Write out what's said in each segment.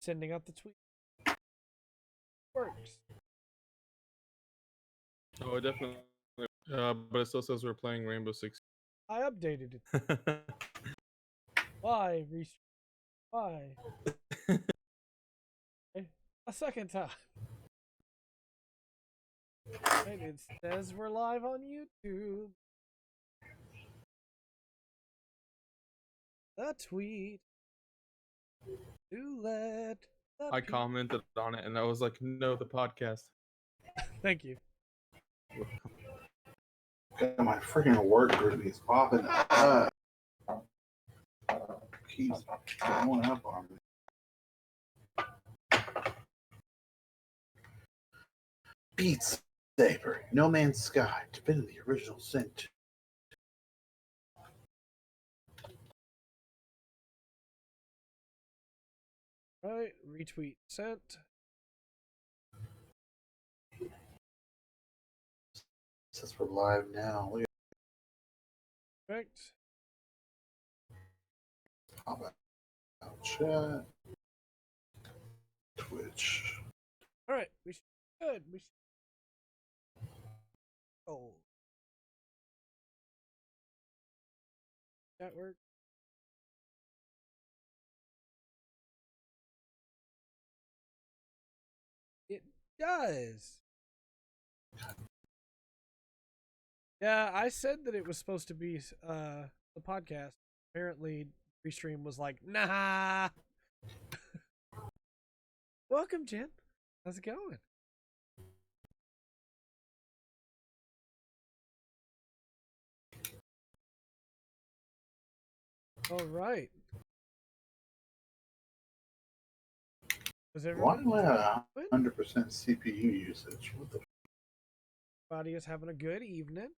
sending out the tweet. Works. Oh, it definitely. But it still says we're playing Rainbow Six. I updated it. Why? Why? A second time. And it says we're live on YouTube. The tweet. To let. I commented on it and I was like, no, the podcast. Thank you. God, my freaking work group is popping up. Keeps going up on me. Beat Saber, No Man's Sky, Divinity Original Sin 2. Right, retweet sent. Says we're live now. Look at Correct. pop out chat. Twitch. All right, we should. Good. We should. Oh. That work. It does. Yeah, I said that it was supposed to be the podcast. Apparently, Restream was like, nah. Welcome, Jen. How's it going? All right. Was everyone? Why am I at 100% CPU usage? What the? Everybody is having a good evening.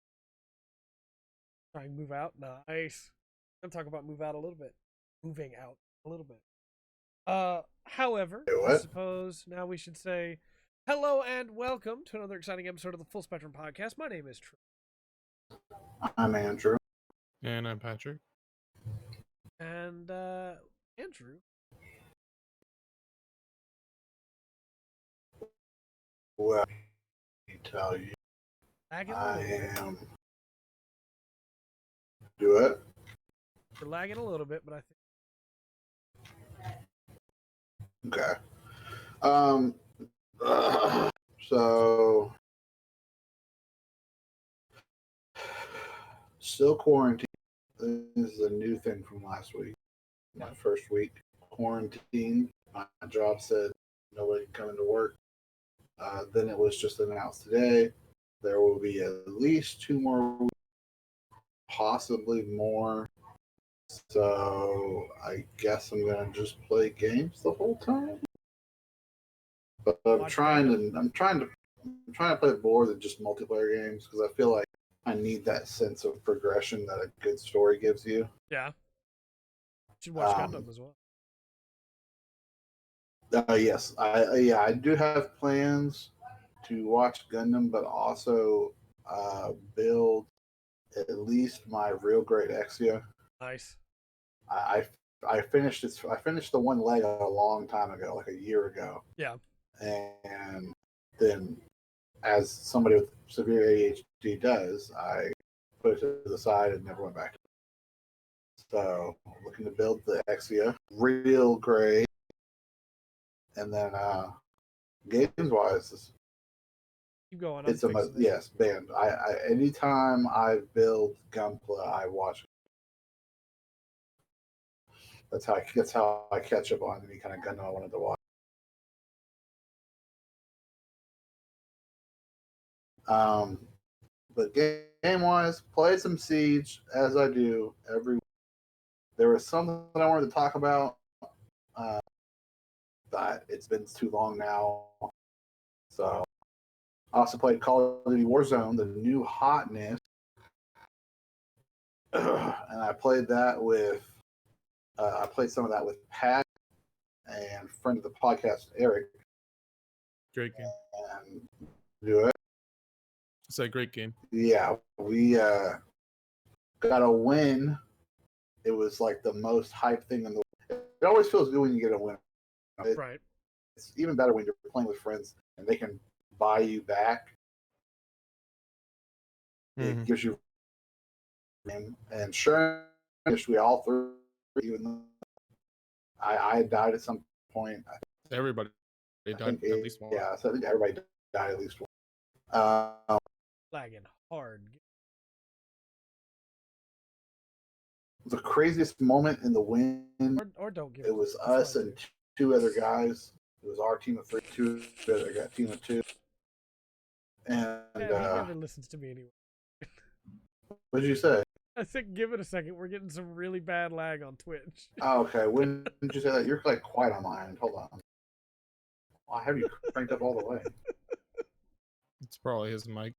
Try and move out. Nice. I'm gonna talk about move out a little bit. Moving out a little bit. However, I suppose now we should say hello and welcome to another exciting episode of the Full Spectrum Podcast. My name is True. I'm Andrew. And I'm Patrick. And Andrew. Well, I tell you, Lagging I am. Do it. We're lagging a little bit, but I think. Okay. So still quarantine. This is a new thing from last week. My first week quarantine. My job said nobody can come into work. Then it was just announced today there will be at least 2 more weeks, possibly more. So I guess I'm gonna just play games the whole time. But I'm trying to play more than just multiplayer games because I feel like I need that sense of progression that a good story gives you. Yeah. You should watch Gundam as well. Yes, I do have plans to watch Gundam, but also build at least my real great Exia. Nice. I finished it. I finished the one leg a long time ago, like a year ago. Yeah. And then, as somebody with severe ADHD does, I put it to the side and never went back. So, looking to build the Exia, real great. And then, games-wise, keep going. It's yes, band. I anytime I build Gunpla, I watch it. That's how I catch up on any kind of Gundam I wanted to watch. But game-wise, play some Siege as I do every week. There was something that I wanted to talk about, but it's been too long now. So I also played Call of Duty Warzone, the new hotness, and I played that with. I played some of that with Pat and friend of the podcast Eric. Great game. And do it. It's a great game. Yeah, we got a win. It was like the most hype thing in the world. It always feels good when you get a win Right. It's even better when you're playing with friends and they can buy you back. It gives you, and sure, we all threw, even though I died at some point. Everybody died at least once. Yeah, so I think everybody died at least once. Lagging hard. The craziest moment in the win, Or don't give it was us and two other guys. It was our team of 3, two other guy, team of 2. And he never listens to me anyway. what did you say? I said, give it a second. We're getting some really bad lag on Twitch. Oh, okay. When did you say that? You're like quiet on my end. Hold on. I have you cranked up all the way. It's probably his mic.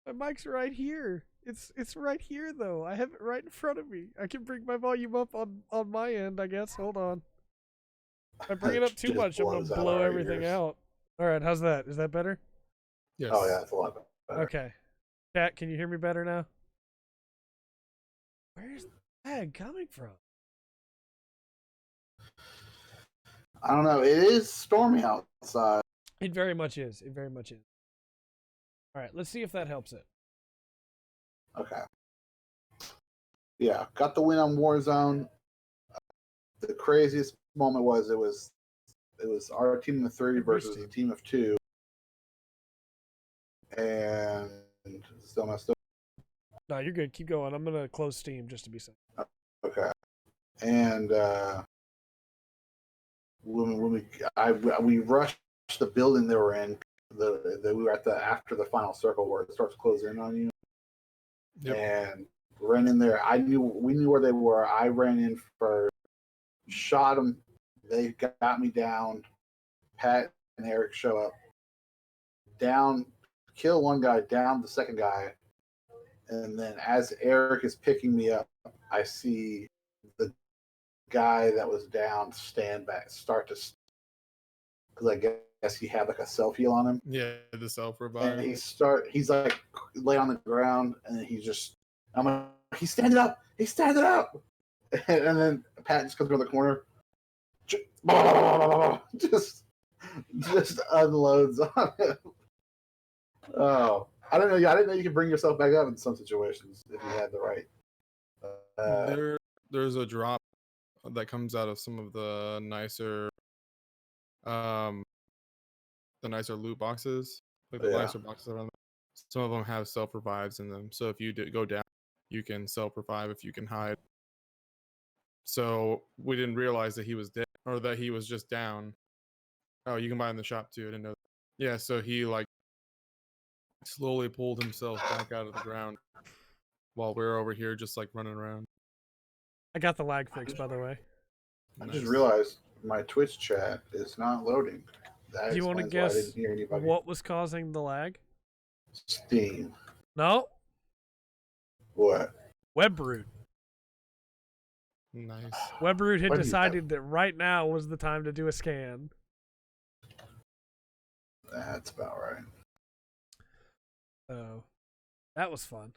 My mic's right here. It's right here though. I have it right in front of me. I can bring my volume up on my end, I guess. Hold on. If I bring it up too much, I'm gonna blow everything out. All right, how's that? Is that better? Yes. Oh yeah, it's a lot better. Okay. Chat, can you hear me better now? Where's the lag coming from? I don't know. It is stormy outside. It very much is. It very much is. All right, let's see if that helps it. Okay. Yeah, got the win on Warzone. The craziest moment was it was our team of 3 versus a team of 2, and still messed up. No, you're good. Keep going. I'm gonna close Steam just to be safe. Okay. And we rushed the building they were in. We were at after the final circle where it starts closing in on you. Yep. And ran in there. We knew where they were. I ran in first, shot them. They got me down. Pat and Eric show up. Down, kill one guy, down the second guy. And then as Eric is picking me up, I see the guy that was down stand back, because I guess he had like a self heal on him. Yeah, the self revive. And he's like lay on the ground, and I'm like, he's standing up, and then Pat just comes around the corner, just unloads on him. Oh, I didn't know you could bring yourself back up in some situations if you had the right. There's a drop that comes out of some of the nicer loot boxes, like the nicer boxes around them. Some of them have self revives in them, so if you go down, you can self revive if you can hide. So we didn't realize that he was dead, or that he was just down. Oh, you can buy in the shop too. I didn't know that. Yeah, so he like slowly pulled himself back out of the ground while we were over here just like running around. I got the lag fixed, by the way. I just realized my Twitch chat is not loading. Do you want to guess what was causing the lag? Steam. No. What? Webroot. Nice. Webroot had decided that right now was the time to do a scan. That's about right. So that was fun.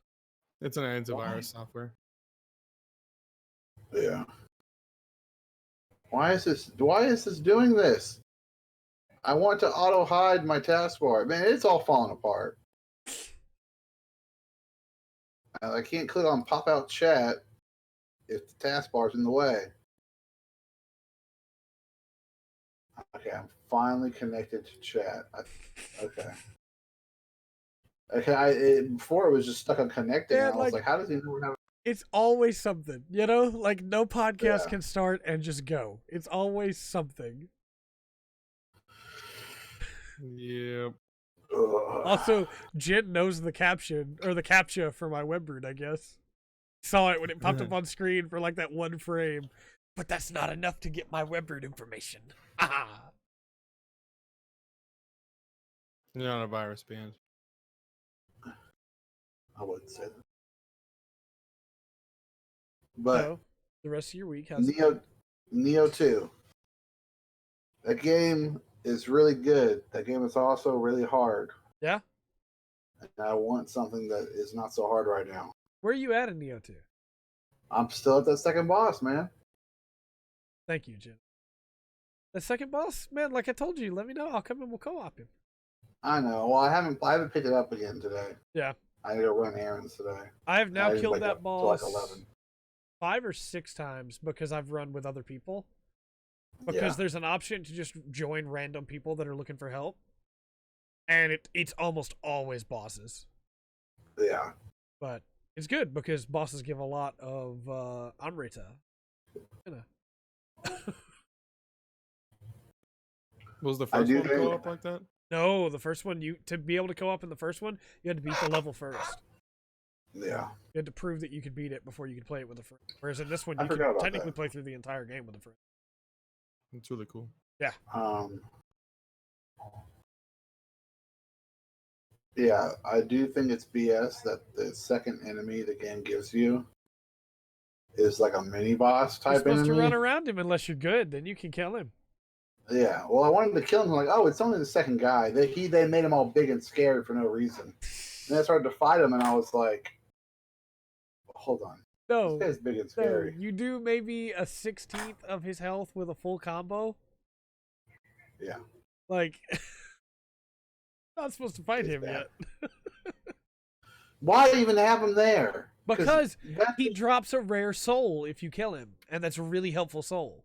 It's an antivirus software. Yeah. Why is this doing this? I want to auto hide my taskbar. Man, it's all falling apart. I can't click on pop out chat if the taskbar's in the way. Okay, I'm finally connected to chat. Okay. Before it was just stuck on connecting. Yeah, and I was like, how does he know we're having? It's always something, you know? Like, no podcast can start and just go. It's always something. Yep. Also, Jen knows the caption, or the captcha for my Webroot, I guess. Saw it when it popped up on screen for like that one frame. But that's not enough to get my Webroot information. Ah. You're not a virus band. I wouldn't say that. But so, the rest of your week has Neo 2. That game is really good. That game is also really hard. Yeah? And I want something that is not so hard right now. Where are you at in Neo 2? I'm still at that second boss, man. Thank you, Jen. The second boss, man, like I told you, let me know. I'll come and we'll co-op him. I know. Well, I haven't picked it up again today. Yeah. I need to run errands today. I have now I didn't killed wake that up till like boss 11. 5 or 6 times because I've run with other people. Because Yeah. there's an option to just join random people that are looking for help. And it's almost always bosses. Yeah. But it's good because bosses give a lot of Amrita. Was the I first do one think- co-op like that? No, the first one, to be able to co-op in the first one, you had to beat the level first. Yeah. You had to prove that you could beat it before you could play it with a friend. Whereas in this one, I you can forgot about technically that. play through the entire game with a friend. It's really cool. Yeah, I do think it's BS that the second enemy the game gives you is like a mini boss You're type supposed enemy. to run around him unless you're good, then you can kill him. Yeah, well, I wanted to kill him. Like, oh, it's only the second guy. They made him all big and scary for no reason. And I started to fight him, and I was like, hold on, No, this guy's big and no, scary. you do maybe a 16th of his health with a full combo. Yeah, Like, not supposed to fight It's him bad. yet. why even have him there? Because that's he drops a rare soul if you kill him, and that's a really helpful soul.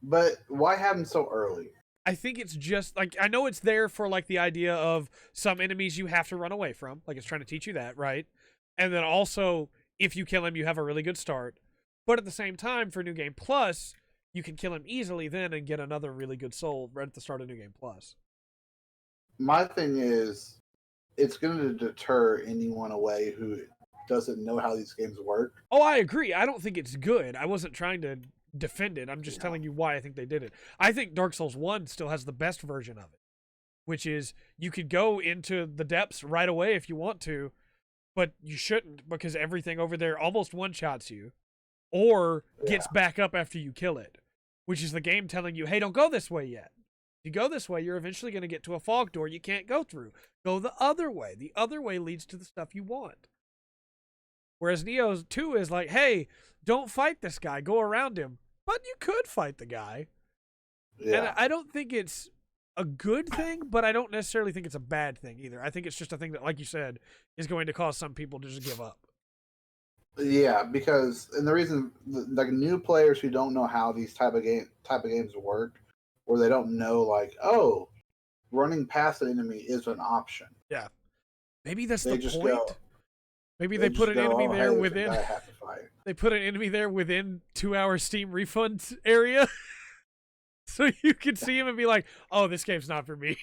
But why have him so early? I think it's just like, I know it's there for like the idea of some enemies you have to run away from, like it's trying to teach you that, right? And then also, if you kill him, you have a really good start. But at the same time, for New Game Plus, you can kill him easily then and get another really good soul right at the start of New Game Plus. My thing is, it's going to deter anyone away who doesn't know how these games work. Oh, I agree. I don't think it's good. I wasn't trying to defend it. I'm just Yeah. telling you why I think they did it. I think Dark Souls 1 still has the best version of it, which is you could go into the depths right away if you want to, but you shouldn't because everything over there almost one-shots you or gets back up after you kill it, which is the game telling you, hey, don't go this way yet. If you go this way, you're eventually going to get to a fog door you can't go through. Go the other way. The other way leads to the stuff you want. Whereas Neo 2 is like, hey, don't fight this guy. Go around him. But you could fight the guy. Yeah. And I don't think it's a good thing, but I don't necessarily think it's a bad thing either. I think it's just a thing that, like you said, is going to cause some people to just give up. Yeah, because and the reason like new players who don't know how these type of games work, or they don't know like, oh, running past an enemy is an option. Maybe that's They the just point. go- Maybe they put an just go, enemy "Oh, there hey, there's a within. guy I have to fight." They put an enemy there within 2-hour Steam refund area, so you can see him and be like, "Oh, this game's not for me."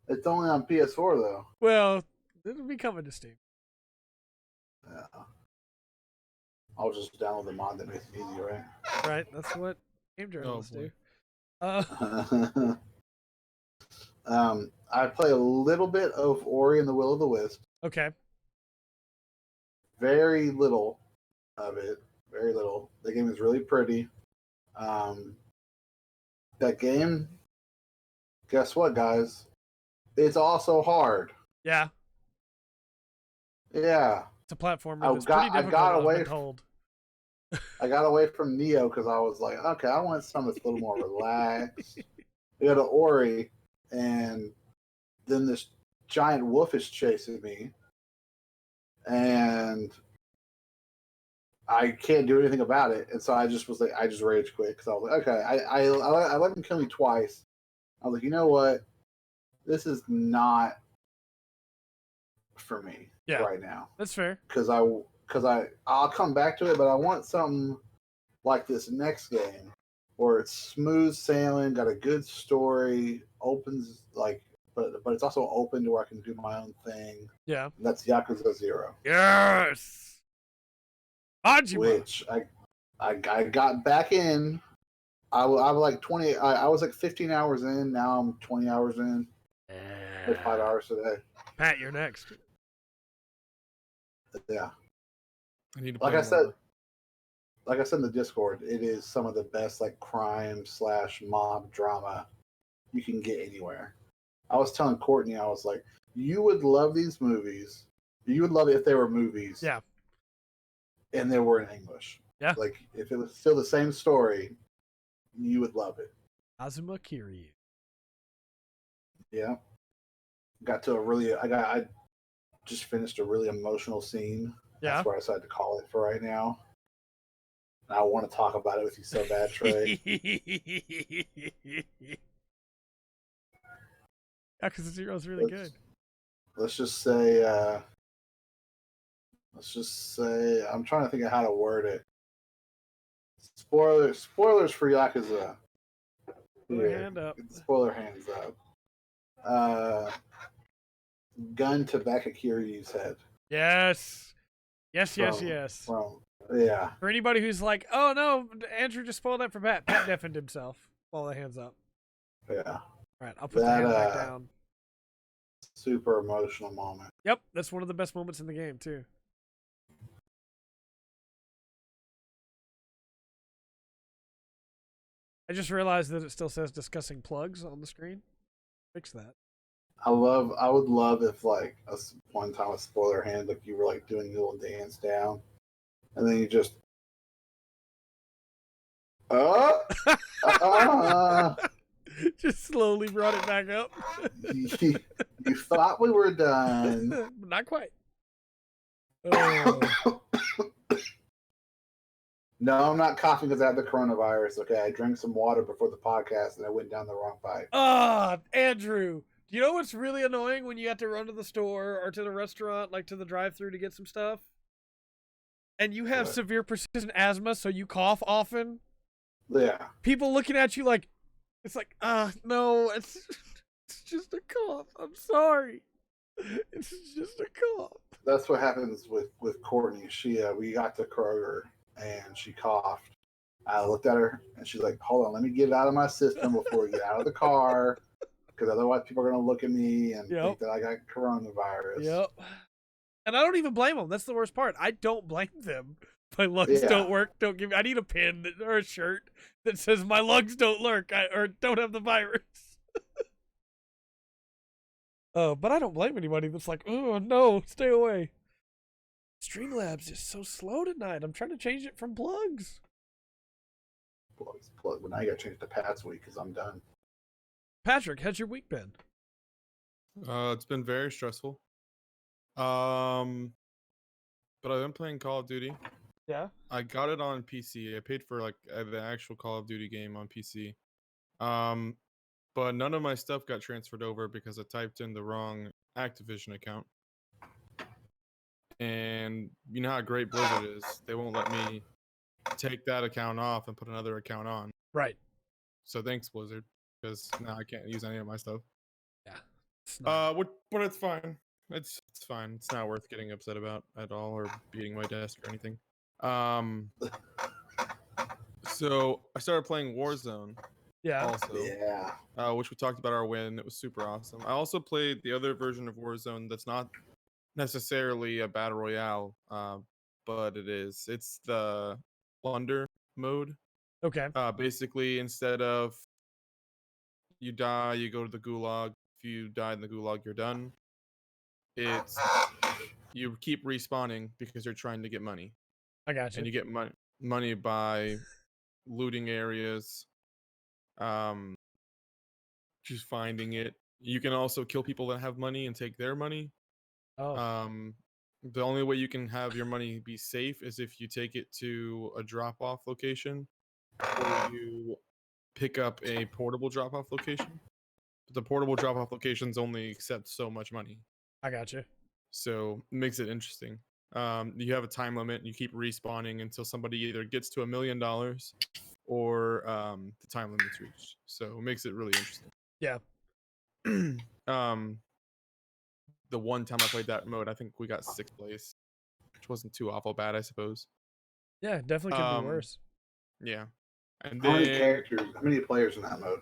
It's only on PS4 though. Well, it'll be coming to Steam. Yeah. I'll just download the mod that makes it easy, right? Right? That's what game journalists boy. do. I play a little bit of Ori and the Will of the Wisp. Okay. Very little of it. Very little. The game is really pretty. That game, guess what, guys? It's also hard. Yeah, Yeah. it's a platformer I that's got- pretty I difficult. got I've away been f- told. I got away from Neo because I was like, okay, I want something that's a little more relaxed. We go to Ori, and then this giant wolf is chasing me, and I can't do anything about it. And so I just was like, I just rage quit because I was like, okay, I let him kill me twice. I was like, you know what? This is not for me Yeah. right now. That's fair. Because I'll come back to it, but I want something like this next game where it's smooth sailing, got a good story, opens like, but it's also open to where I can do my own thing. Yeah. That's Yakuza 0, Yes. Majima. which I got back in. I was like 20. I was like 15 hours in. Now I'm 20 hours in. Like 5 hours today. Pat, you're next. Yeah. I need to Like play I said, more. like I said in the Discord, it is some of the best like crime/mob drama you can get anywhere. I was telling Courtney, I was like, you would love these movies. You would love it if they were movies. Yeah. And they were in English. Yeah. Like if it was still the same story, You would love it. Azuma Kiryu. Yeah. I just finished a really emotional scene. Yeah. That's where I decided to call it for right now. And I want to talk about it with you so bad, Trey. Yeah, because Zero's really good. Let's just say I'm trying to think of how to word it. Spoilers for Yakuza. Here, Hand up. spoiler hands up. Gun to back of Kiryu's head. Yes. Yes, yes, From- yes. Yeah. For anybody who's like, oh no, Andrew just spoiled that for Pat. Pat deafened himself. All the hands up. Yeah. All right, I'll put the That, hand back down. Super emotional moment. Yep, that's one of the best moments in the game, too. I just realized that it still says discussing plugs on the screen. Fix that. I would love if like one time a spoiler hand, like you were like doing a little dance down, and then you just Just slowly brought it back up. you thought we were done. Not quite. Oh. No, I'm not coughing because I have the coronavirus. Okay, I drank some water before the podcast and I went down the wrong pipe. Ah, Andrew. Do you know what's really annoying when you have to run to the store or to the restaurant, like to the drive-thru to get some stuff? And you have What? severe persistent asthma, so you cough often? Yeah, People looking at you like, it's like, no, it's just a cough. I'm sorry. It's just a cough. that's what happens with Courtney. We got to Kroger and she coughed. I looked at her and she's like, "Hold on, let me get it out of my system before we get out of the car, because otherwise people are gonna look at me and think that I got coronavirus." Yep. And I don't even blame them. That's the worst part. I don't blame them. My lungs don't work. Don't give me. I need a pin or a shirt that says my lungs don't work or don't have the virus. But I don't blame anybody that's like, oh no, stay away. Streamlabs is so slow tonight. I'm trying to change it from plugs. Plugs. Well, now you got to change to Pat's week because I'm done. Patrick, how's your week been? It's been very stressful. But I've been playing Call of Duty. Yeah. I got it on PC. I paid for like the actual Call of Duty game on PC. But none of my stuff got transferred over because I typed in the wrong Activision account. And you know how great Blizzard is. They won't let me take that account off and put another account on. Right. So thanks, Blizzard, because now I can't use any of my stuff. Yeah. But it's fine. It's fine. It's not worth getting upset about at all or beating my desk or anything. So I started playing Warzone. Yeah. Also, Yeah. which we talked about our win. It was super awesome. I also played the other version of Warzone that's not necessarily a battle royale, but it is. It's the plunder mode. Okay. Basically, instead of you die, you go to the gulag. If you die in the gulag, you're done. It's you keep respawning because you're trying to get money. I got you. And you get money by looting areas, just finding it. You can also kill people that have money and take their money. Oh. The only way you can have your money be safe is if you take it to a drop-off location or you pick up a portable drop-off location. But the portable drop-off locations only accept so much money. I got you. So it makes it interesting. You have a time limit and you keep respawning until somebody either gets to $1 million or the time limit's reached. So it makes it really interesting. Yeah. The one time I played that mode, I think we got 6th place, which wasn't too awful bad, I suppose. Yeah, definitely could be worse. Yeah. And How then many characters? How many players in that mode?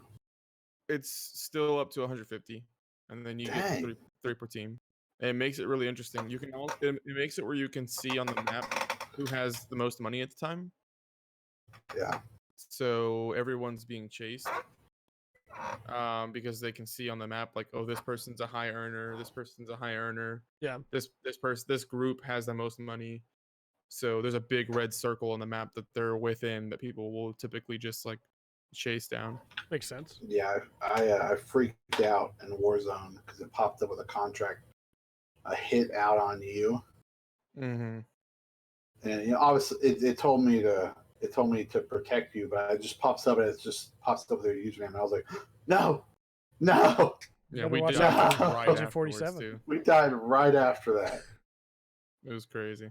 it's still up to 150, and then you get three per team. And it makes it really interesting. You can also it makes it where you can see on the map who has the most money at the time. Yeah. So everyone's being chased. Because they can see on the map like, oh, this person's a high earner, this person's a high earner. Yeah. This group has the most money. So there's a big red circle on the map that they're within that people will typically just like chase down. Makes sense. Yeah, I freaked out in Warzone because it popped up with a contract, a hit out on you, Mm-hmm. and obviously it told me to protect you, but it just pops up and it just pops up with their username, and I was like, no, no, Yeah, Better we watch did out for right Agent afterwards 47. too. we died right after that. It was crazy.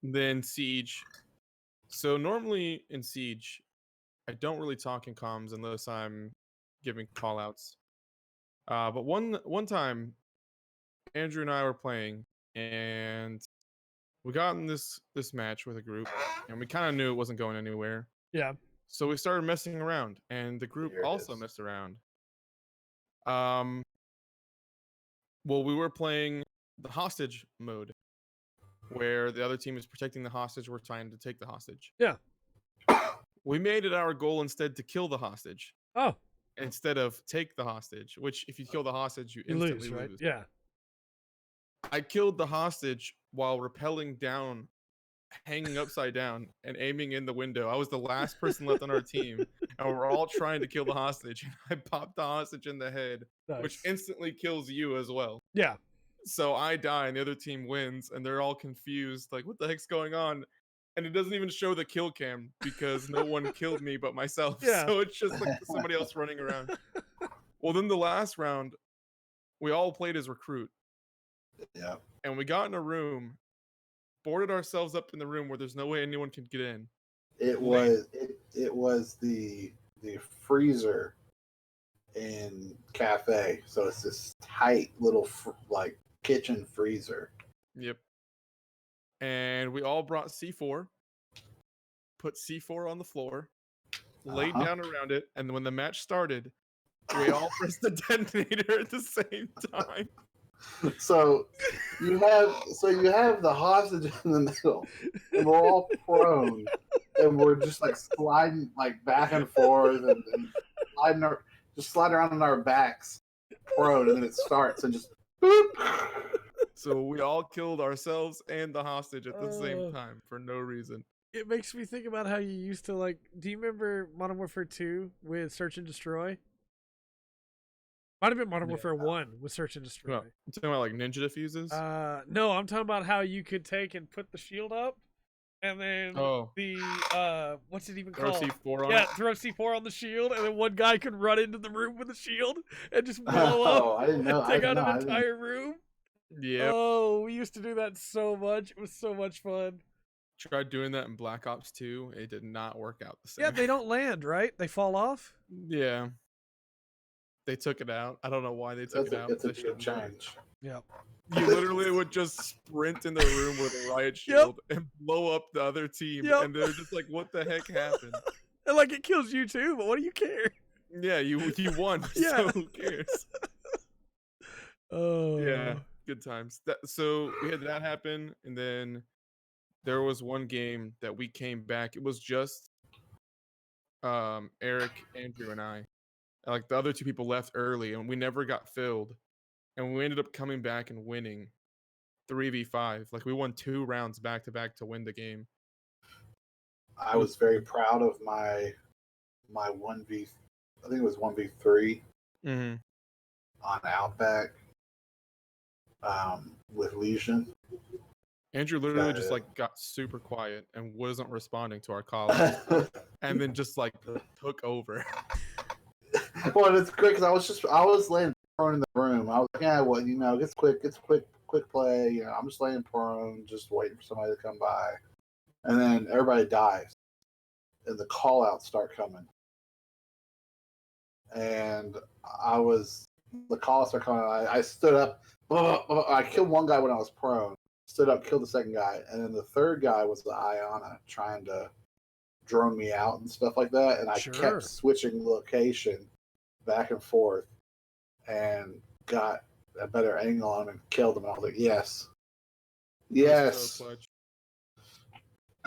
Then Siege. So normally in Siege, I don't really talk in comms unless I'm giving callouts. But one time, Andrew and I were playing, and we got in this match with a group, and we kind of knew it wasn't going anywhere. Yeah. So we started messing around, and the group Here it also is. messed around. Well, we were playing the hostage mode, where the other team is protecting the hostage. We're trying to take the hostage. Yeah. We made it our goal instead to kill the hostage Oh, instead of take the hostage. Which, if you kill the hostage, you you instantly lose, right? lose. Yeah. I killed the hostage while rappelling down, hanging upside down, and aiming in the window. I was the last person left on our team, and we're all trying to kill the hostage. And I popped the hostage in the head, which Nice. instantly kills you as well. Yeah. So I die, and the other team wins, and they're all confused, like, what the heck's going on? And it doesn't even show the kill cam because no one killed me but myself. Yeah. So it's just like somebody else running around. Well, then the last round, we all played as recruit. Yeah, And we got in a room, boarded ourselves up in the room where there's no way anyone can get in. it was the freezer in cafe, so it's this tight little like kitchen freezer. Yep. And we all brought C4, put C4 on the floor, laid Uh-huh. down around it, and when the match started, we all pressed the detonator at the same time. So you have the hostage in the middle, and we're all prone, and we're just like sliding like back and forth and sliding around on our backs, prone, and then it starts and just boop. So we all killed ourselves and the hostage at the Oh. same time for no reason. It makes me think about how you used to like. Do you remember Modern Warfare 2 with Search and Destroy? Might have been Modern Yeah. Warfare 1 with Search and Destroy. I'm talking about like ninja diffuses. No, I'm talking about how you could take and put the shield up, and then the what's it even Throw called? C4 on Yeah, it. throw C4 on the shield, and then one guy could run into the room with the shield and just blow Oh, up. I didn't know. Take out I an didn't- entire room. Yeah. Oh, we used to do that so much. It was so much fun. Tried doing that in Black Ops 2. It did not work out the same. Yeah, they don't land, right? They fall off. Yeah. They took it out. I don't know why they took it out. It's a They big shouldn't have. change. Yeah. You literally would just sprint in the room with a riot shield and blow up the other team, Yep. and they're just like, "What the heck happened?" And like it kills you too, but what do you care? Yeah, you won. Yeah. So who cares? Oh. Yeah, good times. So we had that happen, and then there was one game that we came back. It was just Eric, Andrew, and I. Like the other two people left early, and we never got filled, and we ended up coming back and winning 3v5. Like we won 2 rounds back to back to win the game. I was very proud of my 1v. I think it was 1v3 Mm-hmm. on Outback with Legion. Andrew literally just Yeah. like got super quiet and wasn't responding to our calls, and then just like took over. Well, it's great because I was laying prone in the room. I was like, yeah, well, it's quick play. You know, I'm just laying prone, just waiting for somebody to come by, and then everybody dies, and the call outs start coming, and the call outs start coming. I stood up. I killed one guy when I was prone. Stood up, killed the second guy, and then the third guy was the Iana trying to drone me out and stuff like that, and I Sure. kept switching location back and forth and got a better angle on him and killed him. And I was like, yes. It was so Yes. clutch.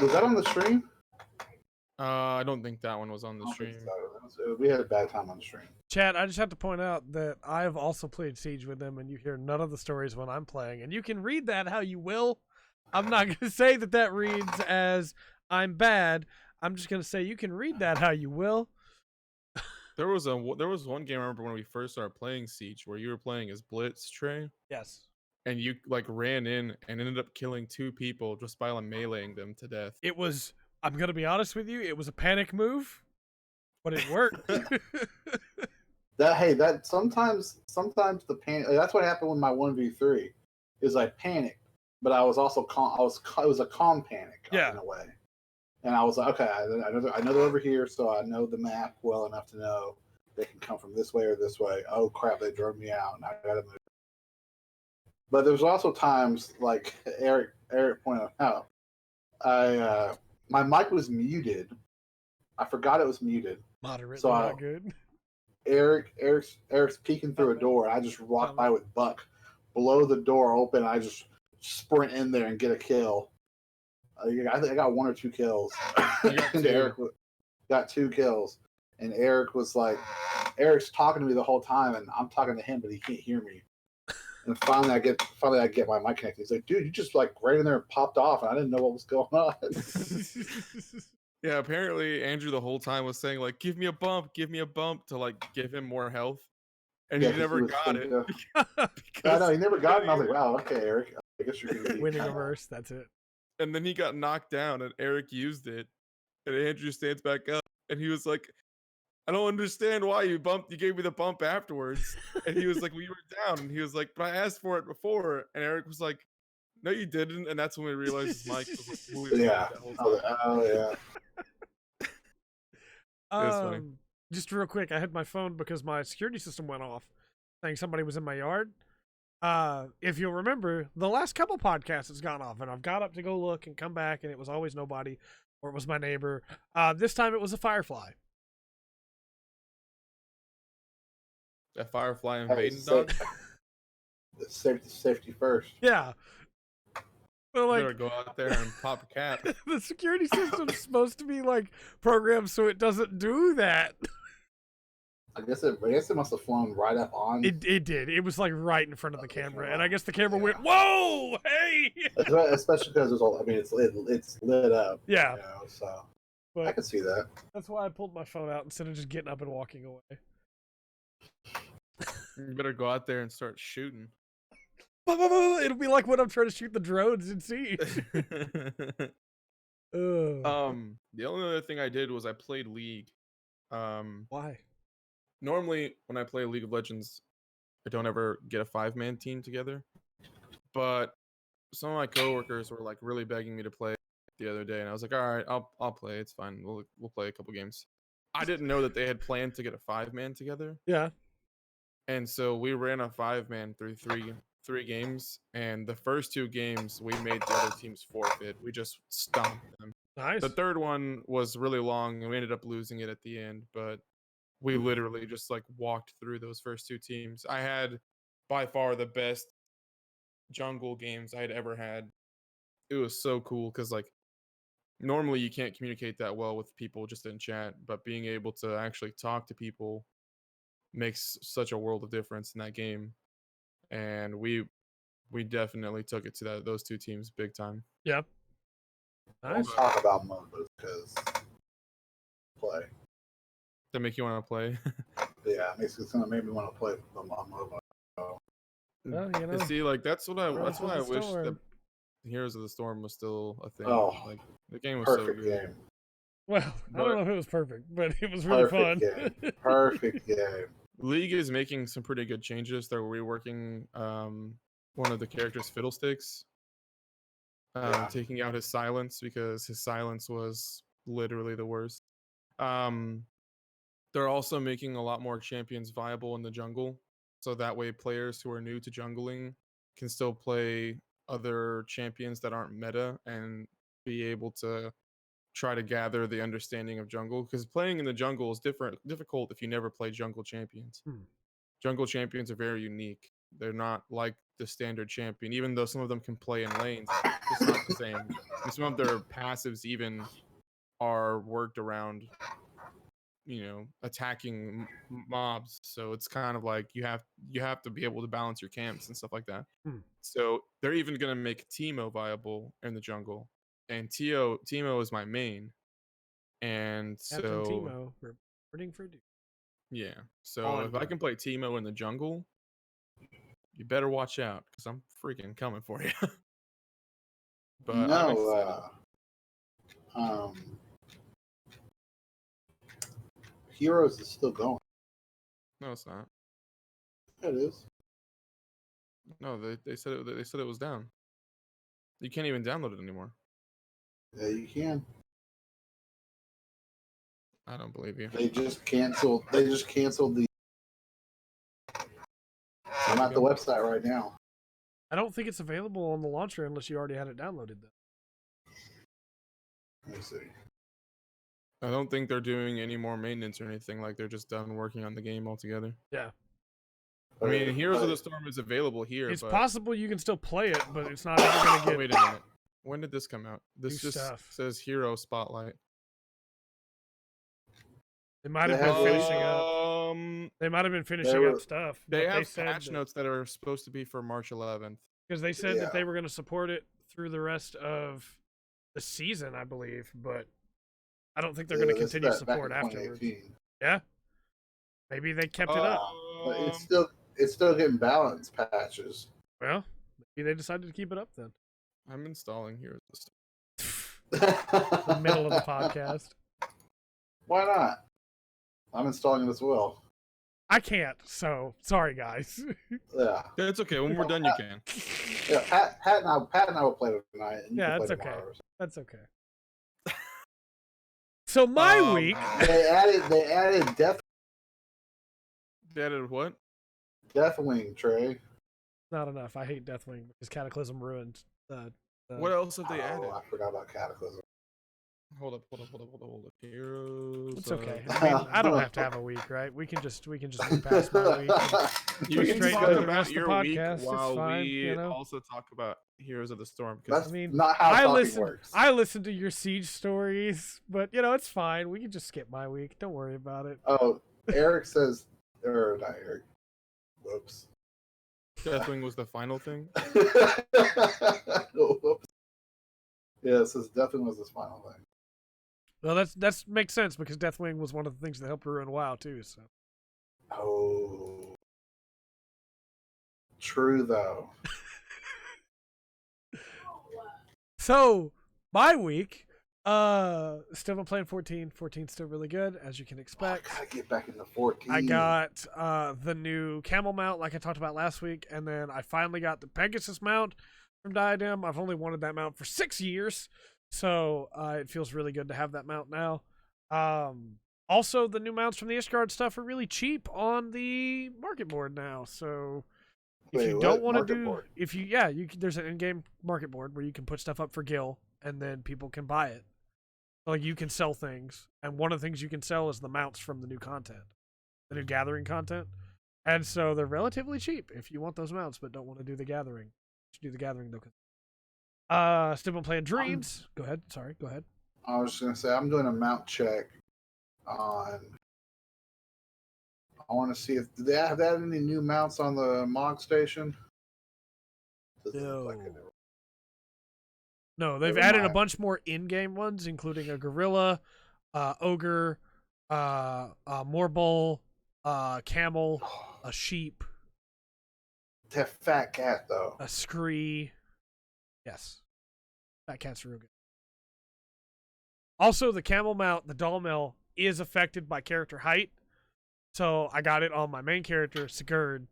Was that on the stream? I don't think that one was on I the don't think stream. so. We had a bad time on the stream. Chad, I just have to point out that I have also played Siege with them, and you hear none of the stories when I'm playing. And you can read that how you will. I'm not going to say that reads as I'm bad. I'm just gonna say you can read that how you will. There was one game I remember when we first started playing Siege where you were playing as Blitz Trey, Yes. and you like ran in and ended up killing 2 people just by like, meleeing them to death. It was. I'm gonna be honest with you. It was a panic move, but it worked. That sometimes the panic. That's what happened with my 1v3. Is I panicked, but I was also calm. It was a calm panic Yeah. in a way. And I was like, okay, I know they're over here, so I know the map well enough to know they can come from this way or this way. Oh crap, they drove me out, and I gotta move. But there's also times like Eric pointed out, my mic was muted. I forgot it was muted. Moderately So not good. Eric's peeking through a door, and I just walk by with Buck, blow the door open. I just sprint in there and get a kill. I think I got 1 or 2 kills. You got And 2. Eric got 2 kills, and Eric was like, Eric's talking to me the whole time, and I'm talking to him, but he can't hear me. And finally, I get my mic connected. He's like, "Dude, you just like right in there and popped off, and I didn't know what was going on." Yeah, apparently Andrew the whole time was saying like, give me a bump," to like give him more health, and Yeah, he 'cause never was got it. thinking- I because know he never got it. And I was like, "Wow, okay, Eric. I guess you're gonna be Winning kinda- a verse. That's it. And then he got knocked down, and Eric used it, and Andrew stands back up, and he was like, "I don't understand why you gave me the bump afterwards." And he was like, "We were down," and he was like, "But I asked for it before," and Eric was like, "No, you didn't," and that's when we realized his mic was like completely Yeah. muted that whole I was time. like, oh yeah. was funny. Just real quick, I had my phone because my security system went off, saying somebody was in my yard. If you'll remember, the last couple podcasts it's gone off, and I've got up to go look and come back, and it was always nobody, or it was my neighbor. This time it was a firefly. That Firefly Hey, invading dog. Safety first. Yeah. But Better like, go out there and pop a cap. the security system's supposed to be like programmed so it doesn't do that. I guess it must have flown right up on. It did. It was like right in front of the camera, and I guess the camera Yeah. went, "Whoa, hey!" Especially because it's all. I mean, it's lit up. Yeah. You know, so I But can see that. that's why I pulled my phone out instead of just getting up and walking away. You better go out there and start shooting. It'll be like when I'm trying to shoot the drones in Siege. Ugh. The only other thing I did was I played League. Why? Normally when I play League of Legends, I don't ever get a 5-man team together. But some of my coworkers were like really begging me to play the other day, and I was like, all right, I'll play. It's fine. We'll play a couple games. I didn't know that they had planned to get a 5-man together. Yeah. And so we ran a 5-man through three games, and the first 2 games we made the other teams forfeit. We just stomped them. Nice. The third one was really long, and we ended up losing it at the end. But we literally just like walked through those first 2 teams. I had by far the best jungle games I had ever had. It was so cool because like normally you can't communicate that well with people just in chat, but being able to actually talk to people makes such a world of difference in that game. And we definitely took it to those 2 teams big time. Yeah. Don't Nice. talk about MOBAs because play. That make you want to play. Yeah, it's gonna make me want to play them on MOBA. Well, you know, See, like that's what I Heroes of the wish that Storm. Heroes of the Storm was still a thing. Oh, Like the game was so Perfect good. game. Well, I But- don't know if it was perfect, but it was really Perfect fun. game. Perfect game. League is making some pretty good changes. They're reworking one of the characters' fiddlesticks, Yeah. taking out his silence because his silence was literally the worst. They're also making a lot more champions viable in the jungle, so that way players who are new to jungling can still play other champions that aren't meta and be able to try to gather the understanding of jungle, because playing in the jungle is difficult if you never play jungle champions. Jungle champions are very unique. They're not like the standard champion, even though some of them can play in lanes. It's not the same. And some of their passives even are worked around, attacking mobs. So it's kind of like you have to be able to balance your camps and stuff like that. So they're even gonna make Teemo viable in the jungle, and Teemo is my main. And Captain so Timo reporting for duty. yeah, so On if I deck. can play Teemo in the jungle, you better watch out because I'm freaking coming for you. But I'm excited. Heroes is still going. No, it's not. It is. No, they said it was down. You can't even download it anymore. Yeah, you can. I don't believe you. They just canceled the. I'm at the website right now. I don't think it's available on the launcher unless you already had it downloaded, though. Let me see. I don't think they're doing any more maintenance or anything. Like they're just done working on the game altogether. Yeah. I mean, Heroes of the Storm is available here. It's but... possible you can still play it, but it's not ever going to get. Wait a minute. When did this come out? This New just stuff. says Hero Spotlight. They might have They been have finishing up. They might have been finishing up stuff. They but have said patch notes that are supposed to be for March 11th. because they said Yeah. that they were going to support it through the rest of the season, I believe. But I don't think they're going to this continue is back support in afterwards. 2018. Yeah. Maybe they kept it up. But it's still getting balance patches. Well, maybe they decided to keep it up then. I'm installing Heroes of the Storm. The middle of the podcast. Why not? I'm installing it as well. I can't, so sorry, guys. Yeah. Yeah, it's okay. When we're done, you can. Yeah, Pat and I will play it tonight. And you Yeah, can that's play okay. tomorrow. That's okay. So my week, They added They added what? Deathwing, Trey. not enough. I hate Deathwing because Cataclysm ruined the. What else have they added? I forgot about Cataclysm. Hold up. Heroes. It's okay. I mean, I don't have to have a week, right? We can just move past my week. You can straight talk go to the about rest of the your week podcast, it's while fine, we you know? also talk about Heroes of the Storm. 'cause That's I mean, not how talking works. I listened to your Siege stories, but it's fine. We can just skip my week. Don't worry about it. Oh, Eric says, or not Eric. Whoops. Deathwing was the final thing. Whoops. Yeah, it says Deathwing was his final thing. Well, that's makes sense because Deathwing was one of the things that helped ruin WoW too. So. Oh. True though. So my week, still been playing 14. 14's still really good, as you can expect. I gotta get back into 14. I got the new camel mount, like I talked about last week, and then I finally got the Pegasus mount from Diadem. I've only wanted that mount for 6 years, so it feels really good to have that mount now. Also, the new mounts from the Ishgard stuff are really cheap on the market board now, so if Wait, you what? don't want to Market do, board? there's an in-game market board where you can put stuff up for Gil, and then people can buy it. Like you can sell things, and one of the things you can sell is the mounts from the new content, the new gathering content, and so they're relatively cheap if you want those mounts but don't want to do the gathering. You should do the gathering though. Still been playing Dreams. Go ahead. Sorry. Go ahead. I was just gonna say I'm doing a mount check on. I want to see if do they have any new mounts on the Mog station. Doesn't look like it. No, they've Never added a mind. bunch more in-game ones, including a gorilla, ogre, morbull, camel, a sheep, That fat cat though. a scree. Yes, that cat's real good. Also, the camel mount, the Dalmel, is affected by character height. So I got it on my main character, Sigurd,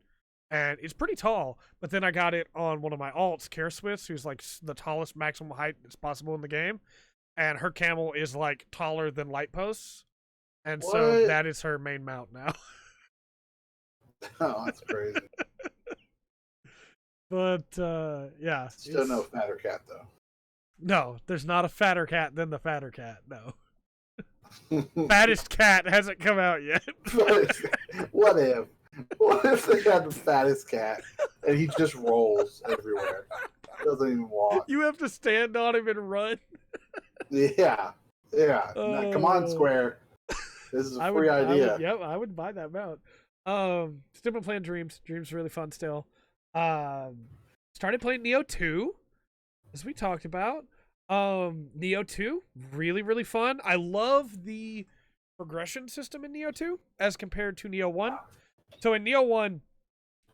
and it's pretty tall. But then I got it on one of my alts, Karswith, who's like the tallest maximum height that's possible in the game. And her camel is like taller than light posts. And so What? that is her main mount now. Oh, that's crazy. But yeah. Still it's- no fatter cat though. No, there's not a fatter cat than the fatter cat. No. Fattest cat hasn't come out yet. What if they had the fattest cat and he just rolls everywhere? Doesn't even walk. You have to stand on him and run. Yeah. Now, come on, Oh. Square. This is a free idea. I would buy that mount. Still been playing Dreams. Dreams are really fun still. Started playing Neo 2, as we talked about. Neo 2, really, really fun. I love the progression system in Neo 2 as compared to Neo 1. So in Neo 1,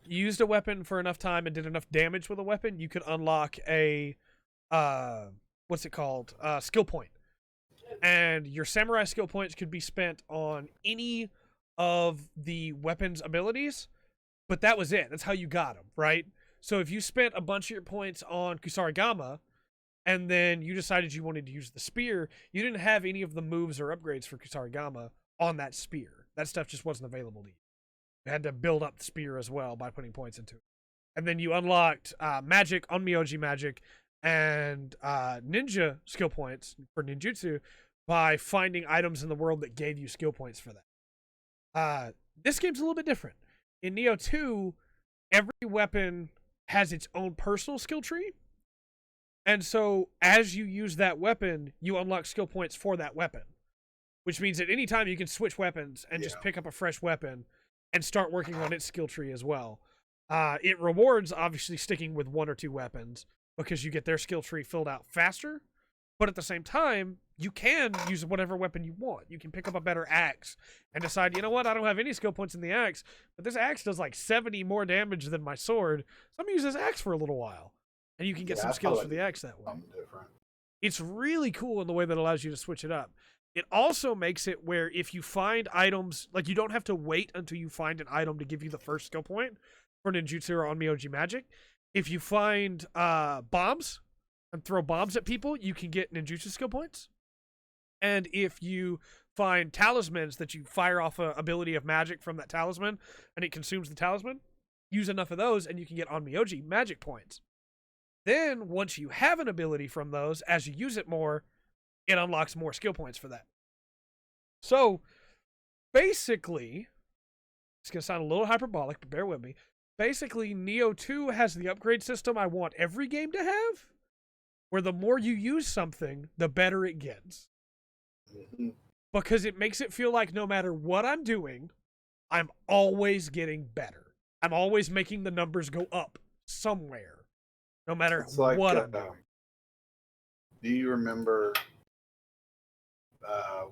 you used a weapon for enough time and did enough damage with a weapon, you could unlock a what's it called? Skill point. And your samurai skill points could be spent on any of the weapon's abilities, but that was it. That's how you got them, right? So if you spent a bunch of your points on Kusarigama, and then you decided you wanted to use the spear, you didn't have any of the moves or upgrades for Kusarigama on that spear. That stuff just wasn't available to you. You had to build up the spear as well by putting points into it. And then you unlocked magic, Onmyoji magic, and ninja skill points for ninjutsu by finding items in the world that gave you skill points for that. This game's a little bit different. In Neo 2, every weapon has its own personal skill tree. And so as you use that weapon, you unlock skill points for that weapon. Which means at any time you can switch weapons and just pick up a fresh weapon and start working on its skill tree as well. It rewards, obviously, sticking with one or two weapons because you get their skill tree filled out faster. But at the same time, you can use whatever weapon you want. You can pick up a better axe and decide, you know what, I don't have any skill points in the axe, but this axe does like 70 more damage than my sword, so I'm going to use this axe for a little while. And you can get some skills for the axe that way. It's really cool in the way that allows you to switch it up. It also makes it where if you find items, like you don't have to wait until you find an item to give you the first skill point for ninjutsu or Onmyoji magic. If you find bombs and throw bombs at people, you can get ninjutsu skill points. And if you find talismans that you fire off an ability of magic from that talisman and it consumes the talisman, use enough of those and you can get Onmyoji magic points. Then once you have an ability from those, as you use it more, it unlocks more skill points for that. So basically, it's going to sound a little hyperbolic, but bear with me. Basically, Neo 2 has the upgrade system I want every game to have, where the more you use something, the better it gets. Because it makes it feel like no matter what I'm doing, I'm always getting better. I'm always making the numbers go up somewhere, no matter what I'm doing. Do you remember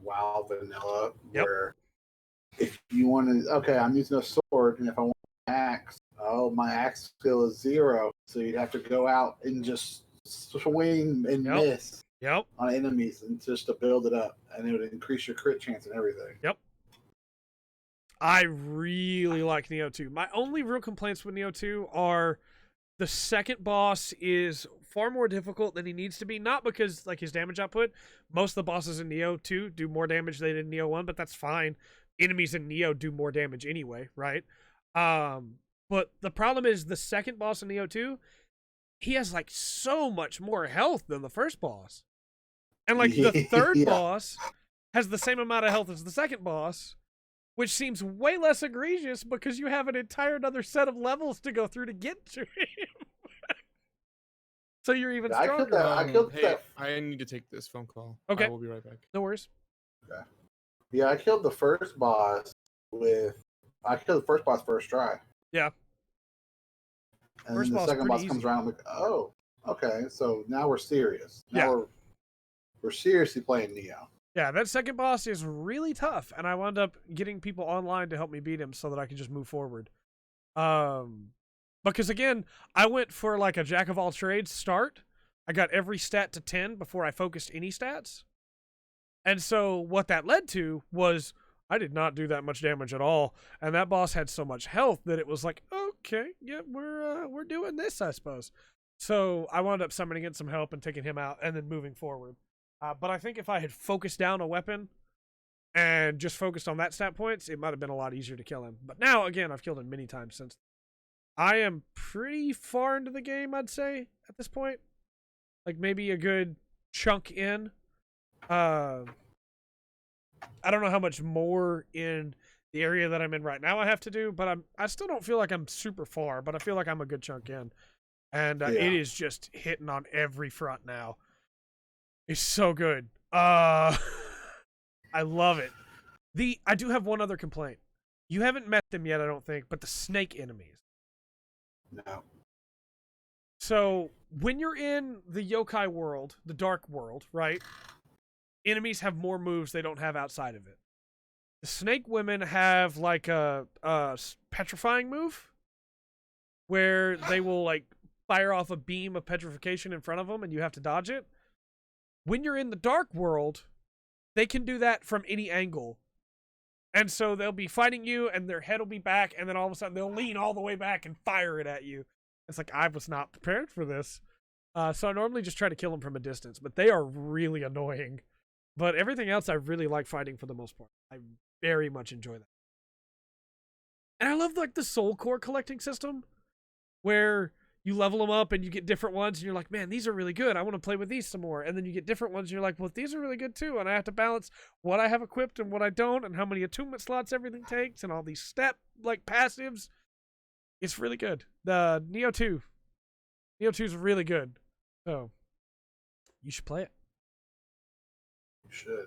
WoW Vanilla, where if you want to, okay, I'm using a sword, and if I want an axe, my axe skill is 0, so you'd have to go out and just swing and miss on enemies and just to build it up, and it would increase your crit chance and everything. I really like Neo 2. My only real complaints with Neo 2 are the second boss is far more difficult than he needs to be. Not because like his damage output. Most of the bosses in Neo 2 do more damage than in Neo 1, but that's fine. Enemies in Neo do more damage anyway, right? But the problem is the second boss in Neo 2, he has like so much more health than the first boss. And like the third boss has the same amount of health as the second boss, which seems way less egregious because you have an entire other set of levels to go through to get to him. So you're even stronger. I need to take this phone call. Okay. I will be right back. No worries. Okay. Yeah, I killed the first boss first try. Yeah. And first then the second boss comes around, I'm like, oh, okay, so now we're serious. Now we're seriously playing Neo. Yeah, that second boss is really tough, and I wound up getting people online to help me beat him so that I could just move forward. Because again, I went for like a jack of all trades start. I got every stat to 10 before I focused any stats. And so what that led to was I did not do that much damage at all, and that boss had so much health that it was like, okay, yeah, we're doing this, I suppose. So I wound up summoning in some help and taking him out and then moving forward. But I think if I had focused down a weapon and just focused on that stat points, it might have been a lot easier to kill him. But now, again, I've killed him many times since. I am pretty far into the game, I'd say, at this point. Like maybe a good chunk in. I don't know how much more in the area that I'm in right now I have to do, but I still don't feel like I'm super far, but I feel like I'm a good chunk in. And it is just hitting on every front now. It's so good. I love it. I do have one other complaint. You haven't met them yet, I don't think, but the snake enemies. No. So when you're in the yokai world, the dark world, right? Enemies have more moves they don't have outside of it. The snake women have like a petrifying move where they will like fire off a beam of petrification in front of them and you have to dodge it. When you're in the dark world, they can do that from any angle. And so they'll be fighting you and their head will be back and then all of a sudden they'll lean all the way back and fire it at you. It's like, I was not prepared for this. So I normally just try to kill them from a distance, but they are really annoying. But everything else I really like fighting for the most part. I very much enjoy that. And I love like the soul core collecting system where you level them up and you get different ones and you're like, man, these are really good. I want to play with these some more. And then you get different ones and you're like, well, these are really good too. And I have to balance what I have equipped and what I don't and how many attunement slots everything takes and all these step like passives. It's really good. The Neo 2 is really good. So you should play it. You should.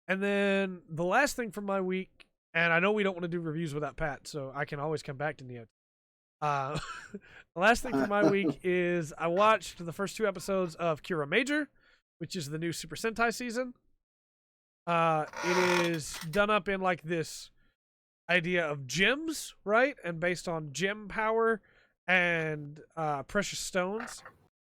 And then the last thing from my week, and I know we don't want to do reviews without Pat, so I can always come back to Neo. The last thing from my week is I watched the first 2 episodes of Kira Major, which is the new Super Sentai season. It is done up in like this idea of gems, right? And based on gem power and precious stones.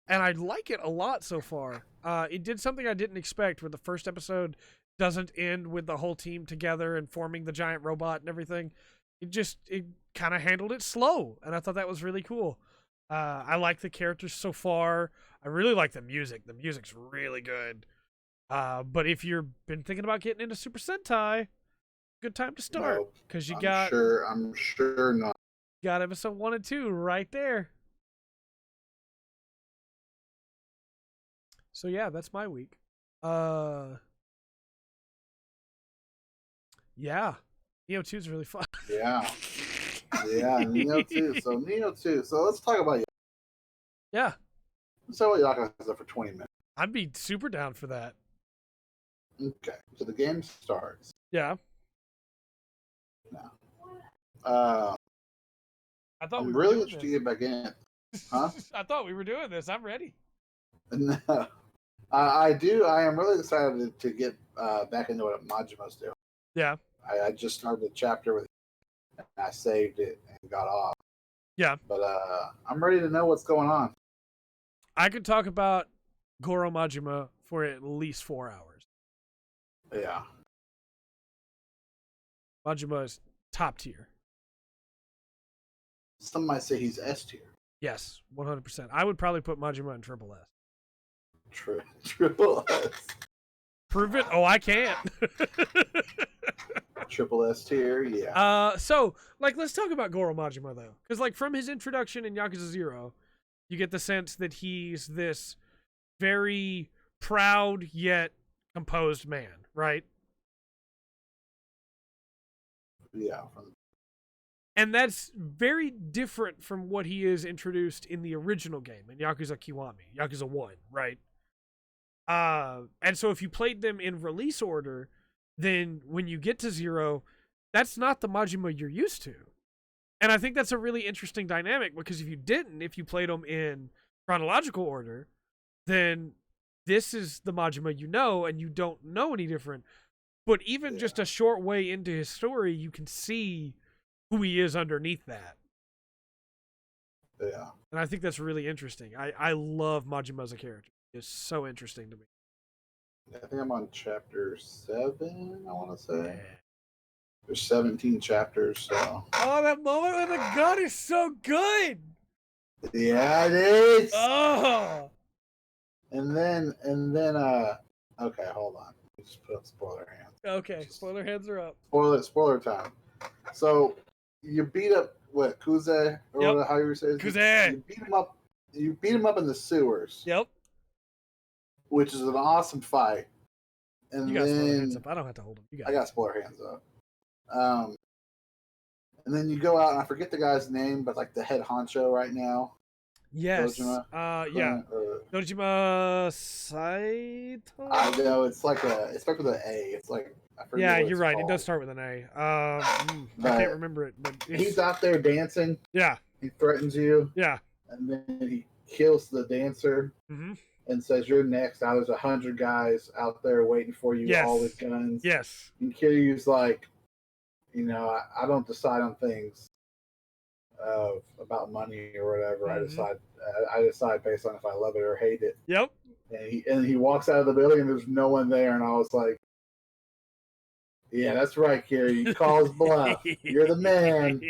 And I like it a lot so far. It did something I didn't expect where the first episode doesn't end with the whole team together and forming the giant robot and everything. It kind of handled it slow, and I thought that was really cool. I like the characters so far. I really like the music. The music's really good. But if you've been thinking about getting into Super Sentai, good time to start because I'm sure not. Got episode 1 and 2 right there. So yeah, that's my week. Yeah. Neo 2 is really fun. Yeah. Yeah, Neo 2. So Neo 2. So let's talk about Yeah. Let's talk about Yakuza for 20 minutes. I'd be super down for that. Okay. So the game starts. Yeah. Now. I thought I'm we were really doing interested to this. get back in. Huh? I thought we were doing this. I'm ready. No. I do. I am really excited to get back into what Majima's doing. Yeah. I just started a chapter with it, and I saved it and got off. Yeah. But I'm ready to know what's going on. I could talk about Goro Majima for at least 4 hours. Yeah. Majima is top tier. Some might say he's S tier. Yes, 100%. I would probably put Majima in Triple S. Triple S. Prove it? Oh, I can't. Triple S tier, yeah. So, like, let's talk about Goro Majima, though. Because, like, from his introduction in Yakuza 0, you get the sense that he's this very proud yet composed man, right? Yeah. And that's very different from what he is introduced in the original game, in Yakuza Kiwami, Yakuza 1, right? And so if you played them in release order, then when you get to 0, that's not the Majima you're used to. And I think that's a really interesting dynamic, because if you played them in chronological order, then this is the Majima you know, and you don't know any different. But even just a short way into his story, you can see who he is underneath that. Yeah. And I think that's really interesting. I love Majima as a character. It's so interesting to me. I think I'm on chapter 7, I want to say. There's 17 chapters, so. Oh, that moment with the gun is so good! Yeah, it is! Oh! And then, okay, hold on. Let me just put up spoiler hands. Okay, spoiler hands are up. Spoiler time. So, you beat up, Kuze? Or Yep. how you were saying? Kuze! You beat him up in the sewers. Yep. Which is an awesome fight. And You got spoiler hands then up. I don't have to hold them. You got I got spoiler hands up. And then you go out, and I forget the guy's name, but like the head honcho right now. Yes. Dojima? Yeah. Dojima Saito? I know it's like it starts with an A. It's like I forget. Yeah, what you're it's right. It called. does start with an A. I But can't remember it, but He's out there dancing. yeah, He threatens you. yeah. and then he kills the dancer Mm-hmm. and says, "You're next. Now there's 100 guys out there waiting for you, Yes. all with guns." Yes. And Kiryu's like, I don't decide on things about money or whatever. I decide based on if I love it or hate it. Yep. And he walks out of the building and there's no one there, and I was like, "Yeah, that's right, Kiryu. You call his bluff. You're the man.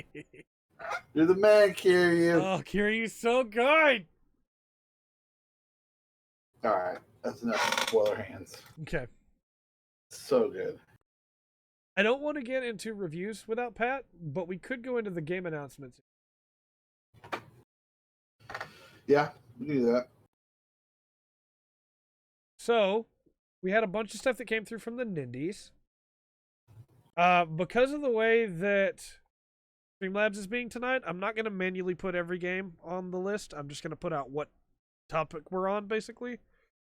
You're the man, Kiryu." Oh, Kiryu's so good. All right, that's enough spoiler hands. Okay. So good. I don't want to get into reviews without Pat, but we could go into the game announcements. Yeah, we do that. So, we had a bunch of stuff that came through from the Nindies. Because of the way that Streamlabs is being tonight, I'm not going to manually put every game on the list. I'm just going to put out what topic we're on, basically.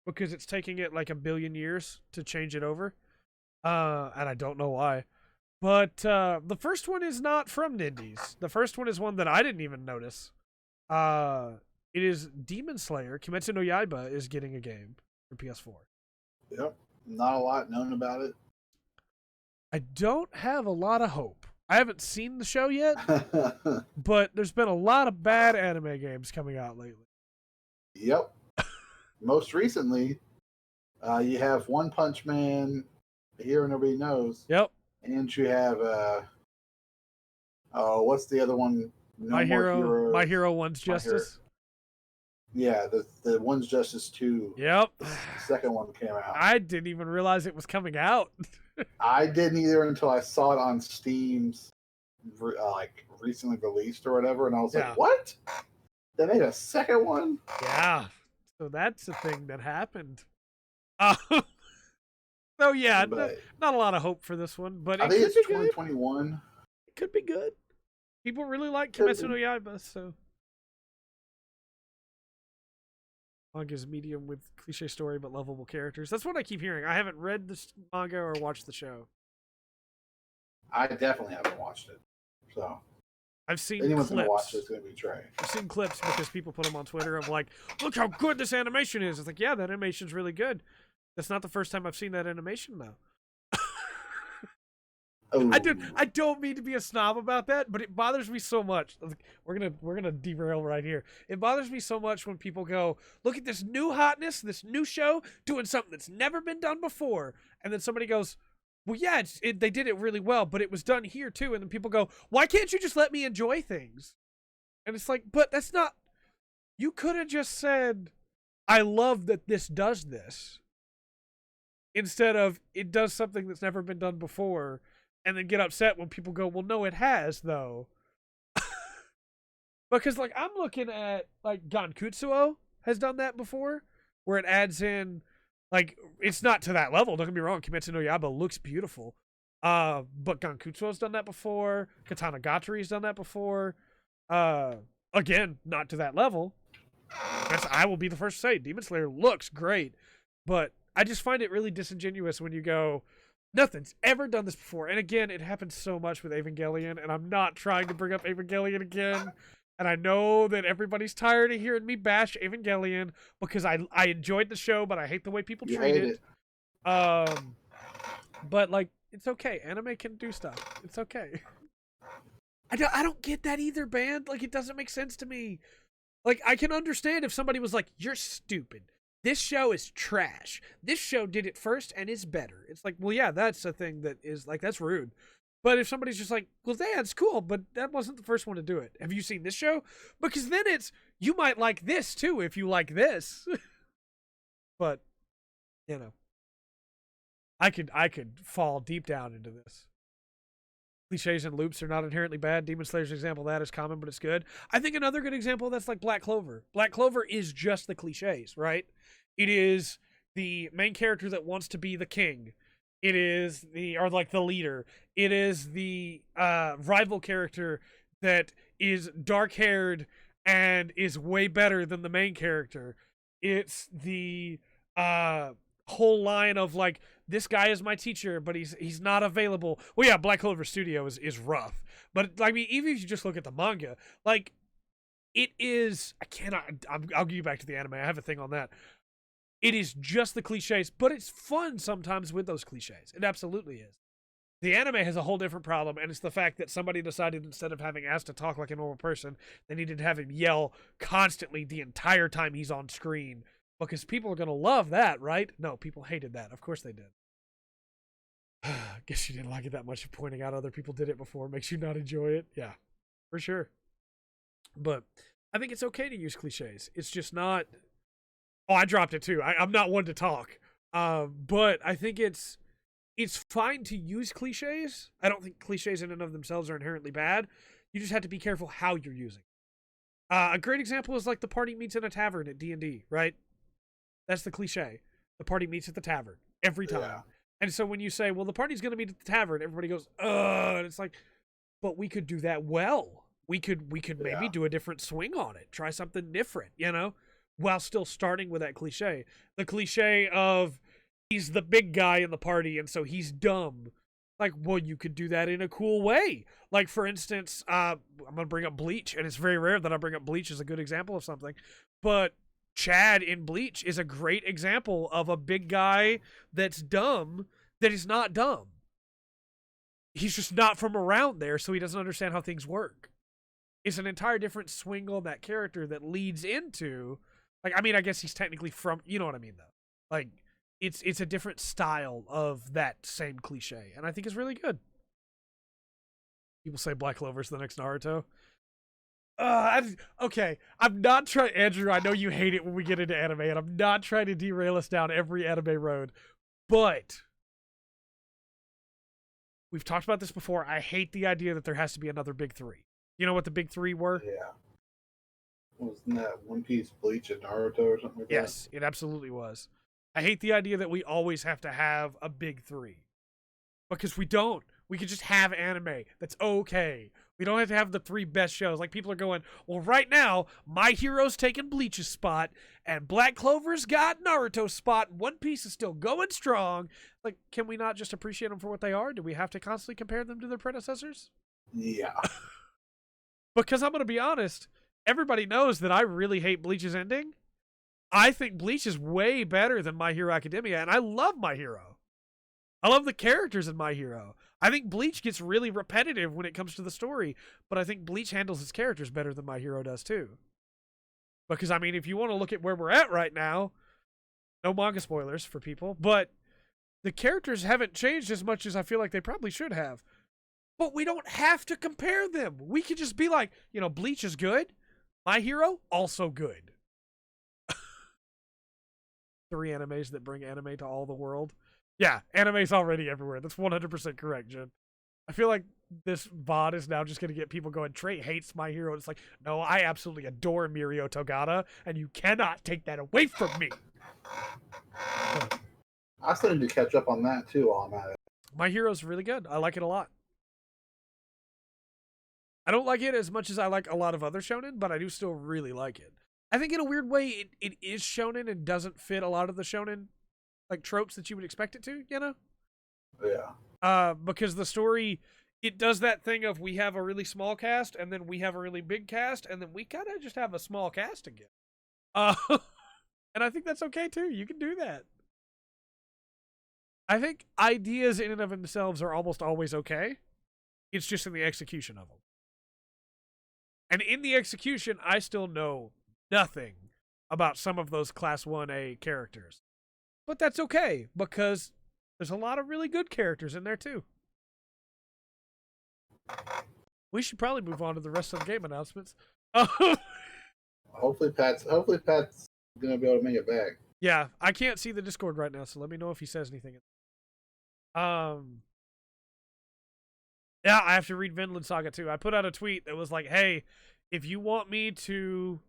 Because it's taking it like a billion years to change it over. And I don't know why. But the first one is not from Nindies. The first one is one that I didn't even notice. It is Demon Slayer. Kimetsu no Yaiba is getting a game for PS4. Yep. Not a lot known about it. I don't have a lot of hope. I haven't seen the show yet, but there's been a lot of bad anime games coming out lately. Yep. Most recently, you have One Punch Man, Hero Nobody Knows. Yep. And you have what's the other one? My Hero One's Justice. Yeah, the One's Justice 2. Yep. The second one came out. I didn't even realize it was coming out. I didn't either until I saw it on Steam's recently released or whatever, and I was like, "What? They made a second one?" Yeah. So that's a thing that happened. So yeah, not a lot of hope for this one, but I think it's 2021. It could be good. People really like Kimetsu no Yaiba, so. Manga's medium with cliche story but lovable characters. That's what I keep hearing. I haven't read this manga or watched the show. I definitely haven't watched it. So I've seen anyone's clips. gonna watch it is gonna be Trey. I've seen clips because people put them on Twitter of like, look how good this animation is. It's like, yeah, that animation's really good. That's not the first time I've seen that animation though. Oh. I don't mean to be a snob about that, but it bothers me so much. We're gonna derail right here. It bothers me so much when people go, look at this new hotness, this new show doing something that's never been done before, and then somebody goes, well, yeah, they did it really well, but it was done here too. And then people go, why can't you just let me enjoy things? And it's like, but that's not. You could have just said, I love that this does this, instead of it does something that's never been done before. And then get upset when people go, well, no, it has, though. Because, like, I'm looking at, like, Gankutsuo has done that before, where it adds in, like, it's not to that level. Don't get me wrong. Kimetsu no Yaiba looks beautiful. But Gankutsuo's done that before. Katana Gatari's done that before. Again, not to that level. I will be the first to say, Demon Slayer looks great. But I just find it really disingenuous when you go, nothing's ever done this before. And again, it happens so much with Evangelion, and I'm not trying to bring up Evangelion again. And I know that everybody's tired of hearing me bash Evangelion because I enjoyed the show, but I hate the way people treat it. But like, it's okay. Anime can do stuff. It's okay. I don't get that either, band. Like, it doesn't make sense to me. Like, I can understand if somebody was like, you're stupid. This show is trash. This show did it first and is better. It's like, well, yeah, that's a thing that is like, that's rude. But if somebody's just like, well, that's cool, but that wasn't the first one to do it. Have you seen this show? Because then it's, you might like this too if you like this. But, you know, I could fall deep down into this. Cliches and loops are not inherently bad. Demon Slayer's example of that is common, but it's good. I think another good example that's like Black Clover. Black Clover is just the cliches, right? It is the main character that wants to be the king. It is the leader. It is the rival character that is dark-haired and is way better than the main character. It's the whole line of like, this guy is my teacher, but he's not available. Well, yeah, Black Clover Studio is rough. But I mean, even if you just look at the manga, like, it is. I'll give you back to the anime. I have a thing on that. It is just the cliches, but it's fun sometimes with those cliches. It absolutely is. The anime has a whole different problem, and it's the fact that somebody decided instead of having Ass to talk like a normal person, they needed to have him yell constantly the entire time he's on screen. Because people are going to love that, right? No, people hated that. Of course they did. Guess you didn't like it that much. Pointing out other people did it before makes you not enjoy it. Yeah, for sure. But I think it's okay to use cliches. It's just not... Oh, I dropped it too. I'm not one to talk. But I think it's fine to use cliches. I don't think cliches in and of themselves are inherently bad. You just have to be careful how you're using. A great example is like the party meets in a tavern at D&D, right? That's the cliche. The party meets at the tavern every time. Yeah. And so when you say, well, the party's going to meet at the tavern, everybody goes, and it's like, but we could do that well. We could maybe do a different swing on it. Try something different, while still starting with that cliche. The cliche of he's the big guy in the party and so he's dumb. Like, well, you could do that in a cool way. Like, for instance, I'm going to bring up Bleach, and it's very rare that I bring up Bleach as a good example of something. But Chad in Bleach is a great example of a big guy that's dumb that is not dumb. He's just not from around there, so he doesn't understand how things work. It's an entire different swing on that character that leads into... Like, I mean, I guess he's technically from... You know what I mean, though. Like, it's a different style of that same cliche, and I think it's really good. People say Black Clover's the next Naruto. Okay, I'm not trying... Andrew, I know you hate it when we get into anime, and I'm not trying to derail us down every anime road, but... We've talked about this before. I hate the idea that there has to be another big three. You know what the big three were? Yeah. Wasn't that One Piece, Bleach, and Naruto or something like that? Yes, it absolutely was. I hate the idea that we always have to have a big three. Because we don't. We could just have anime. That's okay. We don't have to have the three best shows. Like, people are going, well, right now, My Hero's taking Bleach's spot, and Black Clover's got Naruto's spot, and One Piece is still going strong. Like, can we not just appreciate them for what they are? Do we have to constantly compare them to their predecessors? Yeah. Because I'm going to be honest, everybody knows that I really hate Bleach's ending. I think Bleach is way better than My Hero Academia, and I love My Hero. I love the characters in My Hero. I think Bleach gets really repetitive when it comes to the story, but I think Bleach handles its characters better than My Hero does too. Because, I mean, if you want to look at where we're at right now, no manga spoilers for people, but the characters haven't changed as much as I feel like they probably should have. But we don't have to compare them. We could just be like, Bleach is good. My Hero, also good. 3 animes that bring anime to all the world. Yeah, anime's already everywhere. That's 100% correct, Jen. I feel like this VOD is now just going to get people going, Trey hates My Hero. It's like, no, I absolutely adore Mirio Togata, and you cannot take that away from me. I still need to catch up on that, too, while I'm at it. My Hero's really good. I like it a lot. I don't like it as much as I like a lot of other shonen, but I do still really like it. I think in a weird way, it is shonen and doesn't fit a lot of the shonen like tropes that you would expect it to, Yeah. Because the story, it does that thing of we have a really small cast and then we have a really big cast and then we kind of just have a small cast again. And I think that's okay too. You can do that. I think ideas in and of themselves are almost always okay. It's just in the execution of them. And in the execution, I still know nothing about some of those Class 1A characters. But that's okay, because there's a lot of really good characters in there, too. We should probably move on to the rest of the game announcements. Hopefully Pat's going to be able to make it back. Yeah, I can't see the Discord right now, so let me know if he says anything. Yeah, I have to read Vinland Saga, too. I put out a tweet that was like, hey, if you want me to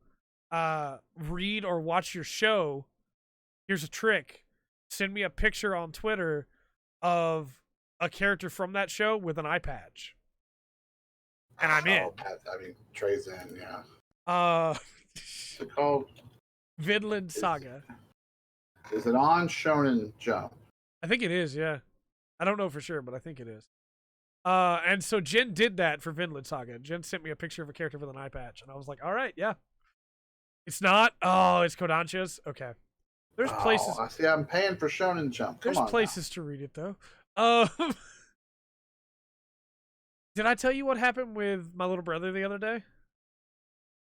read or watch your show, here's a trick. Send me a picture on Twitter of a character from that show with an eye patch. And I'm in. Trey's in, yeah. It's called Vinland Saga. Is it on Shonen Jump? I think it is, yeah. I don't know for sure, but I think it is. And so Jen did that for Vinland Saga. Jen sent me a picture of a character with an eye patch, and I was like, all right, yeah. It's not. Oh, it's Kodansha's. Okay. There's places. I see. I'm paying for Shonen Jump. Come There's on places to read it though. Um, did I tell you what happened with my little brother the other day?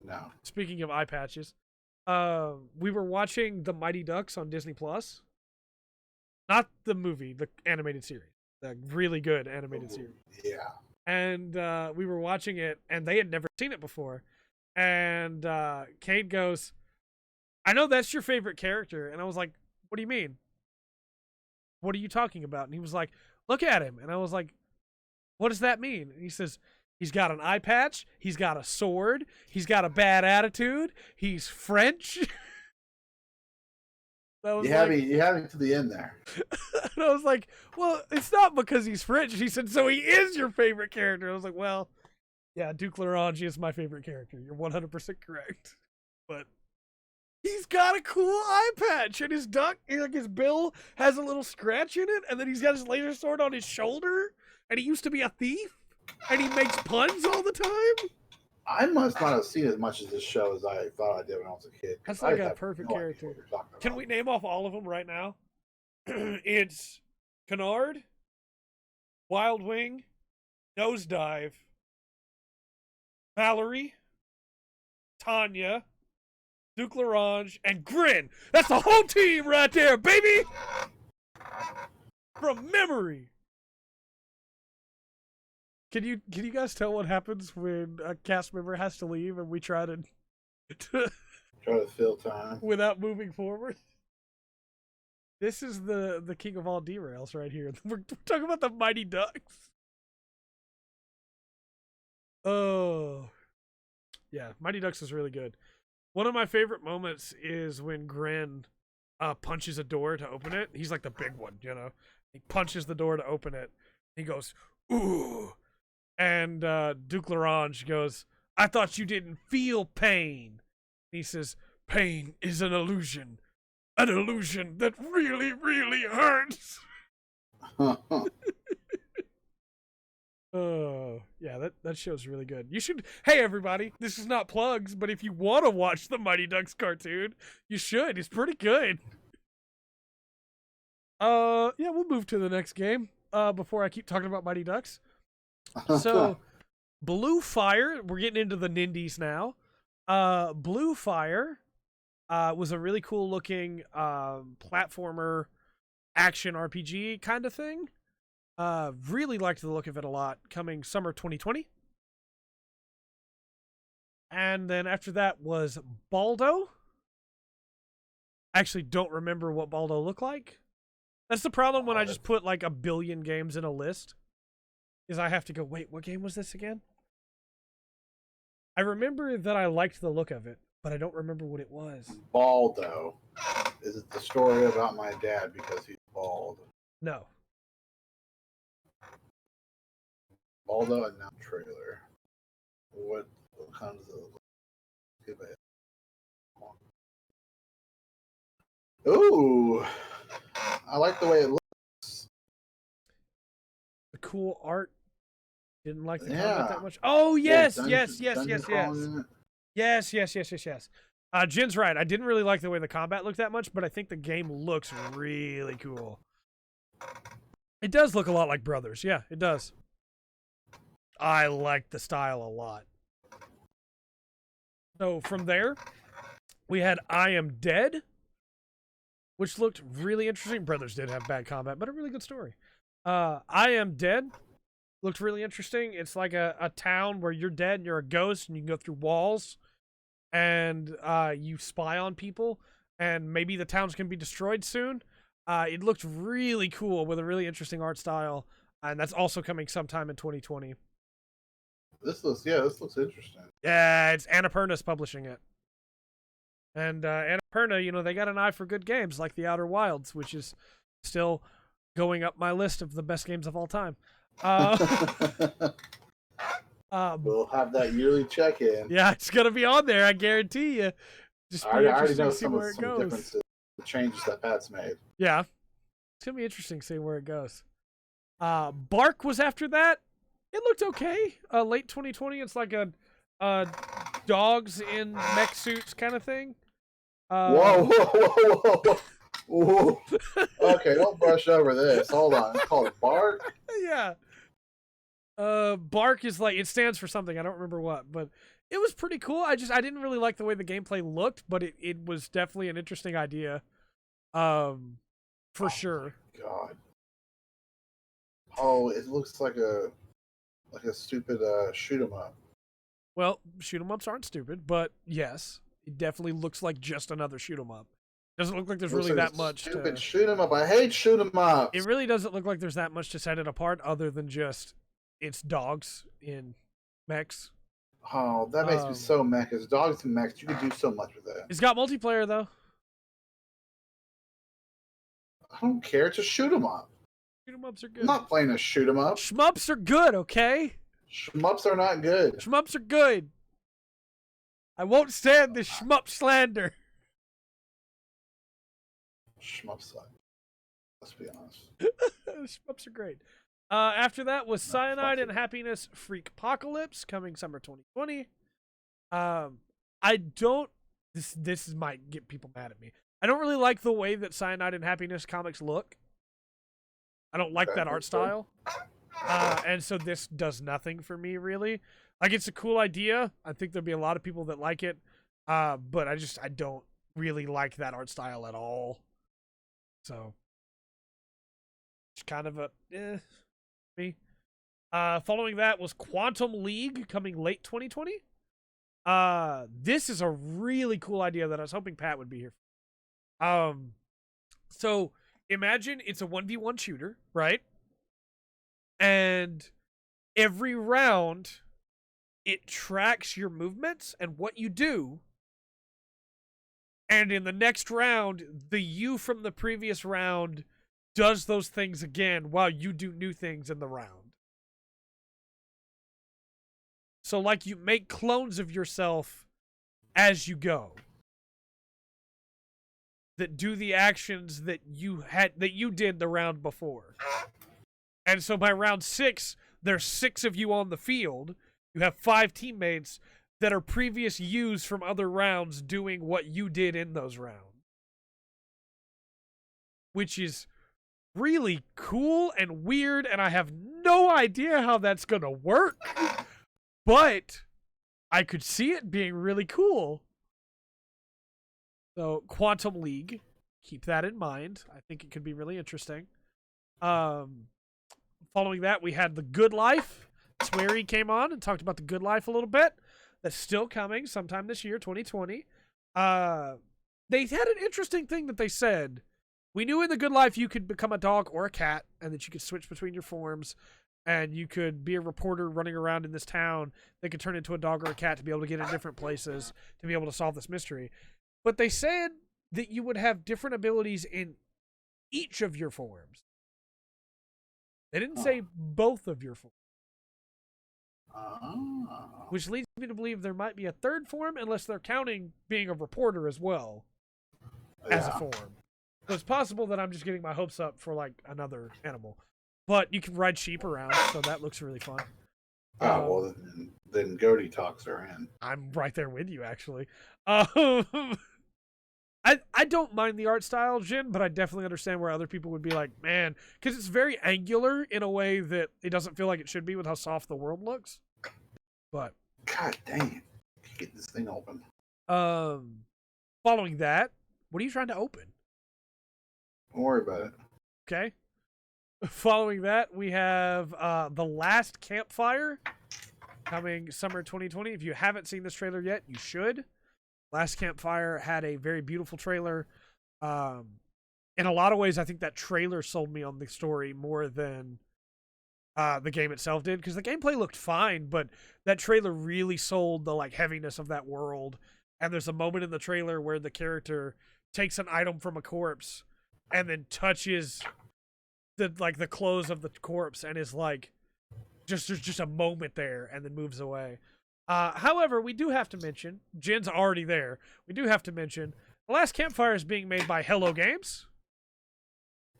now. Speaking of eye patches, we were watching The Mighty Ducks on Disney Plus. Not the movie, the animated series, the really good animated No. series. Yeah. And we were watching it, and they had never seen it before. And Kate goes, "I know that's your favorite character," and I was like, "What do you mean? What are you talking about?" And he was like, "Look at him," and I was like, "What does that mean?" And he says, "He's got an eye patch. He's got a sword. He's got a bad attitude. He's French." That was You have me to the end there. and I was like, "Well, it's not because he's French." He said, "So he is your favorite character." I was like, "Well, yeah, Duke Larange is my favorite character. You're 100% correct." But he's got a cool eye patch, and his duck, like his bill, has a little scratch in it, and then he's got his laser sword on his shoulder, and he used to be a thief, and he makes puns all the time. I must not have seen as much of this show as I thought I did when I was a kid. That's I like a have perfect no idea character. what you're talking about. Can we name off all of them right now? It's Kennard, Wild Wing, Nosedive, Valerie, Tanya, Duke Larange, and Grin. That's the whole team right there, baby! From memory. Can you guys tell what happens when a cast member has to leave and we try to Try to fill time. without moving forward? This is the king of all derails right here. We're talking about the Mighty Ducks. Oh, yeah, Mighty Ducks is really good. One of my favorite moments is when Gren punches a door to open it. He's like the big one, you know. He punches the door to open it. He goes, "Ooh," and Duke Larange goes, "I thought you didn't feel pain." He says, "Pain is an illusion that really, really hurts." Oh, yeah, that show's really good. You should. Hey, everybody, this is not plugs, but if you want to watch the Mighty Ducks cartoon, you should. It's pretty good. Yeah, we'll move to the next game. Before I keep talking about Mighty Ducks. So, Blue Fire. We're getting into the Nindies now. Blue Fire, was a really cool looking platformer action RPG kind of thing. Really liked the look of it a lot. Coming summer 2020. And then after that was Baldo. I actually don't remember what Baldo looked like. That's the problem when I just put like a billion games in a list. Is I have to go, wait, what game was this again? I remember that I liked the look of it, but I don't remember what it was. Baldo. Is it the story about my dad because he's bald? No. Baldo and now trailer. What kind does it look like? Give it. Ooh. I like the way it looks. The cool art. Didn't like the combat Yeah. that much. Oh, yes, yes. Dungeon crawling in it. Yes. Jen's right. I didn't really like the way the combat looked that much, but I think the game looks really cool. It does look a lot like Brothers. Yeah, it does. I like the style a lot. So from there, we had I Am Dead, which looked really interesting. Brothers did have bad combat, but a really good story. I Am Dead looked really interesting. It's like a town where you're dead and you're a ghost and you can go through walls and you spy on people and maybe the towns can be destroyed soon. It looked really cool with a really interesting art style, and that's also coming sometime in 2020. This looks interesting. Yeah, it's Annapurna's publishing it. And Annapurna, they got an eye for good games like The Outer Wilds, which is still going up my list of the best games of all time. We'll have that yearly check-in. Yeah, it's gonna be on there. I guarantee you. Just be I already interesting know to see some where of it some goes. differences, the changes that Pat's made. Yeah, it's gonna be interesting to see where it goes. Bark was after that. It looked okay. Late 2020. It's like a dogs in mech suits kind of thing. Whoa, whoa, whoa, whoa, whoa. Okay, don't brush over this. Hold on. It's called Bark. Yeah. Bark is like, it stands for something. I don't remember what, but it was pretty cool. I didn't really like the way the gameplay looked, but it was definitely an interesting idea. For sure. God. Oh, it looks like a stupid shoot 'em up. Well, shoot 'em ups aren't stupid, but yes, it definitely looks like just another shoot 'em up. Doesn't look like there's really that much. Stupid shoot 'em up. I hate shoot 'em ups. It really doesn't look like there's that much to set it apart, other than just it's dogs in mechs. Oh, that makes me so mad. Because dogs and mechs, you could do so much with that. It's got multiplayer though. I don't care. It's a shoot 'em up. Shoot 'em ups are I'm good. not playing a shoot 'em up. Shmups are good, okay? Shmups are not good. Shmups are good. I won't stand this shmup slander. Shmups suck. Let's be honest. Shmups are great. After that was Cyanide and Happiness Freak Apocalypse coming summer 2020. I don't. This might get people mad at me. I don't really like the way that Cyanide and Happiness comics look. I don't like that art style. And so this does nothing for me, really. Like, it's a cool idea. I think there'll be a lot of people that like it. But I don't really like that art style at all. So, it's kind of a me. Following that was Quantum League coming late 2020. This is a really cool idea that I was hoping Pat would be here. So imagine it's a 1v1 shooter, right? And every round it tracks your movements and what you do. And in the next round, the you from the previous round does those things again while you do new things in the round. So, like, you make clones of yourself as you go that do the actions that you did the round before. And so by round 6, there's 6 of you on the field. You have 5 teammates that are previous yous from other rounds doing what you did in those rounds. Which is really cool and weird, and I have no idea how that's going to work. But I could see it being really cool. So, Quantum League, keep that in mind. I think it could be really interesting. Following that, we had The Good Life. Swery came on and talked about The Good Life a little bit. That's still coming sometime this year, 2020. They had an interesting thing that they said. We knew in The Good Life you could become a dog or a cat, and that you could switch between your forms, and you could be a reporter running around in this town that could turn into a dog or a cat to be able to get in different places to be able to solve this mystery. But they said that you would have different abilities in each of your forms. They didn't say both of your forms. Which leads me to believe there might be a third form, unless they're counting being a reporter as well as a form. So it's possible that I'm just getting my hopes up for like another animal. But you can ride sheep around, so that looks really fun. Well, then Goaty talks are in. I'm right there with you, actually. I don't mind the art style, Jin, but I definitely understand where other people would be like, man, because it's very angular in a way that it doesn't feel like it should be with how soft the world looks. But God dang it. Get this thing open. Following that, what are you trying to open? Don't worry about it. Okay. Following that, we have The Last Campfire coming summer 2020. If you haven't seen this trailer yet, you should. Last Campfire had a very beautiful trailer. In a lot of ways, I think that trailer sold me on the story more than the game itself did, because the gameplay looked fine, but that trailer really sold the like heaviness of that world. And there's a moment in the trailer where the character takes an item from a corpse and then touches the clothes of the corpse and is like, there's just a moment there and then moves away. However, we do have to mention, Jin's already there. We do have to mention The Last Campfire is being made by Hello Games.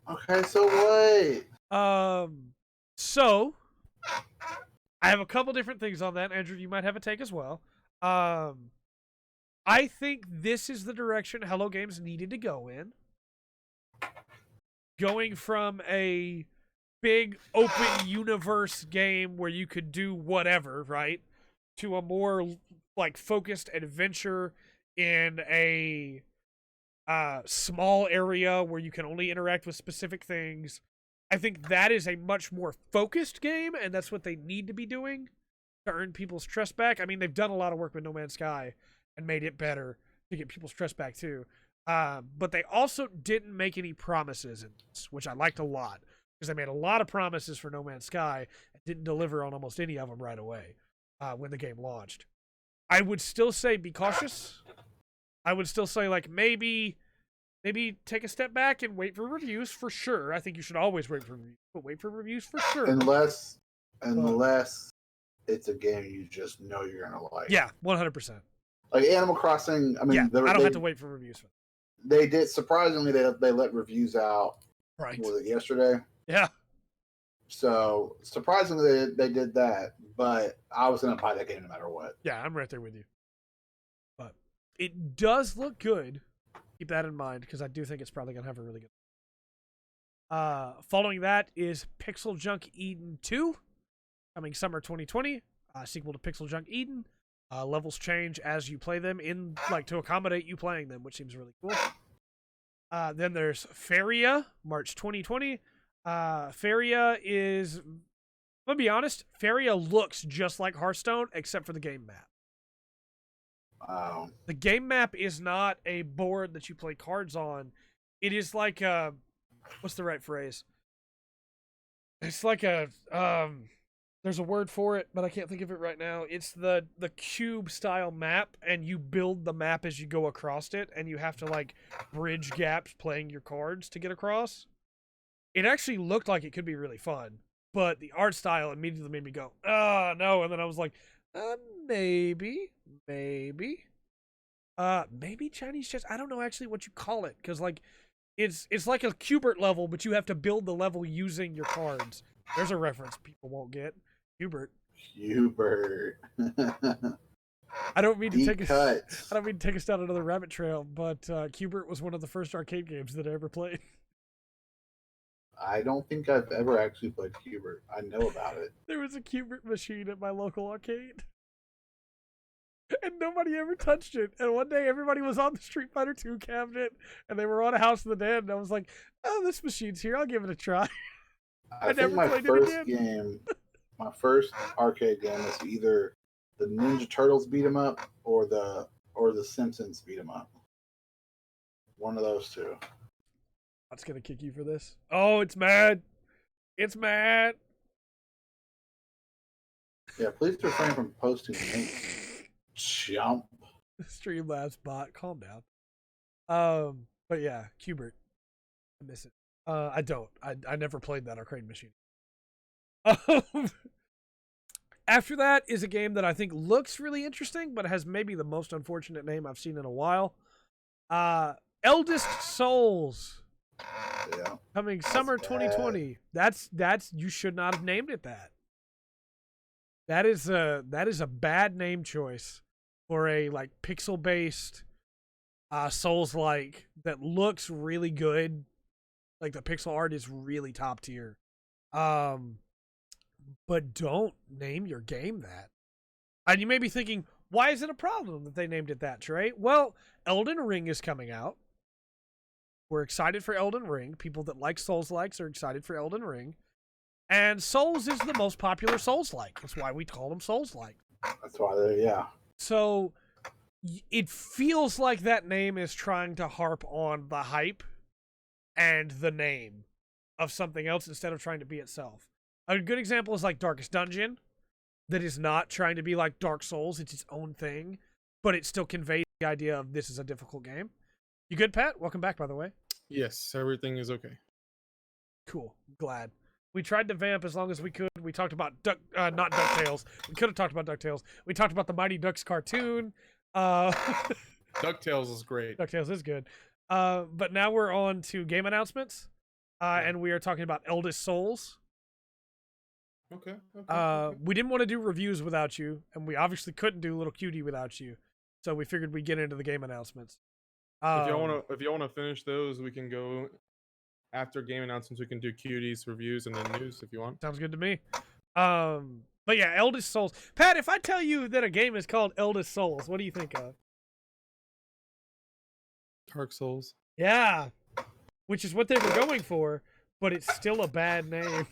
Okay, so wait. So I have a couple different things on that. Andrew, you might have a take as well. I think this is the direction Hello Games needed to go in. Going from a big open universe game where you could do whatever, right, to a more like focused adventure in a small area where you can only interact with specific things. I think that is a much more focused game, and that's what they need to be doing to earn people's trust back. I mean, they've done a lot of work with No Man's Sky and made it better to get people's trust back too. But they also didn't make any promises in this, which I liked a lot, because they made a lot of promises for No Man's Sky and didn't deliver on almost any of them right away when the game launched. I would still say be cautious. I would still say like maybe take a step back and wait for reviews for sure. I think you should always wait for reviews, but wait for reviews for sure. Unless it's a game you just know you're gonna like. Yeah, 100%. Like Animal Crossing. I mean, yeah, I don't have to wait for reviews for that. They did surprisingly. They let reviews out. Right. Was it yesterday? Yeah. So surprisingly, they did that. But I was gonna buy that game no matter what. Yeah, I'm right there with you. But it does look good. Keep that in mind, because I do think it's probably gonna have a really good. Following that is Pixel Junk Eden 2, coming summer 2020. Sequel to Pixel Junk Eden. Levels change as you play them to accommodate you playing them, which seems really cool. Then there's Feria, March 2020. Feria is, I'm gonna be honest, Feria looks just like Hearthstone except for the game map. Wow. The game map is not a board that you play cards on. It is like a, what's the right phrase? It's like a there's a word for it, but I can't think of it right now. It's the cube style map, and you build the map as you go across it, and you have to like bridge gaps playing your cards to get across. It actually looked like it could be really fun, but the art style immediately made me go, "Oh, no." And then I was like, maybe Chinese chess. I don't know actually what you call it, because like it's like a Qbert level, but you have to build the level using your cards. There's a reference people won't get. Qbert. I don't mean to take us down another rabbit trail, but Qbert was one of the first arcade games that I ever played. I don't think I've ever actually played Qbert. I know about it. There was a Qbert machine at my local arcade, and nobody ever touched it. And one day, everybody was on the Street Fighter 2 cabinet, and they were on a House of the Dead. And I was like, "Oh, this machine's here. I'll give it a try." I think my first game, my first arcade game was either the Ninja Turtles beat 'em up or the Simpsons beat 'em up. One of those two. What's gonna kick you for this? Oh, it's mad. It's mad. Yeah, please refrain from posting links. Jump. Streamlabs bot, calm down. But yeah, Qbert. I miss it. I don't. I never played that arcade machine. After that is a game that I think looks really interesting, but has maybe the most unfortunate name I've seen in a while. Eldest Souls. Yeah. Coming summer 2020. That's you should not have named it that. That is a bad name choice for a like pixel based Souls like that looks really good. Like the pixel art is really top tier. But don't name your game that. And you may be thinking, why is it a problem that they named it that, Trey? Well, Elden Ring is coming out. We're excited for Elden Ring. People that like Souls-likes are excited for Elden Ring. And Souls is the most popular Souls-like. That's why we call them Souls-like. That's why yeah. So it feels like that name is trying to harp on the hype and the name of something else instead of trying to be itself. A good example is like Darkest Dungeon, that is not trying to be like Dark Souls. It's its own thing, but it still conveys the idea of this is a difficult game. You good, Pat? Welcome back, by the way. Yes, everything is okay. Cool. Glad. We tried to vamp as long as we could. We talked about not DuckTales. We could have talked about DuckTales. We talked about the Mighty Ducks cartoon. DuckTales is great. DuckTales is good. But now we're on to game announcements. And we are talking about Eldest Souls. Okay. Okay. We didn't want to do reviews without you, and we obviously couldn't do Little Cutie without you. So we figured we'd get into the game announcements. If y'all wanna finish those, we can go after game announcements. We can do cuties, reviews, and then news if you want. Sounds good to me. But yeah, Eldest Souls. Pat, if I tell you that a game is called Eldest Souls, what do you think of? Dark Souls. Yeah, which is what they were going for, but it's still a bad name.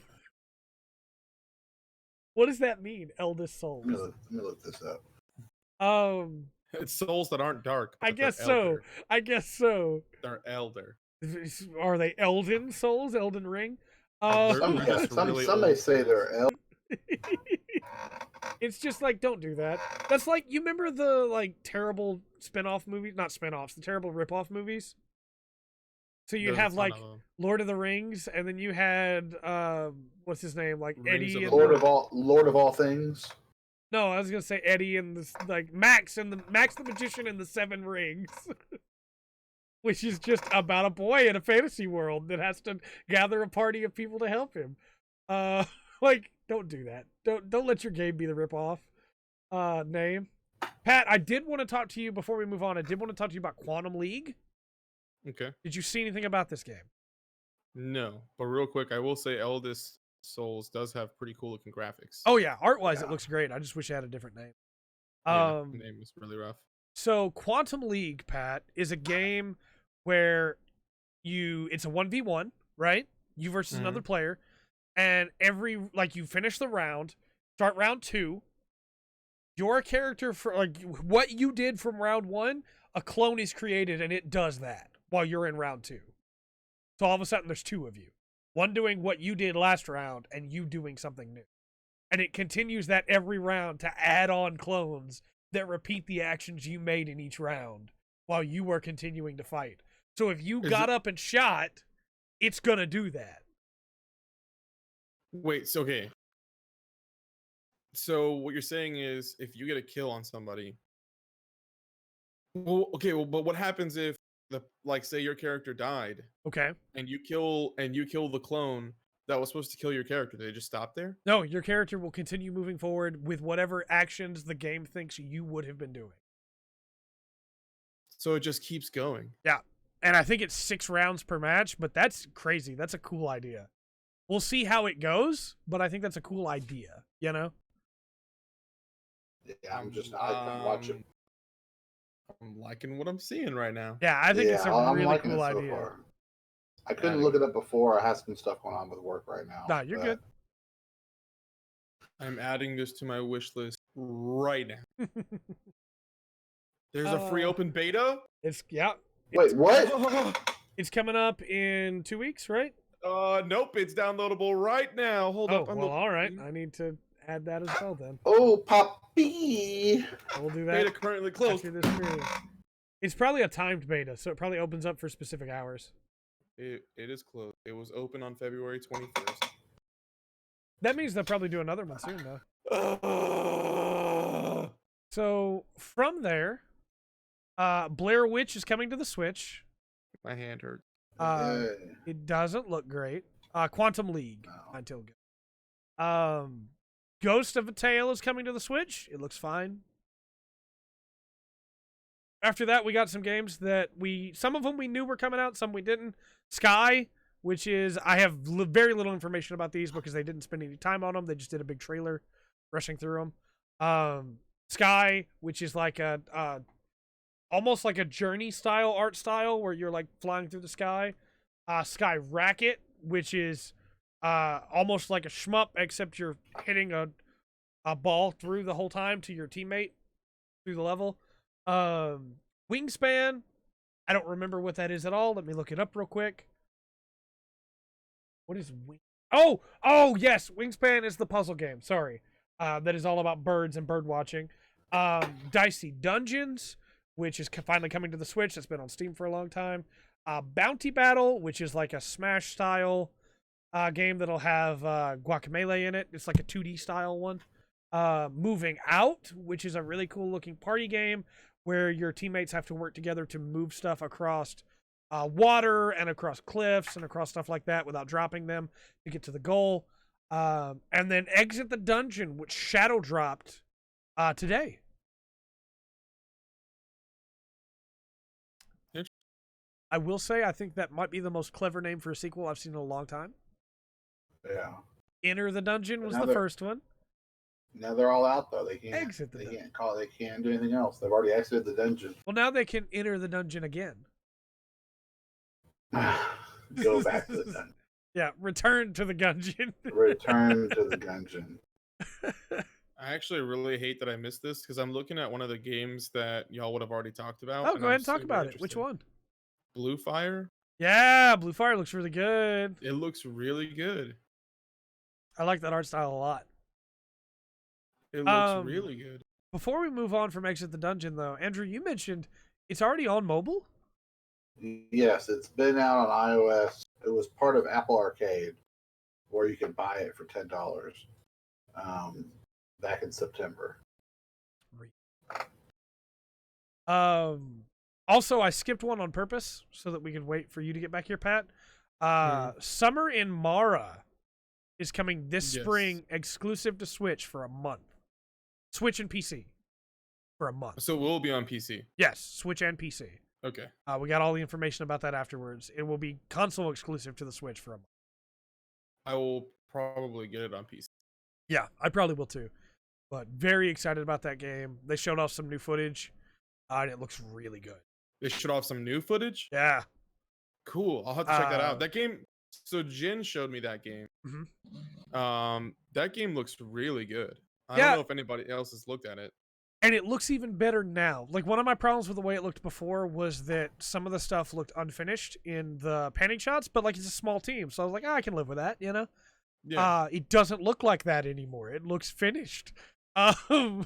What does that mean, Eldest Souls? Let me look this up. It's souls that aren't dark. I but they're guess so. elder. I guess so. They're elder. Are they Elden Souls? Elden Ring? They're Some, just really some may old. say they're L. It's just like, don't do that. That's like, you remember the like terrible spin-off movies? Not spin-offs, the terrible rip-off movies? So you'd There's a have ton like of 'em. Lord of the Rings, and then you had what's his name? Like Rings Eddie of and Lord of all things. No, I was gonna say Eddie and the like Max the Magician and the Seven Rings. Which is just about a boy in a fantasy world that has to gather a party of people to help him. Like, don't do that. Don't let your game be the ripoff name. Pat, I did want to talk to you before we move on. I did want to talk to you about Quantum League. Okay. Did you see anything about this game? No, but real quick, I will say Eldest Souls does have pretty cool looking graphics. Oh yeah, art-wise Yeah. it looks great. I just wish it had a different name. Yeah, the name is really rough. So Quantum League, Pat, is a game where it's a 1v1, right? You versus another player, and you finish the round, start round 2. Your character, for like what you did from round 1, a clone is created and it does that while you're in round 2. So all of a sudden there's 2 of you. One doing what you did last round and you doing something new. And it continues that every round to add on clones that repeat the actions you made in each round while you were continuing to fight. So if you got up and shot, it's gonna do that. Wait, so okay. So what you're saying is if you get a kill on somebody. Well, okay, but what happens if say your character died Okay. and you kill the clone that was supposed to kill your character? Did they just stop there? No, your character will continue moving forward with whatever actions the game thinks you would have been doing. So it just keeps going. Yeah. And I think it's 6 rounds per match, but that's crazy. That's a cool idea. We'll see how it goes, but I think that's a cool idea, you know? Yeah, I'm watching. I'm liking what I'm seeing right now. Yeah, I think it's a I'm really liking cool it so idea. far. I couldn't look it up before. I had some stuff going on with work right now. Nah, you're good. I'm adding this to my wish list right now. There's a free open beta? Wait, what? It's coming up in 2 weeks, right? Nope, it's downloadable right now. Hold up. Well, all right. I need to add that as well then. Oh, Poppy! We'll do that. Beta currently closed. After this stream. It's probably a timed beta, so it probably opens up for specific hours. It is closed. It was open on February 21st. That means they'll probably do another one soon, though. So from there, Blair Witch is coming to the Switch. My hand hurt. It doesn't look great. Quantum League, No. until good. Ghost of a Tale is coming to the Switch. It looks fine. After that, we got some games that some of them we knew were coming out, some we didn't. Sky, which is, I have very little information about these because they didn't spend any time on them. They just did a big trailer rushing through them. Sky, which is like almost like a Journey style art style where you're like flying through the sky. Sky Racket, which is almost like a shmup, except you're hitting a ball through the whole time to your teammate through the level. Wingspan, I don't remember what that is at all. Let me look it up real quick. What is Oh, yes, Wingspan is the puzzle game. Sorry. That is all about birds and bird watching. Dicey Dungeons, which is finally coming to the Switch. That's been on Steam for a long time. Bounty Battle, which is like a Smash style game that'll have Guacamelee in it. It's like a 2D style one. Moving Out, which is a really cool looking party game where your teammates have to work together to move stuff across water and across cliffs and across stuff like that without dropping them to get to the goal. And then Exit the Dungeon, which shadow dropped today. I will say, I think that might be the most clever name for a sequel I've seen in a long time. Yeah. Enter the Dungeon was the Another- first one. Now they're all out though. They can't Exit the They dungeon. can't call. They can't do anything else. They've already exited the dungeon. Well, now they can enter the dungeon again. Go back to the dungeon. Yeah, return to the dungeon. Return to the dungeon. I actually really hate that I missed this because I'm looking at one of the games that y'all would have already talked about. Oh, and go I'm ahead and talk super about it. Which interested. one? Blue Fire. Yeah, Blue Fire looks really good. It looks really good. I like that art style a lot. It looks really good. Before we move on from Exit the Dungeon, though, Andrew, you mentioned it's already on mobile? Yes, it's been out on iOS. It was part of Apple Arcade, where you can buy it for $10. Back in September. Also, I skipped one on purpose so that we could wait for you to get back here, Pat. Summer in Mara is coming this Yes. spring, exclusive to Switch for a month. Switch and PC for a month. So it will be on PC. Yes, Switch and PC. Okay. We got all the information about that afterwards. It will be console exclusive to the Switch for a month. I will probably get it on PC. Yeah, I probably will too. But very excited about that game. They showed off some new footage, and it looks really good. They showed off some new footage. Yeah. Cool. I'll have to check that Uh, out. That game. So Jin showed me that game. Mhm. That game looks really good. I Yeah. don't know if anybody else has looked at it. And it looks even better now. Like, one of my problems with the way it looked before was that some of the stuff looked unfinished in the panning shots, but, like, it's a small team. So I was like, I can live with that, you know? Yeah. It doesn't look like that anymore. It looks finished,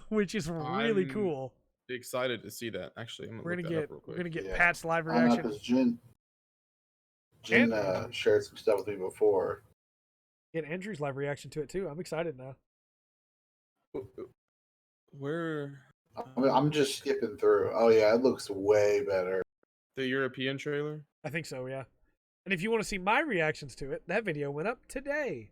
which is really I'm cool. Excited to see that. Actually, I'm We're gonna gonna look that get up real quick. we're gonna get Yeah. Pat's live I don't know reaction. because Jen shared some stuff with me before. Get Andrew's live reaction to it too. I'm excited now. Where I'm just skipping through. Oh yeah, it looks way better. the European trailer? I think so, yeah. And if you want to see my reactions to it, that video went up today.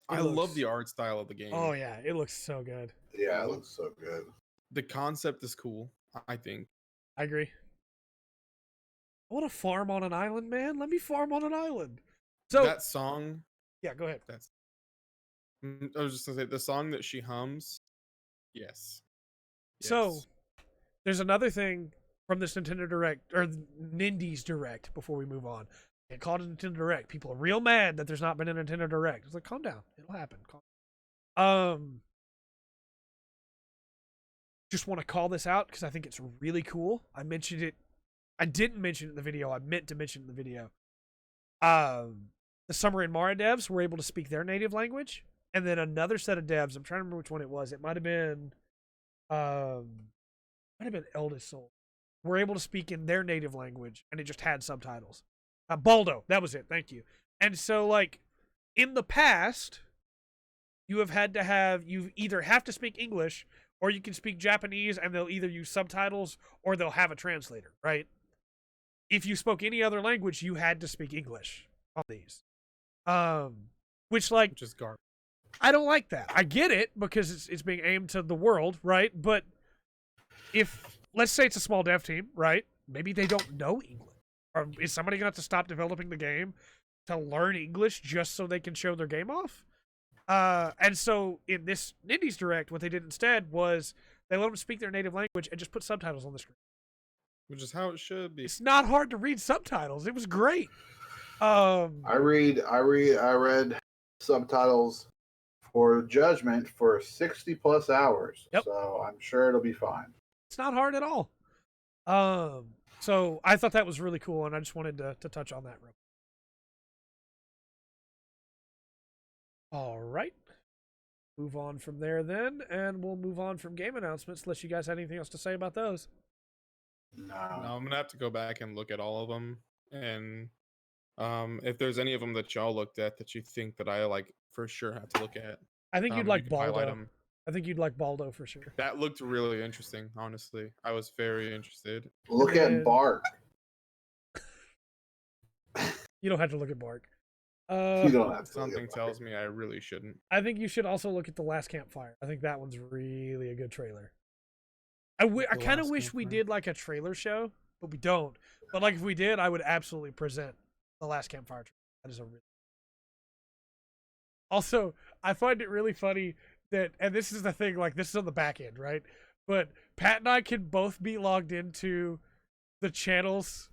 I looks- love the art style of the game. Oh yeah, it looks so good. Yeah, it looks so good. The concept is cool. I think. I agree. I want to farm on an island, man. Let me farm on an island. So That song. yeah, go ahead. That's. I was just gonna say the song that she hums. Yes. So Yes. there's another thing from this Nintendo Direct or Nindies Direct before we move on. It called a Nintendo Direct. People are real mad that there's not been a Nintendo Direct. It's like, calm down. It'll happen. Just want to call this out because I think it's really cool. I mentioned it. I didn't mention it in the video. I meant to mention it in the video. The Summer in Mara devs were able to speak their native language, and then another set of devs. I'm trying to remember which one it was. It might have been, Eldest Soul. Were able to speak in their native language, and it just had subtitles. Baldo, that was it. Thank you. And so, like, in the past, you either have to speak English or you can speak Japanese, and they'll either use subtitles or they'll have a translator, right? If you spoke any other language, you had to speak English on these. Which, like, Which is garbage. I don't like that. I get it because it's being aimed to the world, right? But if, let's say it's a small dev team, right? Maybe they don't know English. Or is somebody going to have to stop developing the game to learn English just so they can show their game off? And so in this Nindies Direct, what they did instead was they let them speak their native language and just put subtitles on the screen. Which is how it should be. It's not hard to read subtitles. It was great. I read subtitles for Judgment for 60 plus hours. Yep. So I'm sure it'll be fine. It's not hard at all. So I thought that was really cool, and I just wanted to touch on that real quick. All right. Move on from there then, and we'll move on from game announcements unless you guys had anything else to say about those. No, I'm gonna have to go back and look at all of them, and if there's any of them that y'all looked at that you think that I like for sure have to look at, I think you'd you like can highlight Baldo. 'em. I think you'd like Baldo for sure. That looked really interesting. Honestly, I was very interested. Look And- at Bark. You don't have to look at Bark. You don't have to. Something tells me I really shouldn't. I think you should also look at The Last Campfire. I think that one's really a good trailer. I kind of Last wish we Campfire? did like a trailer show, but we don't. But like if we did, I would absolutely present The Last Campfire. That is a really. Also, I find it really funny that, and this is the thing, like this is on the back end, right? But Pat and I can both be logged into the channel's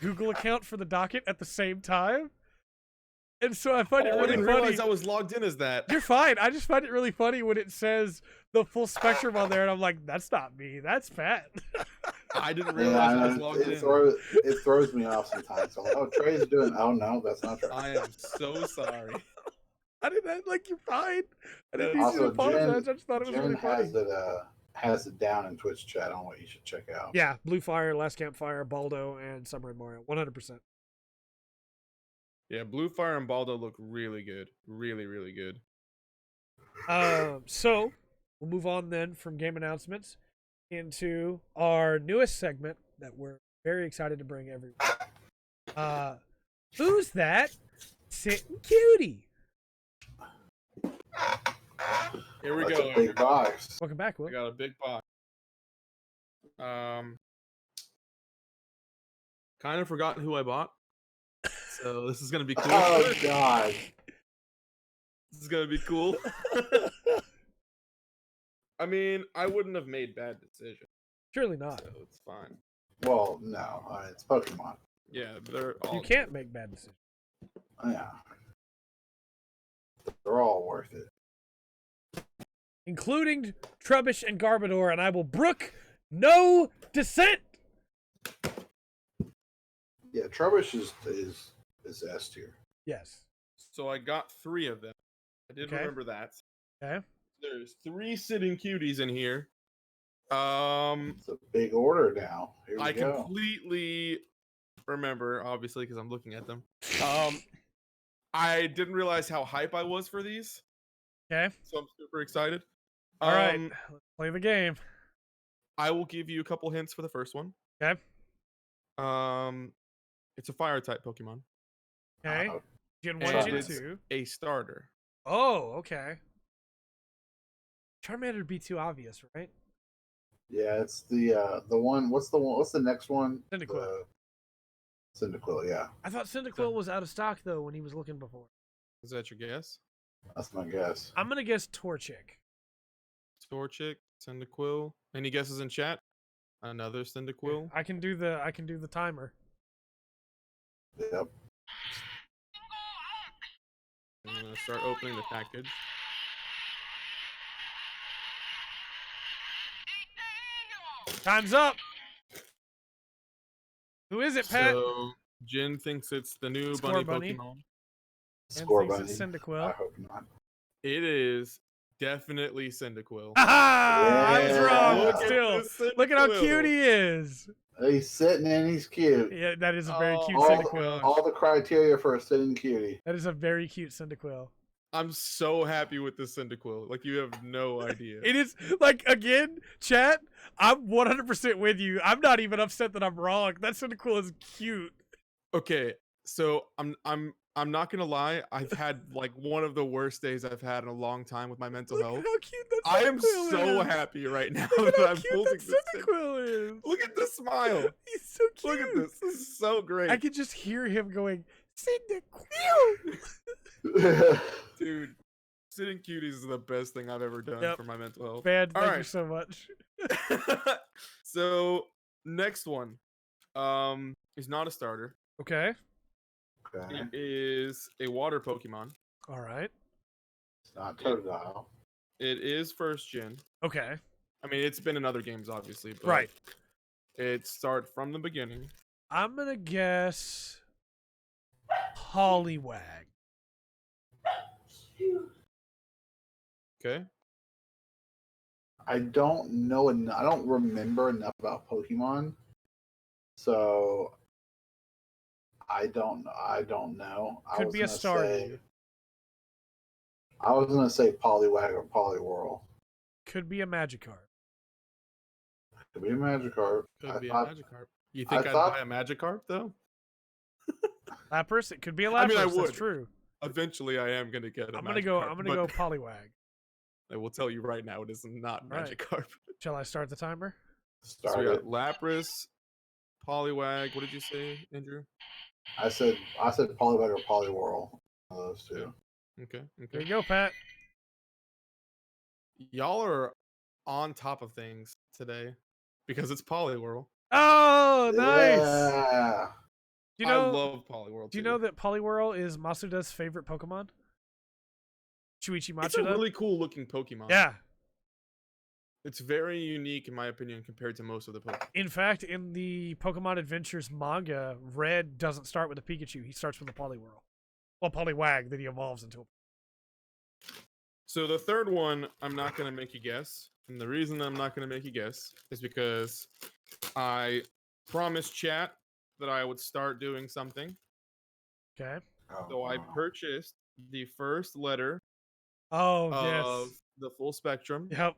Google account for the docket at the same time. And so I find it I really didn't funny. realize I was logged in as that. You're fine. I just find it really funny when it says the full spectrum on there, and I'm like, that's not me. That's Pat. I didn't Yeah, realize I I was know, logged in. it throws me off sometimes. So, oh, Trey's doing. Oh no, that's not Trey. I am so sorry. I didn't like you're fine. I didn't need you to Also, apologize. I just thought it was Jen really funny. has it down in Twitch chat on what you should check out. Yeah, Blue Fire, Last Campfire, Baldo, and Submarine Mario. 100%. Yeah, Blue Fire and Baldo look really good. Really, really good. So we'll move on then from game announcements into our newest segment that we're very excited to bring everyone. Who's that sitting cutie? Here we That's go. a big box. Welcome back, Will. I got a big box. Kind of forgotten who I bought. So this is gonna be cool. Oh God. This is gonna be cool. I mean, I wouldn't have made bad decisions, Surely not. so it's fine. Well, no, it's Pokemon. Yeah, they're all. You can't make bad decisions. Yeah, they're all worth it. Including Trubbish and Garbodor, and I will brook no dissent. Yeah, Trubbish is S tier. Yes. So I got 3 of them. I did Okay. remember that. Okay. There's 3 sitting cuties in here. It's a big order now. Here we I go. completely remember, obviously, because I'm looking at them. I didn't realize how hype I was for these, Okay. so I'm super excited. All right. Let's play the game. I will give you a couple hints for the first one. Okay. It's a fire type Pokemon. Okay. Uh, Gen And 1, Gen it's 2. a starter. Oh, okay. Charmander would be too obvious, right? yeah, it's the one. What's the next one? Cyndaquil. Cyndaquil. Yeah, I thought Cyndaquil was out of stock though when he was looking before. Is that your guess? that's my guess. I'm gonna guess Torchic. Torchic, Cyndaquil. Any guesses in chat? Another Cyndaquil. I can do the timer. Yep. I'm gonna start opening the package. Time's up. Who is it, Pat? So Jin thinks it's the new Score bunny Bunny. Pokemon. And Score thinks bunny. it's I Cyndaquil. hope not. It is definitely Cyndaquil. Aha! I was Yeah. wrong, Look but at still, this look at how Cyndaquil. cute he is. He's sitting and he's cute. Yeah, that is a very Oh, cute all, Cyndaquil. all the criteria for a sitting cutie. That is a very cute Cyndaquil. I'm so happy with this Cyndaquil. Like, you have no idea. It is like, again, chat. I'm 100% with you. I'm not even upset that I'm wrong. That Cyndaquil is cute. Okay, so I'm not gonna lie. I've had like one of the worst days I've had in a long time with my mental Look health. at how cute that I am Cyndaquil so is. happy right now Look at that how I'm cute holding that this. Cyndaquil is. Look at the smile. He's so cute. Look at this. This is so great. I could just hear him going, Cyndaquil. Dude, sitting cuties is the best thing I've ever done Yep. for my mental health. Man, All thank you right. so much. So next one, is not a starter. Okay. Okay. It is a water Pokemon. All right. It's not Totodile. It is first gen. Okay. I mean, it's been in other games, obviously. But Right. It started from the beginning. I'm going to guess Poliwag. Okay. I don't know enough. I don't remember enough about Pokemon, so I don't know. I Could was be a gonna Staryu. say- I was gonna say Poliwag or Poliwhirl. Could be a Magikarp. Could be a Magikarp. Could I be thought- a Magikarp. You think I'd thought- buy a Magikarp though? Lapras. It could be a Lapras. I mean, I That's would. true. Eventually, I am gonna get a I'm gonna Magikarp, go but Poliwag. I will tell you right now, it is not Right. Magikarp. Shall I start the timer? So Start we got it. Lapras, Poliwag. What did you say, Andrew? I said Poliwag or Poliwhirl. One of those two. Okay. There Okay. you go, Pat. Y'all are on top of things today because it's Poliwhirl. Oh, nice. Yeah. Do you know? I love Poliwhirl. Do you know that Poliwhirl is Masuda's favorite Pokemon? Shuichi Matsuda. It's a really cool looking Pokemon. Yeah. It's very unique in my opinion compared to most of the Pokemon. In fact, in the Pokemon Adventures manga, Red doesn't start with a Pikachu. He starts with a Poliwhirl. Well, Poliwag that he evolves into. So the third one, I'm not going to make you guess. And the reason I'm not going to make you guess is because I promised chat that I would start doing something. Okay. Oh, So I wow. purchased the first letter Oh, of yes. the full spectrum, Yep.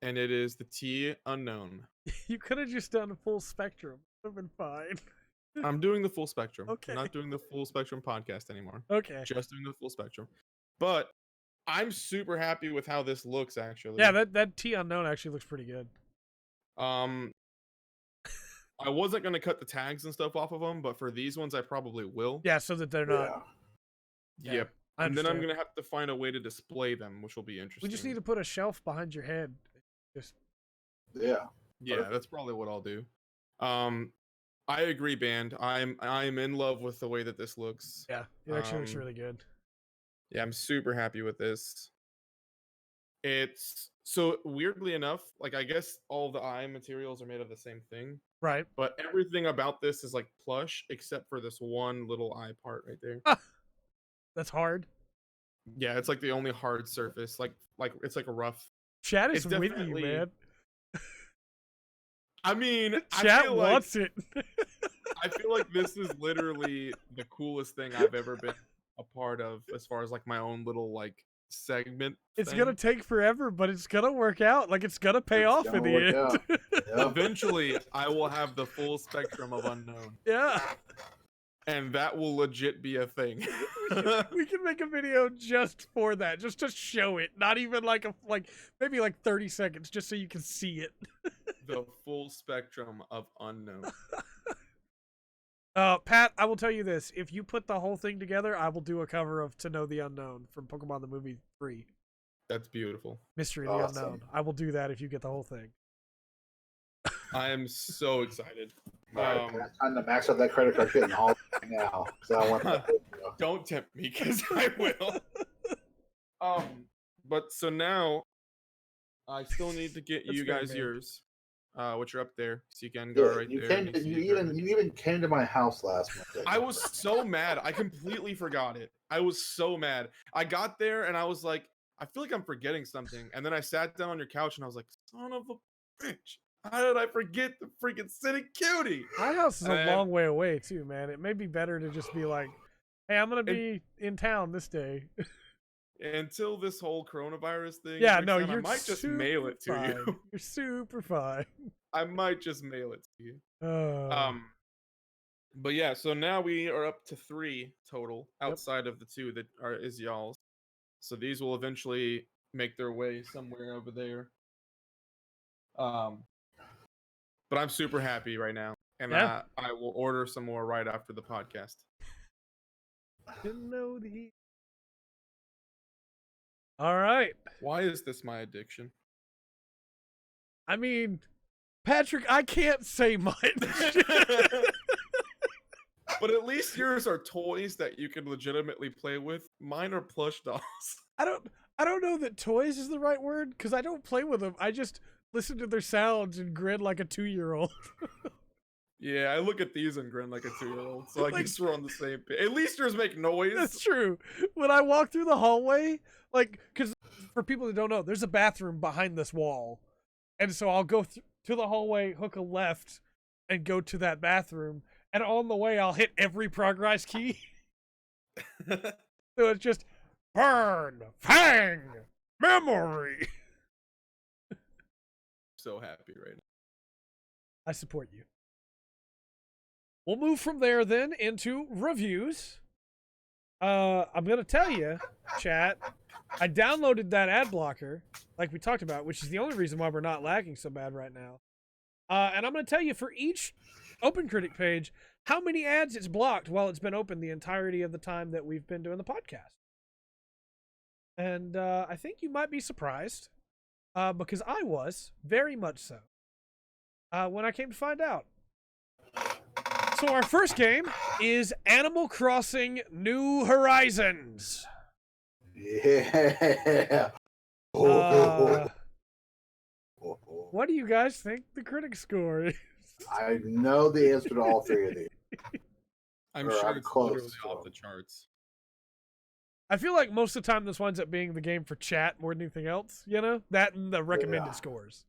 and it is the T unknown. You could have just done a full spectrum. Would have been fine. I'm doing the full spectrum. Okay. I'm not doing the full spectrum podcast anymore. Okay. Just doing the full spectrum. But I'm super happy with how this looks actually. Yeah, that T unknown actually looks pretty good. I wasn't gonna cut the tags and stuff off of them, but for these ones I probably will. Yeah, so that they're not. Yeah. Yeah, Yep. I And then I'm understand. gonna have to find a way to display them, which will be interesting. We just need to put a shelf behind your head. Just Yeah. Yeah, that's probably what I'll do. I agree, band. I'm in love with the way that this looks. yeah, it actually looks Um, really good. Yeah, I'm super happy with this. It's so weirdly enough, like I guess all the eye materials are made of the same thing, Right. but everything about this is like plush except for this one little eye part right there. That's hard. Yeah, it's like the only hard surface. Like it's like a rough. Chat is It's with you, definitely- man. I mean, I Chat feel like wants it. I feel like this is literally the coolest thing I've ever been a part of as far as like my own little like segment. It's thing. gonna take forever, but it's gonna work out. Like it's gonna pay off in gonna the work end. out. Yeah. Eventually, I will have the full spectrum of unknown, Yeah. and that will legit be a thing. We can make a video just for that, just to show it. Not even like maybe like 30 seconds, just so you can see it. The full spectrum of unknown. Pat, I will tell you this: if you put the whole thing together, I will do a cover of "To Know the Unknown" from Pokemon the Movie 3, That's beautiful. Mystery of the Awesome. Unknown. I will do that if you get the whole thing. I am so excited. All right, it's time to max out that credit card shit all right now because I want that video. Don't tempt me, because I will. But so now, I still need to get That's you fair, guys man. yours, which are up there. So you can go Yeah, right you there. came. and see You it. even came to my house last month. I was so mad. I completely forgot it. I was so mad. I got there and I was like, I feel like I'm forgetting something. And then I sat down on your couch and I was like, son of a bitch. How did I forget the freaking City Cutie? My house is a And- long way away too, man. It may be better to just be like, "Hey, I'm gonna be in town this day." Until this whole coronavirus thing. Yeah, breaks no, down, you're I might just mail it to super you. fine. You're super fine. I might just mail it to you. Uh, But yeah, so now we are up to 3 total Yep. outside of the 2 that is y'all's. So these will eventually make their way somewhere over there. But I'm super happy right now, and Yeah. I will order some more right after the podcast. to know the. All right. Why is this my addiction? I mean, Patrick, I can't say much. But at least yours are toys that you can legitimately play with. Mine are plush dolls. I don't know that toys is the right word because I don't play with them. I just listen to their sounds and grin like a 2-year-old. Yeah, I look at these and grin like a 2-year-old. So I Like- guess we're on the same page. At least yours make noise. That's true. When I walk through the hallway, like, because for people that don't know, there's a bathroom behind this wall. And so I'll go to the hallway, hook a left, and go to that bathroom. And on the way, I'll hit every progress key. So it's just burn, fang, memory. So happy right now. I support you. we'll move from there then into reviews. I'm gonna tell you, chat, I downloaded that ad blocker, like we talked about, which is the only reason why we're not lagging so bad right now. And I'm gonna tell you for each OpenCritic page how many ads it's blocked while it's been open the entirety of the time that we've been doing the podcast. And I think you might be surprised, because I was very much so when I came to find out. So our first game is Animal Crossing New Horizons. Yeah. What do you guys think the critic score is? I know the answer to all three of these. I'm Or sure I'm it's close literally to off it. the charts. I feel like most of the time this winds up being the game for chat more than anything else. You know, that and the recommended Yeah. scores.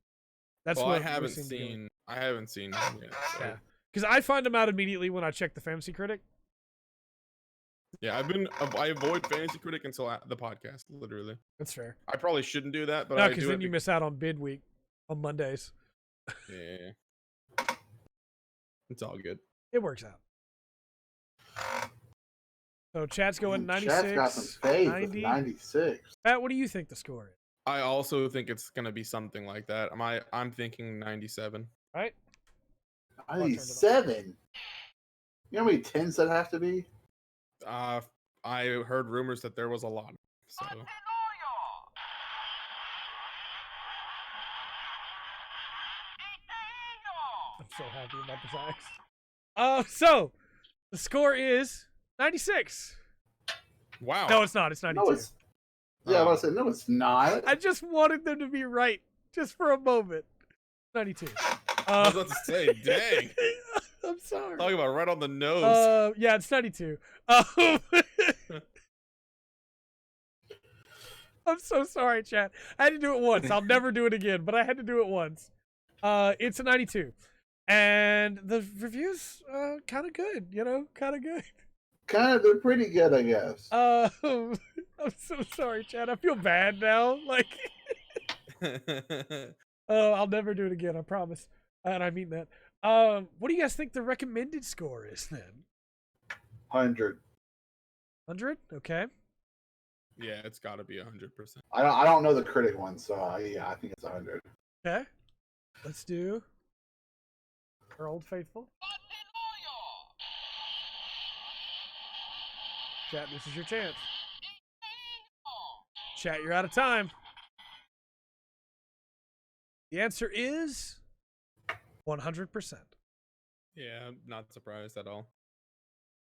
That's Well, what I haven't we seem to go with. seen. I haven't seen them yet. So. Yeah, because I find them out immediately when I check the Fantasy Critic. Yeah, I avoid Fantasy Critic until the podcast. Literally, That's fair. I probably shouldn't do that, but No, I because do then it. you miss out on bid week on Mondays. Yeah, it's all good. It works out. So chat's going 96, Chat's got some faith with 90. 96. Pat, what do you think the score is? I also think it's gonna be something like that. I'm thinking 97. Right? 97? You know how many 10s that have to be? I heard rumors that there was a lot. So I'm so happy about the facts. So the score is 96. wow. No, it's not. It's 92. No, it's. Yeah, I was saying, no, it's not. I just wanted them to be right, just for a moment. 92. I was about to say, dang. I'm sorry. Talking about right on the nose. Yeah, it's 92. I'm so sorry, chat. I had to do it once. I'll never do it again, but I had to do it once. It's a 92. And the reviews, kind of good, you know, kind of good. They're pretty good, I guess. I'm so sorry, chat. I feel bad now. Like, I'll never do it again, I promise. And I mean that. What do you guys think the recommended score is then? 100. 100? Okay. Yeah, it's got to be 100%. I don't know the critic one, so yeah, I think it's 100. Okay. Let's do our old faithful. Chat, this is your chance. Chat, you're out of time. The answer is 100%. Yeah, I'm not surprised at all.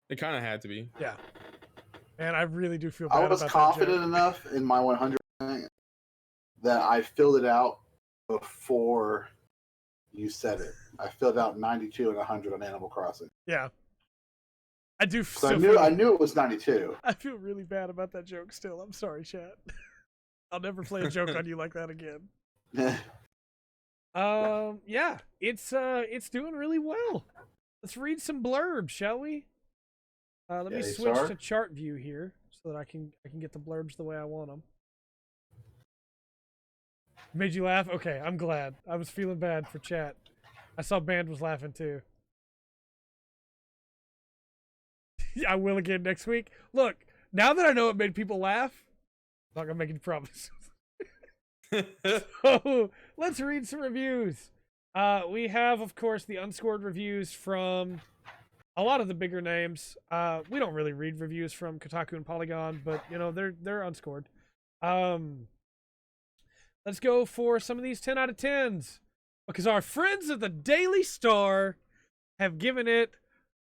It kind of had to be. Yeah. And I really do feel I bad was about confident that enough in my 100% that I filled it out before you said it. I filled out 92 and 100 on Animal Crossing. Yeah. I do So still I knew it was 92. I feel really bad about that joke still. I'm sorry, chat. I'll never play a joke on you like that again. Yeah, it's doing really well. Let's read some blurbs, shall we? Let me Okay, switch sir. to chart view here so that I can get the blurbs the way I want them. Made you laugh? Okay, I'm glad. I was feeling bad for chat. I saw Band was laughing too. I will again next week. Look, now that I know it made people laugh, I'm not gonna make any promises. So let's read some reviews. We have, of course, the unscored reviews from a lot of the bigger names. We don't really read reviews from Kotaku and Polygon, but you know they're unscored. Let's go for some of these 10 out of 10s because our friends at the Daily Star have given it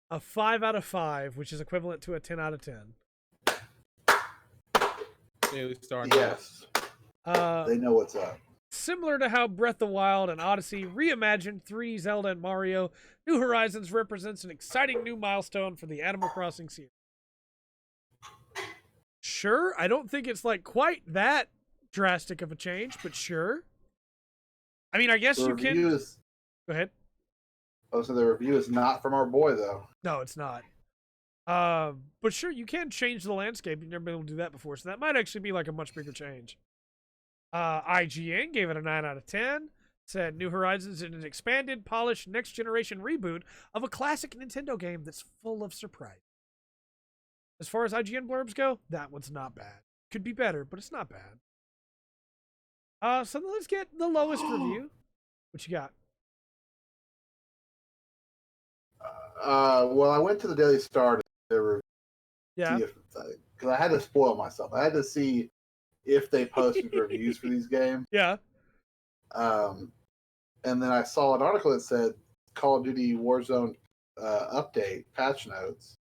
a 5 out of 5, which is equivalent to a 10 out of 10. Daily Star. Yes. Uh, They know what's up. Similar to how Breath of the Wild and Odyssey reimagined 3D Zelda and Mario, New Horizons represents an exciting new milestone for the Animal Crossing series. Sure, I don't think it's like quite that drastic of a change, but sure. I mean, I guess The you review can... is, Go ahead. oh, so the review is not from our boy, though. No, it's not. But sure, you can change the landscape. You've never been able to do that before, so that might actually be like a much bigger change. IGN gave it a 9 out of 10. said New Horizons is an expanded, polished, next generation reboot of a classic Nintendo game that's full of surprise. As far as IGN blurbs go, that one's not bad. Could be better, but it's not bad. So let's get the lowest review. What you got? Well, I went to the Daily Star to Yeah. see if, because I had to spoil myself. I had to see if they posted reviews for these games. Yeah. And then I saw an article that said Call of Duty Warzone update, patch notes,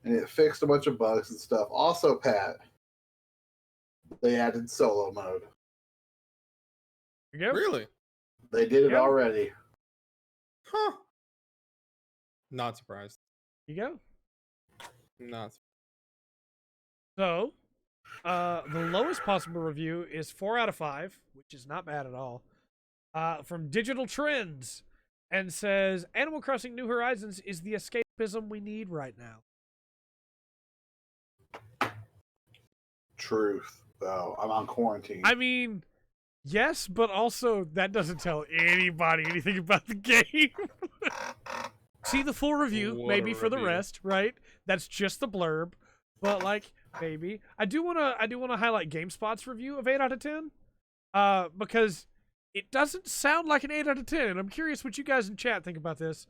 and it fixed a bunch of bugs and stuff. Also, Pat, they added solo mode. There you go. Really? They did it Yeah. already. Huh. Not surprised. There you go. Not. So, the lowest possible review is 4 out of 5, which is not bad at all. From Digital Trends, and says Animal Crossing New Horizons is the escapism we need right now. Truth, though. I'm on quarantine. I mean, yes, but also that doesn't tell anybody anything about the game. See the full review, What maybe a for the review. rest, right? That's just the blurb, but like maybe I do want to highlight GameSpot's review of 8 out of 10, because it doesn't sound like an 8 out of 10. I'm curious what you guys in chat think about this.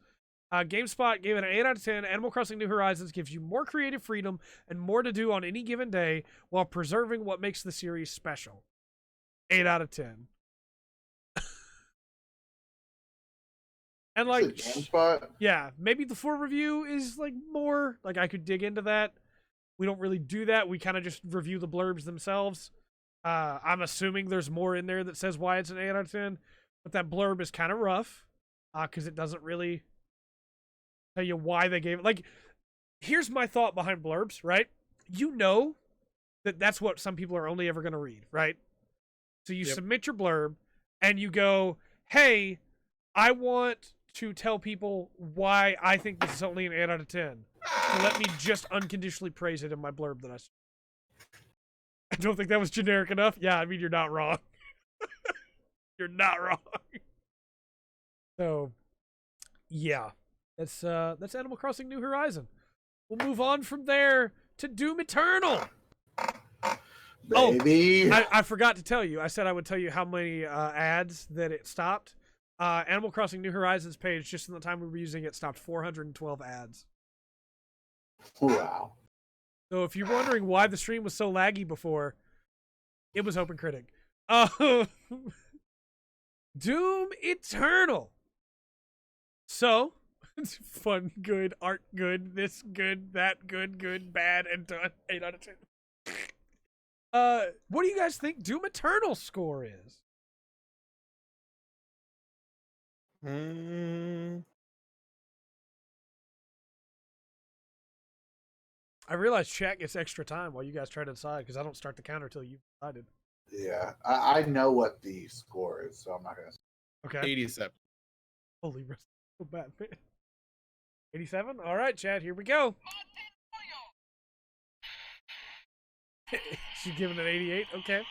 GameSpot gave it an 8 out of 10. Animal Crossing New Horizons gives you more creative freedom and more to do on any given day while preserving what makes the series special. 8 out of 10. And Is it like, GameSpot? yeah, maybe the full review is like more, like I could dig into that. We don't really do that. We kind of just review the blurbs themselves. I'm assuming there's more in there that says why it's an 8 out of 10, but that blurb is kind of rough because it doesn't really tell you why they gave it. Like, here's my thought behind blurbs, right? You know that that's what some people are only ever going to read, right? So you Yep. submit your blurb and you go, hey, I want to tell people why I think this is only an 8 out of 10. So let me just unconditionally praise it in my blurb that I don't think that was generic enough. Yeah, I mean, you're not wrong. You're not wrong. So, yeah. That's Animal Crossing New Horizon. We'll move on from there to Doom Eternal. Baby. I forgot to tell you. I said I would tell you how many ads that it stopped. Animal Crossing New Horizons page, just in the time we were using it, stopped 412 ads. Wow. So if you're wondering why the stream was so laggy before, it was OpenCritic. Doom Eternal. So, it's fun, good, art good, this good, that good, good, bad, and done. 8 out of 10. What do you guys think Doom Eternal score is? I realize chat gets extra time while you guys try to decide because I don't start the counter till you've decided. Yeah. I know what the score is, so I'm not going to. Okay. 87. Holy rest of Batman. 87? All right, Chad, here we go. She's giving it 88. Okay.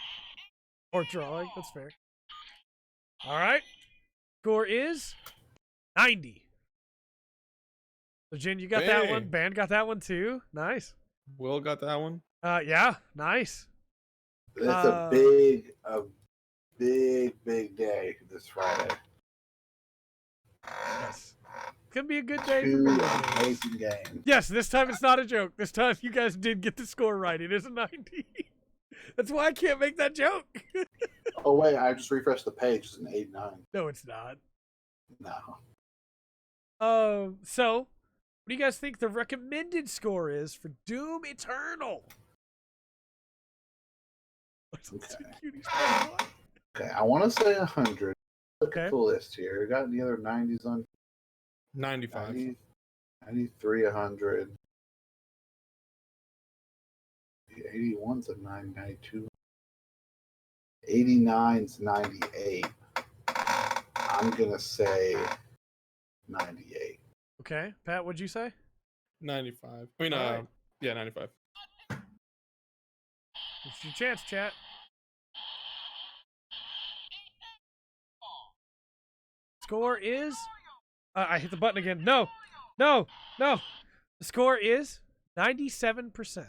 Or drawing. That's fair. All right. Score is 90. So, Jen, you got that one. Dang. Band got that one too. Nice. Will got that one. Yeah. Nice. It's a big day this Friday. Yes. Could be a good day for Two video games. amazing games. Yes, this time it's not a joke. This time you guys did get the score right. It is a 90. That's why I can't make that joke. Oh, wait, I just refreshed the page. It's an 89. No, it's not. No. So, what do you guys think the recommended score is for Doom Eternal? Okay, I want to say 100. Look Okay. at the list here. Got any other 90s on? 95. 90, 93, 100. 81's a 9, 92. 89's 98. I'm going to say 98. Okay, Pat, what'd you say? 95. I mean, Alright. yeah, 95. It's your chance, chat. score is... I hit the button again. No. No. No. The score is 97%.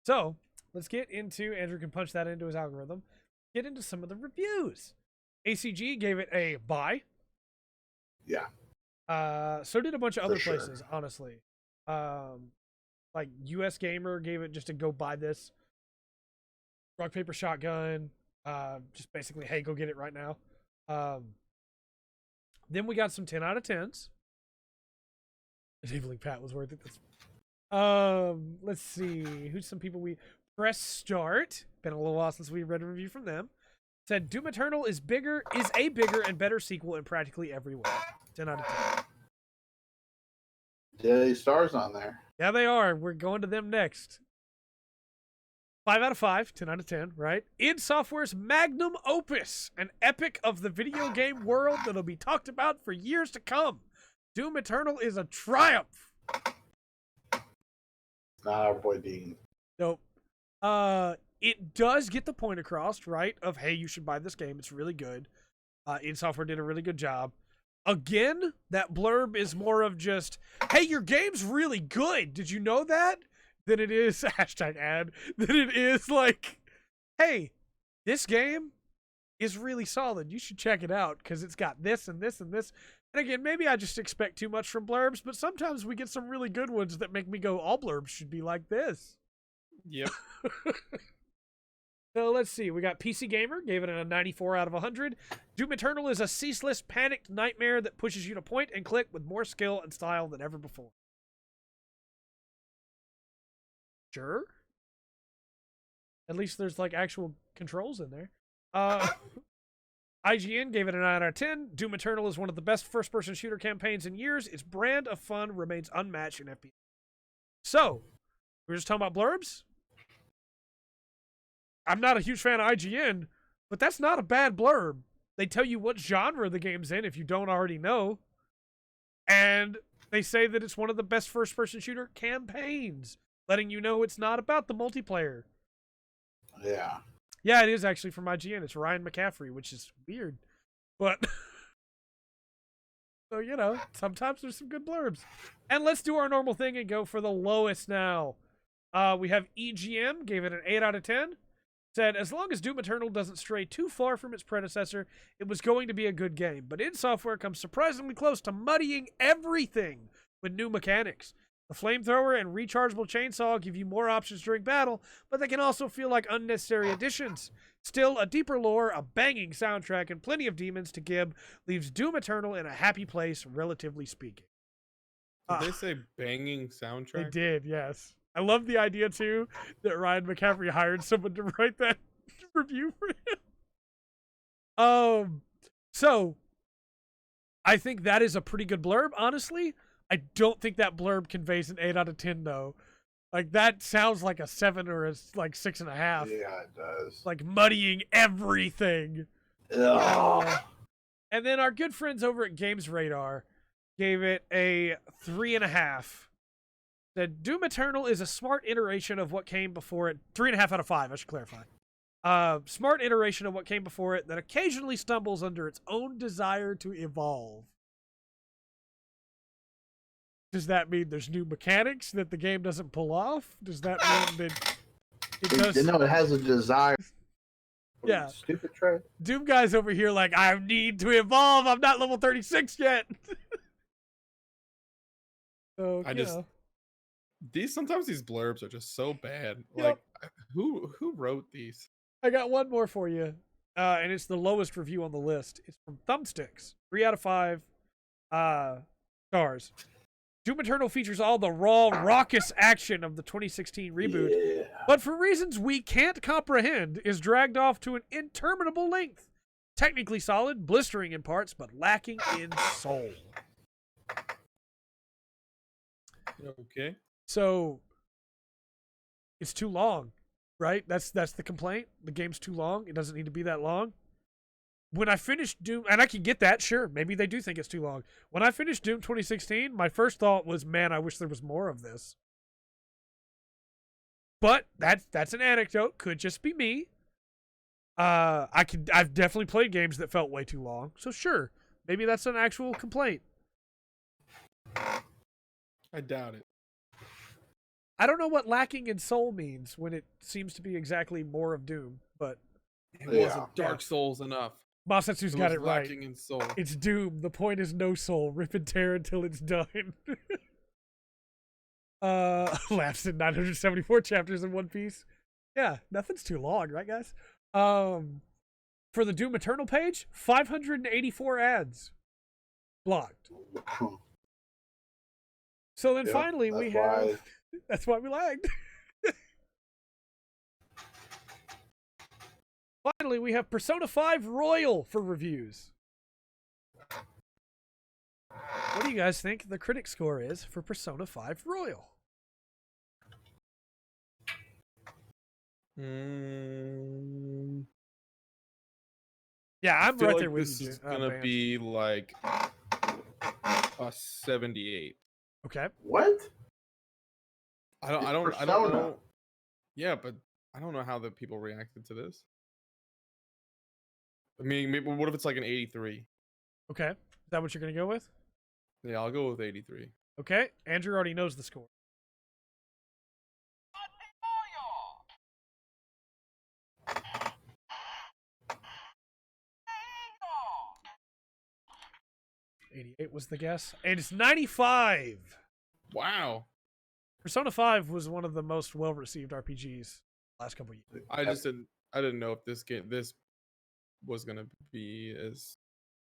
So, let's get into... Andrew can punch that into his algorithm. Get into some of the reviews. ACG gave it a buy. Yeah. So did a bunch of other sure. places, honestly. Like US Gamer gave it just to go buy this. Rock, paper, shotgun. Just basically, hey, go get it right now. Then we got some 10 out of 10s. Enabling Pat was worth it. Let's see. Who's some people we... Press Start. Been a little while since we read a review from them. Said Doom Eternal is a bigger and better sequel in practically every way. 10 out of 10. Daily Stars on there. Yeah, they are. We're going to them next. 5 out of 5, 10 out of 10, right? id Software's magnum opus, an epic of the video game world that'll be talked about for years to come. Doom Eternal is a triumph. Not our boy Dean. Nope. It does get the point across, right? Of, hey, you should buy this game. It's really good. id Software did a really good job. Again, that blurb is more of just, hey, your game's really good. Did you know that? Than it is, hashtag ad, than it is like, hey, this game is really solid. You should check it out because it's got this and this and this. And again, maybe I just expect too much from blurbs, but sometimes we get some really good ones that make me go, all blurbs should be like this. Yep. So let's see. We got PC Gamer, gave it a 94 out of 100. Doom Eternal is a ceaseless, panicked nightmare that pushes you to point and click with more skill and style than ever before. Sure. At least there's like actual controls in there. IGN gave it a 9 out of 10. Doom Eternal is one of the best first-person shooter campaigns in years. Its brand of fun remains unmatched in FPS. So, we were just talking about blurbs. I'm not a huge fan of IGN, but that's not a bad blurb. They tell you what genre the game's in if you don't already know. And they say that it's one of the best first-person shooter campaigns, letting you know it's not about the multiplayer. Yeah. Yeah, it is actually from IGN. It's Ryan McCaffrey, which is weird. But, so, you know, sometimes there's some good blurbs. And let's do our normal thing and go for the lowest now. We have EGM, gave it an 8 out of 10. Said, as long as Doom Eternal doesn't stray too far from its predecessor, it was going to be a good game. But id Software comes surprisingly close to muddying everything with new mechanics. The flamethrower and rechargeable chainsaw give you more options during battle, but they can also feel like unnecessary additions. Still, a deeper lore, a banging soundtrack, and plenty of demons to gib leaves Doom Eternal in a happy place, relatively speaking. Did they say banging soundtrack? They did, yes. I love the idea, too, that Ryan McCaffrey hired someone to write that review for him. So, I think that is a pretty good blurb, honestly. I don't think that blurb conveys an 8 out of 10, though. Like, that sounds like a 7 or a, like, 6.5. Yeah, it does. Like, muddying everything. And then our good friends over at Games Radar gave it a 3.5. Said, Doom Eternal is a smart iteration of what came before it. 3.5 out of 5, I should clarify. Smart iteration of what came before it that occasionally stumbles under its own desire to evolve. Does that mean there's new mechanics that the game doesn't pull off? Does that mean that it does? No, it has a desire. Yeah. Stupid Trey. Doom guys over here like, I need to evolve. I'm not level 36 yet. So, sometimes these blurbs are just so bad. Yep. Like, who wrote these? I got one more for you, and it's the lowest review on the list. It's from Thumbsticks, 3 out of 5 stars. Doom Eternal features all the raw, raucous action of the 2016 reboot, but for reasons we can't comprehend, is dragged off to an interminable length. Technically solid, blistering in parts, but lacking in soul. Okay. So, it's too long, right? That's the complaint. The game's too long. It doesn't need to be that long. When I finished Doom, and I can get that, sure, maybe they do think it's too long. When I finished Doom 2016, my first thought was, man, I wish there was more of this. But that's an anecdote. Could just be me. I've definitely played games that felt way too long. So sure, maybe that's an actual complaint. I doubt it. I don't know what lacking in soul means when it seems to be exactly more of Doom, but It Yeah. wasn't Dark Souls enough. Masetsu's got was it right. lacking in soul. It's Doom. The point is no soul. Rip and tear until it's done. Laughs in 974 chapters in One Piece. Yeah, nothing's too long, right, guys? For the Doom Eternal page, 584 ads blocked. So then Yep, finally we that's why- have. That's why we lagged. Finally, we have Persona 5 Royal for reviews. What do you guys think the critic score is for Persona 5 Royal? Yeah, I'm feel right like there with this you. is gonna Vance. be like a 78. Okay. What? I don't Persona. know. Yeah, but I don't know how the people reacted to this. I mean, maybe, what if it's like an 83? Okay. Is that what you're going to go with? Yeah, I'll go with 83. Okay. Andrew already knows the score. $88 was the guess. And it's 95. Wow. Persona 5 was one of the most well-received RPGs last couple of years. I didn't know if this was gonna be as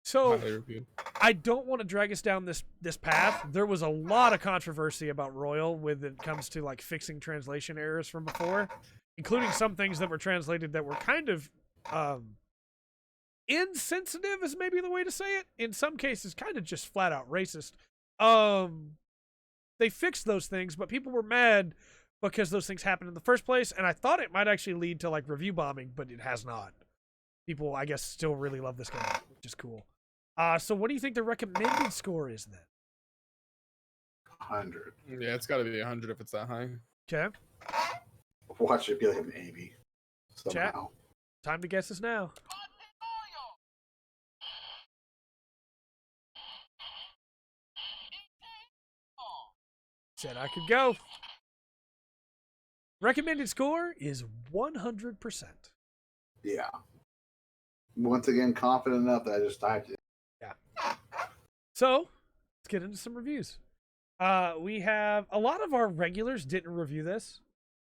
So highly reviewed. I don't want to drag us down this path. There was a lot of controversy about Royal when it comes to like fixing translation errors from before, including some things that were translated that were kind of insensitive is maybe the way to say it. In some cases, kind of just flat out racist. They fixed those things, but people were mad because those things happened in the first place, and I thought it might actually lead to like review bombing, but it has not. People, I guess, still really love this game, which is cool. So what do you think the recommended score is then? 100. Yeah, it's got to be 100 if it's that high. Okay, Watch it be like an 80 Chat. somehow. time to guess this now. Said I could go. Recommended score is 100%. Yeah. Once again, confident enough that I just typed it. So, let's get into some reviews. We have a lot of our regulars didn't review this,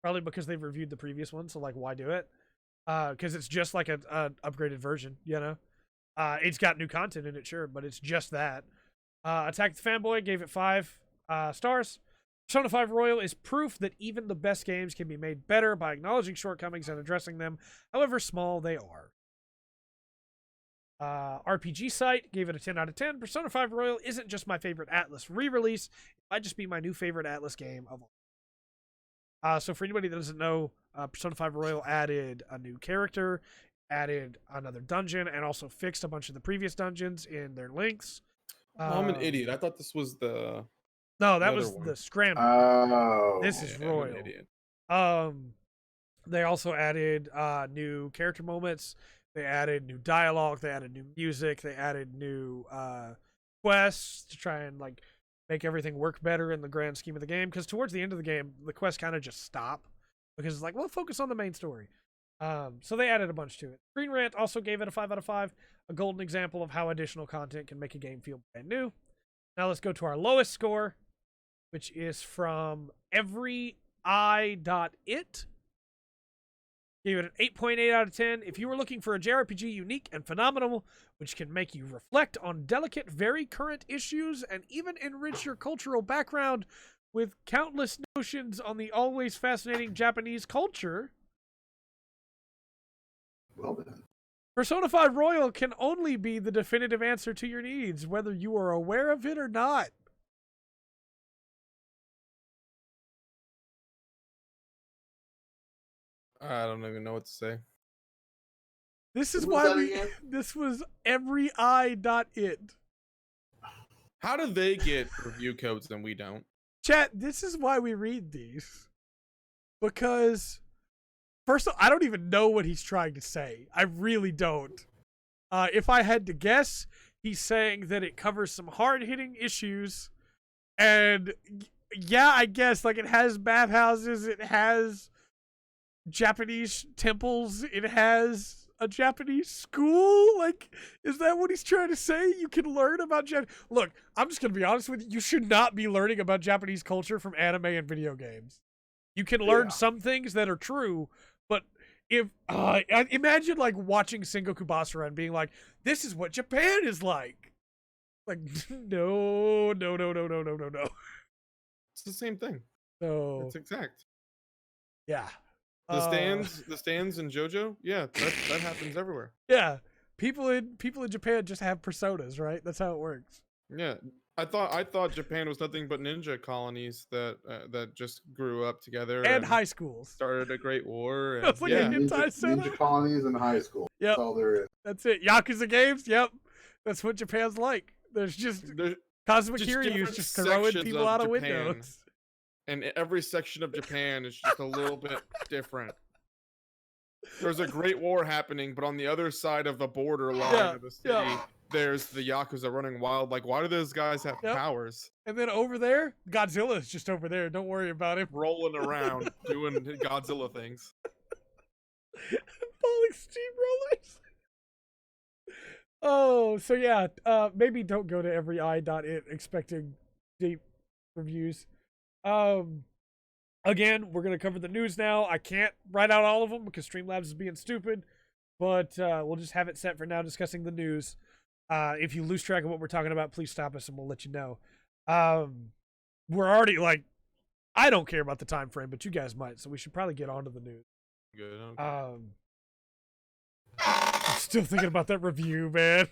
probably because they've reviewed the previous one. So, like, why do it? Because it's just like an upgraded version, you know. It's got new content in it, sure, but it's just that. Attack the Fanboy gave it 5 stars. Persona 5 Royal is proof that even the best games can be made better by acknowledging shortcomings and addressing them, however small they are. RPG Site gave it a 10 out of 10. Persona 5 Royal isn't just my favorite Atlas re-release. It might just be my new favorite Atlas game of all. So for anybody that doesn't know, Persona 5 Royal added a new character, added another dungeon, and also fixed a bunch of the previous dungeons in their links. I'm an idiot. I thought this was the. No, that the was other one. the Scramble. Oh. This is Yeah, I'm an Royal. idiot. They also added new character moments. They added new dialogue. They added new music. They added new quests to try and like make everything work better in the grand scheme of the game. Because towards the end of the game, the quests kind of just stop because it's like, well, focus on the main story. So they added a bunch to it. Green Rant also gave it a 5 out of 5, a golden example of how additional content can make a game feel brand new. Now let's go to our lowest score, which is from every I.it. Gave it an 8.8 out of 10. If you were looking for a JRPG unique and phenomenal, which can make you reflect on delicate, very current issues and even enrich your cultural background with countless notions on the always fascinating Japanese culture, Well then. Persona 5 Royal can only be the definitive answer to your needs, whether you are aware of it or not. I don't even know what to say. This is What was why that we. again? This was every I.it. How do they get review codes and we don't? Chat, this is why we read these. Because First of all, I don't even know what he's trying to say. I really don't. If I had to guess, he's saying that it covers some hard-hitting issues, and yeah, I guess like it has bathhouses, it has Japanese temples, it has a Japanese school. Like, is that what he's trying to say? You can learn about Look, I'm just gonna be honest with you. You should not be learning about Japanese culture from anime and video games. You can learn some things that are true, but if imagine like watching Sengoku Basara and being like, "This is what Japan is like." Like, no. It's the same thing. So It's exact. yeah. The stands in JoJo, yeah, that happens everywhere. Yeah. People in Japan just have personas, right? That's how it works. Yeah, I thought Japan was nothing but ninja colonies that just grew up together And high schools. started a great war. And, That's like a yeah, hentai setup. Ninja colonies in high school. Yep. That's all there is. That's it. Yakuza games. Yep. That's what Japan's like. There's just there's Cosmic just Kiryu's different just throwing sections people of out of Japan. windows. and every section of Japan is just a little bit different. There's a great war happening, but on the other side of the border line of the city, there's the Yakuza running wild. Like, why do those guys have powers? And then over there, Godzilla is just over there. Don't worry about him. Rolling around, doing Godzilla things. Falling steamrollers. Oh, so yeah, maybe don't go to every i.it expecting deep reviews. Again, we're going to cover the news now. I can't write out all of them because Streamlabs is being stupid, but we'll just have it set for now discussing the news. If you lose track of what we're talking about, please stop us and we'll let you know. We're already like, I don't care about the time frame, but you guys might, so we should probably get on to the news. Good. Okay. I'm still thinking about that review, man.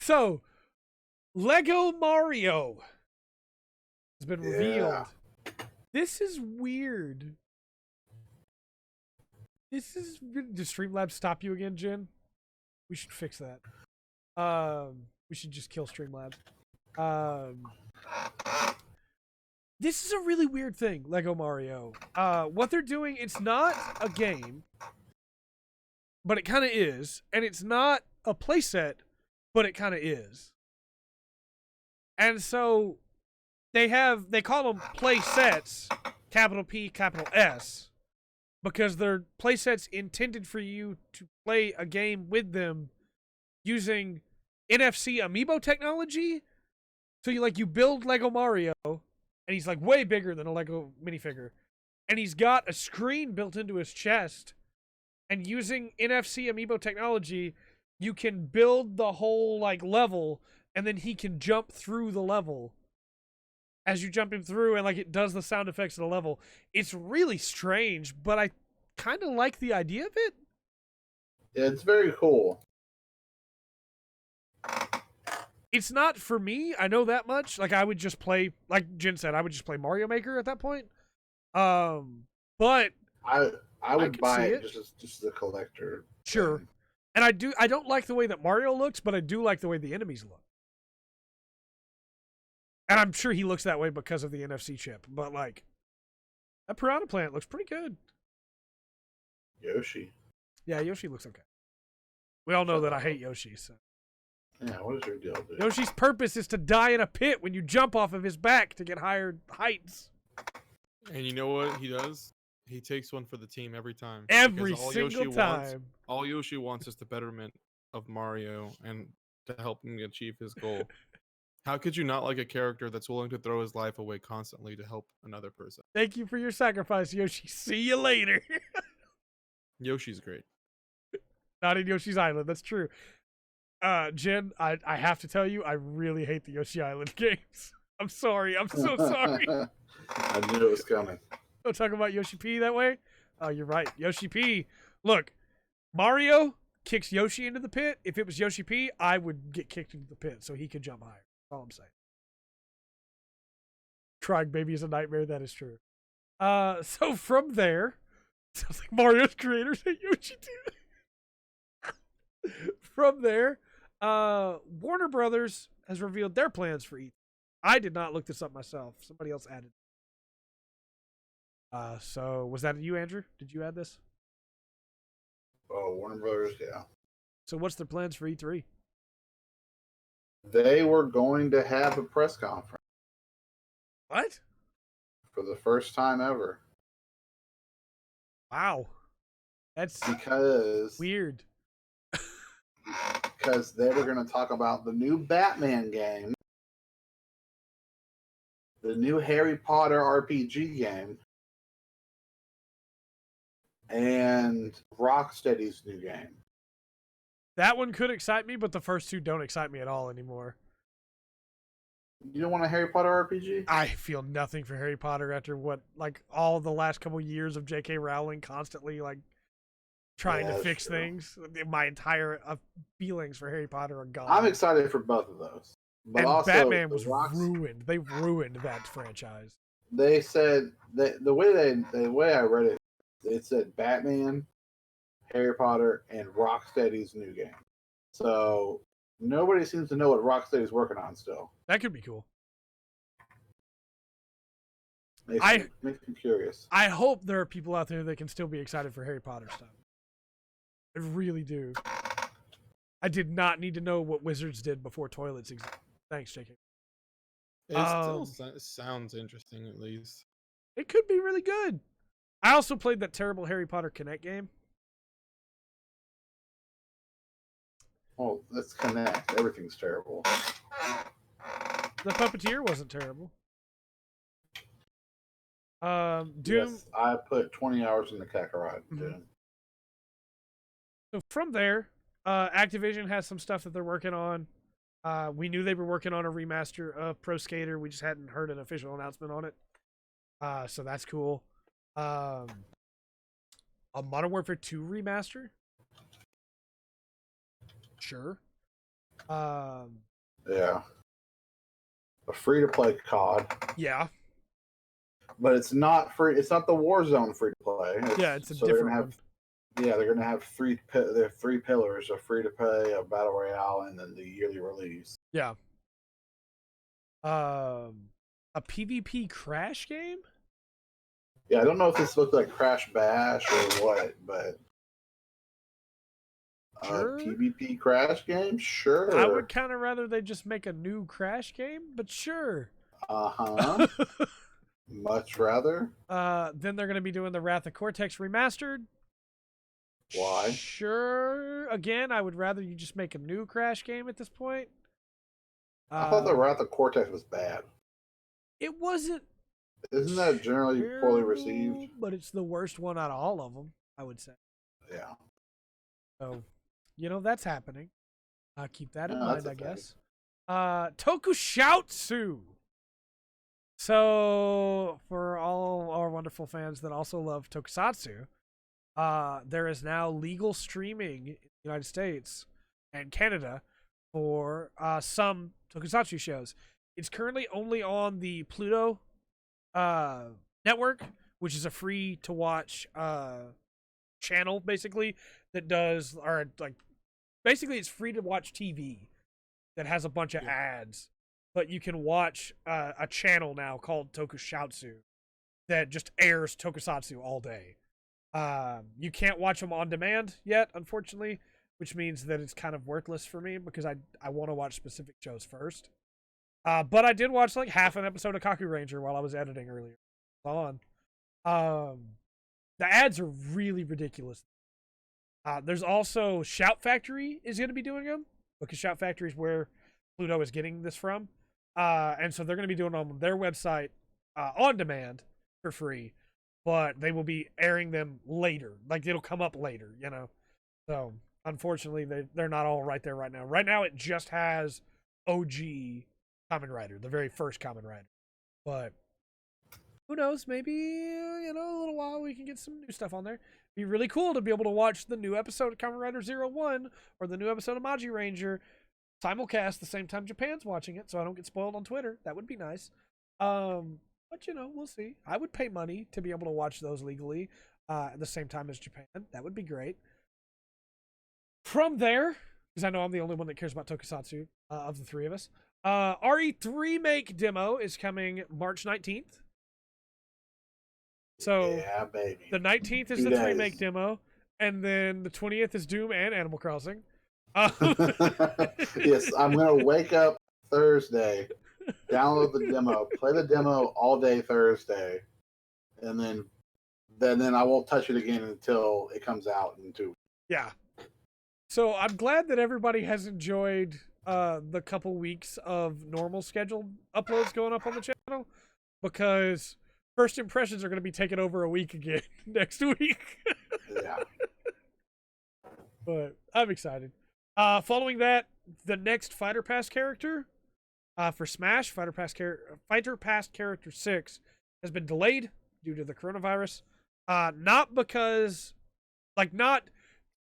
So, Lego Mario has been revealed. This is weird. Does Streamlabs stop you again, Jen? We should fix that. We should just kill Streamlabs. This is a really weird thing, Lego Mario. What they're doing, it's not a game, but it kind of is. And it's not a playset, but it kind of is. And so they call them play sets, capital P, capital S, because they're play sets intended for you to play a game with them using NFC amiibo technology. So you build Lego Mario, and he's like way bigger than a Lego minifigure, and he's got a screen built into his chest, and using NFC amiibo technology, you can build the whole level, and then he can jump through the level as you jump him through, and it does the sound effects of the level. It's really strange, but I kind of like the idea of it. Yeah, it's very cool. It's not for me, I know that much. I would just play, like Jen said, I would just play Mario Maker at that point. But I would buy it just as a collector. Sure. And I don't like the way that Mario looks, but I do like the way the enemies look. And I'm sure he looks that way because of the NFC chip. But that Piranha Plant looks pretty good. Yoshi. Yeah, Yoshi looks okay. We all know that I hate Yoshi, so. Yeah, what is your deal, dude? Yoshi's purpose is to die in a pit when you jump off of his back to get higher heights. And you know what he does? He takes one for the team every time. Every single time. All Yoshi wants is the betterment of Mario and to help him achieve his goal. How could you not like a character that's willing to throw his life away constantly to help another person? Thank you for your sacrifice, Yoshi. See you later. Yoshi's great. Not in Yoshi's Island, that's true. Jen, I have to tell you, I really hate the Yoshi Island games. I'm sorry. I'm so sorry. I knew it was coming. Don't talk about Yoshi P that way. Oh, you're right. Yoshi P. Look, Mario kicks Yoshi into the pit. If it was Yoshi P, I would get kicked into the pit so he could jump higher. That's all I'm saying. Crying baby is a nightmare. That is true. So from there, sounds like Mario's creators hate Yoshi too. From there, Warner Brothers has revealed their plans for E3. I did not look this up myself. Somebody else added. So was that you, Andrew? Did you add this? Oh, Warner Brothers, yeah. So what's their plans for E3? They were going to have a press conference What? for the first time ever Wow, that's because weird. they were going to talk about the new Batman game, the new Harry Potter RPG game, and Rocksteady's new game. That one could excite me, but the first two don't excite me at all anymore. You don't want a Harry Potter RPG? I feel nothing for Harry Potter after what, like, all the last couple years of J.K. Rowling constantly, like, trying to that's fix true. things. My entire feelings for Harry Potter are gone. I'm excited for both of those. But and also, Batman the was ruined. They ruined that franchise. They said that the way I read it, it said Batman, Harry Potter, and Rocksteady's new game. So nobody seems to know what Rocksteady's working on still. That could be cool. Makes me curious. I hope there are people out there that can still be excited for Harry Potter stuff. I really do. I did not need to know what Wizards did before toilets existed. Thanks, JK. It still sounds interesting, at least. It could be really good. I also played that terrible Harry Potter Connect game. Well, let's connect. Everything's terrible. The Puppeteer wasn't terrible. Doom. Yes, I put 20 hours in the Kakarot. Mm-hmm. So from there, Activision has some stuff that they're working on. We knew they were working on a remaster of Pro Skater. We just hadn't heard an official announcement on it. So that's cool. A Modern Warfare 2 remaster? Sure. Yeah. A free-to-play COD. Yeah. But it's not free. It's not the Warzone free-to-play. It's a different one. Yeah, they're going to have three pillars: a free-to-play, a battle royale, and then the yearly release. Yeah. A PvP Crash game? Yeah, I don't know if this looked like Crash Bash or what, but Sure. PvP Crash game? Sure. I would kind of rather they just make a new Crash game, but sure. Uh-huh. Much rather. Then they're going to be doing the Wrath of Cortex remastered. Why? Sure. Again, I would rather you just make a new Crash game at this point. I thought the Wrath of Cortex was bad. It wasn't. Isn't that generally poorly received? But it's the worst one out of all of them, I would say. Yeah. So, that's happening. Keep that in Yeah, mind, that's a I thing. guess. Tokushoutsu. So, for all our wonderful fans that also love Tokusatsu, there is now legal streaming in the United States and Canada for some Tokusatsu shows. It's currently only on the Pluto network, which is a free to watch channel, basically, that does, or like, basically it's free to watch TV that has a bunch of ads, but you can watch a channel now called Tokushoutsu that just airs Tokusatsu all day. You can't watch them on demand yet, unfortunately, which means that it's kind of worthless for me because I want to watch specific shows first. But I did watch like half an episode of Kaku Ranger while I was editing earlier on. The ads are really ridiculous. There's also Shout Factory is going to be doing them because Shout Factory is where Pluto is getting this from. And so they're going to be doing it on their website on demand for free, but they will be airing them later. Like it'll come up later, So unfortunately, they're not all right there right now. Right now, it just has OG Kamen Rider, the very first Kamen Rider. But who knows? Maybe, a little while we can get some new stuff on there. Be really cool to be able to watch the new episode of Kamen Rider 01 or the new episode of Magi Ranger simulcast the same time Japan's watching it, so I don't get spoiled on Twitter. That would be nice. But we'll see. I would pay money to be able to watch those legally at the same time as Japan. That would be great. From there, because I know I'm the only one that cares about Tokusatsu of the three of us, RE3 Make demo is coming March 19th. So Yeah, baby. the 19th is 2 the remake days. demo, and then the 20th is Doom and Animal Crossing. Yes, I'm gonna wake up Thursday, download the demo, play the demo all day Thursday, and then I won't touch it again until it comes out in 2 weeks. Yeah. So I'm glad that everybody has enjoyed the couple weeks of normal scheduled uploads going up on the channel, because first impressions are going to be taking over a week again next week. Yeah. But I'm excited. Following that, the next Fighter Pass character for Smash, Fighter Pass Character 6 has been delayed due to the coronavirus. Not because, not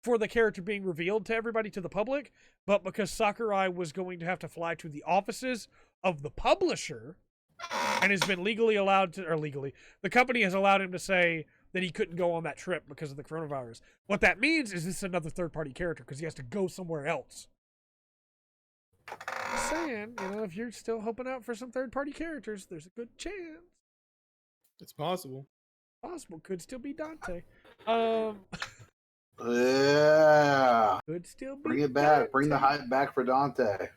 for the character being revealed to everybody, to the public, but because Sakurai was going to have to fly to the offices of the publisher and has been legally allowed to, or legally, the company has allowed him to say that he couldn't go on that trip because of the coronavirus. What that means is this is another third-party character because he has to go somewhere else. Just saying, if you're still hoping out for some third-party characters, there's a good chance. It's possible. Possible. Could still be Dante. Yeah. Could still be Bring it back. Dante. Bring the hype back for Dante.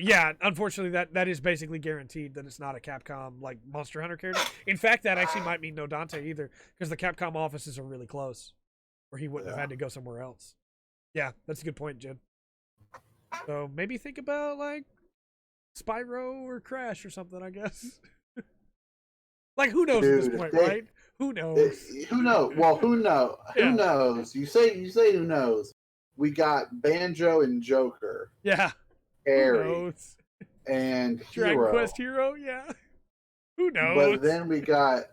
Yeah, unfortunately, that is basically guaranteed that it's not a Capcom Monster Hunter character. In fact, that actually might mean no Dante either, because the Capcom offices are really close, where he wouldn't have had to go somewhere else. Yeah, that's a good point, Jen. So maybe think about Spyro or Crash or something, I guess. Who knows at this point, right? Who knows? Who knows? Well, who knows? Yeah. Who knows? You say who knows? We got Banjo and Joker. Yeah. Harry. Who knows? And Dragon Hero. Quest Hero, yeah. Who knows? But then we got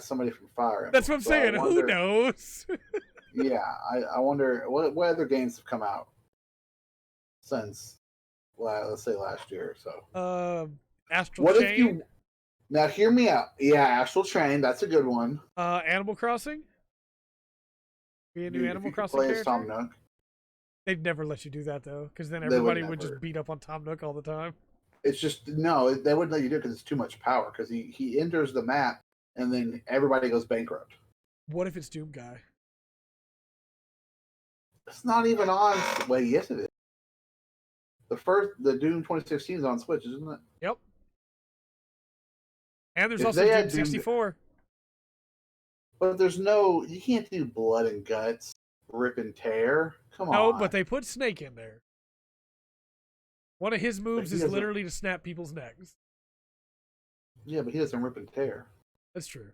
somebody from Fire Emblem. That's what I'm saying. Who knows? Yeah, I wonder what other games have come out since, let's say, last year or so. Astral What Chain. if you now hear me out? Yeah, Astral Chain, that's a good one. Animal Crossing. Be a new Animal Crossing play character. as Tom Nook. They'd never let you do that though, because then everybody would just never. beat up on Tom Nook all the time. It's just no, they wouldn't let you do it because it's too much power. Because he enters the map and then everybody goes bankrupt. What if it's Doom Guy? It's not even on. Wait, yes, it is. The Doom 2016 is on Switch, isn't it? Yep. And there's If also they Doom had Doom- 64. But there's no. You can't do blood and guts, rip and tear. Come on. No, but they put Snake in there. One of his moves he is doesn't- literally to snap people's necks. Yeah, but he doesn't rip and tear. That's true.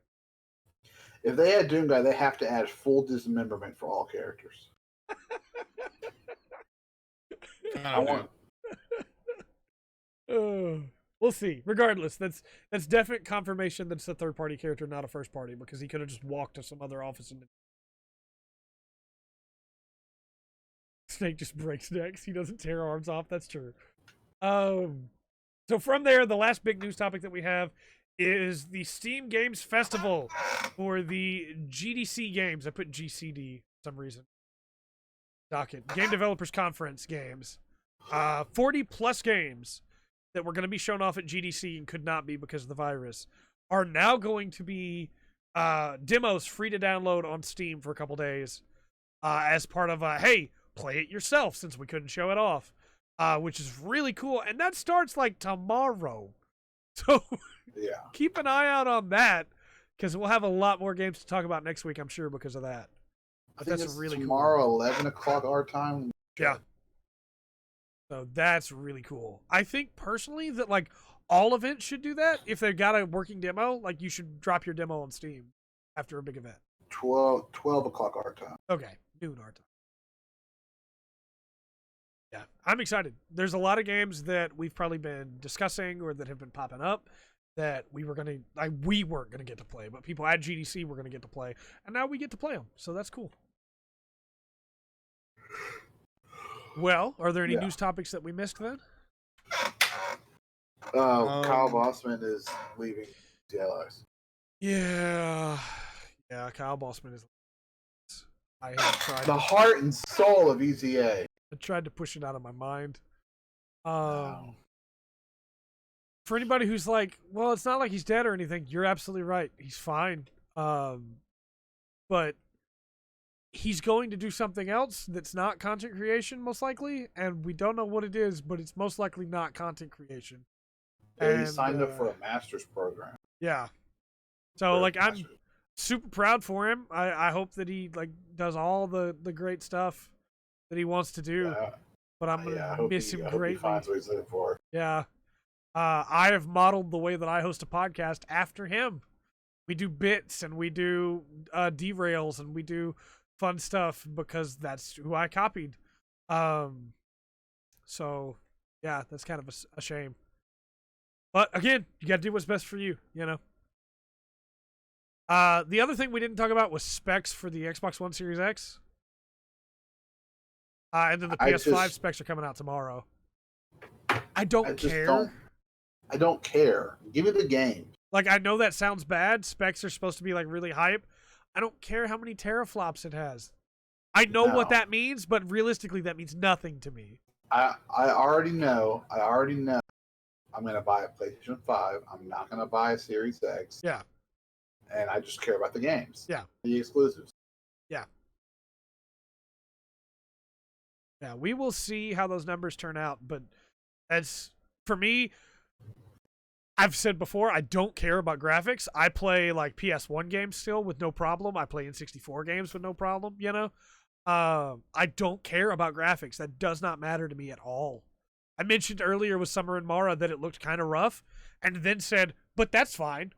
If they had Doom Guy, they have to add full dismemberment for all characters. I want. We'll see. Regardless, that's definite confirmation that it's a third party character, not a first party, because he could have just walked to some other office and Snake just breaks necks. He doesn't tear arms off. That's true. So from there, the last big news topic that we have is the Steam Games Festival for the GDC games. I put GCD for some reason. Docket. Game Developers Conference games. 40 plus games that were going to be shown off at GDC and could not be because of the virus are now going to be demos free to download on Steam for a couple days as part of hey, play it yourself since we couldn't show it off, which is really cool. And that starts tomorrow. So Yeah. keep an eye out on that because we'll have a lot more games to talk about next week, I'm sure, because of that. I But think that's it's really tomorrow, cool. 11 o'clock our time. Yeah. So that's really cool. I think personally that all events should do that. If they've got a working demo, you should drop your demo on Steam after a big event. 12 o'clock our time. Okay, noon our time. Yeah, I'm excited. There's a lot of games that we've probably been discussing or that have been popping up that we weren't gonna get to play, but people at GDC were gonna get to play, and now we get to play them. So that's cool. Well, are there any news topics that we missed then? Kyle Bossman is leaving the Allies. Yeah, Kyle Bossman is. I have tried. The heart and soul of EZA. I tried to push it out of my mind. Wow. for anybody who's like, well, it's not like he's dead or anything, you're absolutely right. He's fine. But he's going to do something else that's not content creation, most likely, and we don't know what it is, but it's most likely not content creation. Yeah, he And, signed up for a master's program. Yeah. So, For a like, I'm master's. super proud for him. I hope that he, like, does all the great stuff that he wants to do. Yeah, But I'm going I to hope miss he, him I hope he greatly. finds what he's looking for. Yeah. I have modeled the way that I host a podcast after him. We do bits and we do derails and we do fun stuff because that's who I copied. So yeah, that's kind of a shame. But again, you got to do what's best for you, you know. The other thing we didn't talk about was specs for the Xbox One Series X. And then the PS5 specs are coming out tomorrow. I don't care. I don't care. Give me the game. Like, I know that sounds bad. Specs are supposed to be, like, really hype. I don't care how many teraflops it has. I know what that means, but realistically, that means nothing to me. I already know. I'm going to buy a PlayStation 5. I'm not going to buy a Series X. Yeah. And I just care about the games. Yeah. The exclusives. Yeah. Yeah, we will see how those numbers turn out, but that's, for me, I've said before, I don't care about graphics. I play, like, PS1 games still with no problem. I play N64 games with no problem, you know? I don't care about graphics. That does not matter to me at all. I mentioned earlier with Summer and Mara that it looked kind of rough, and then said, but that's fine,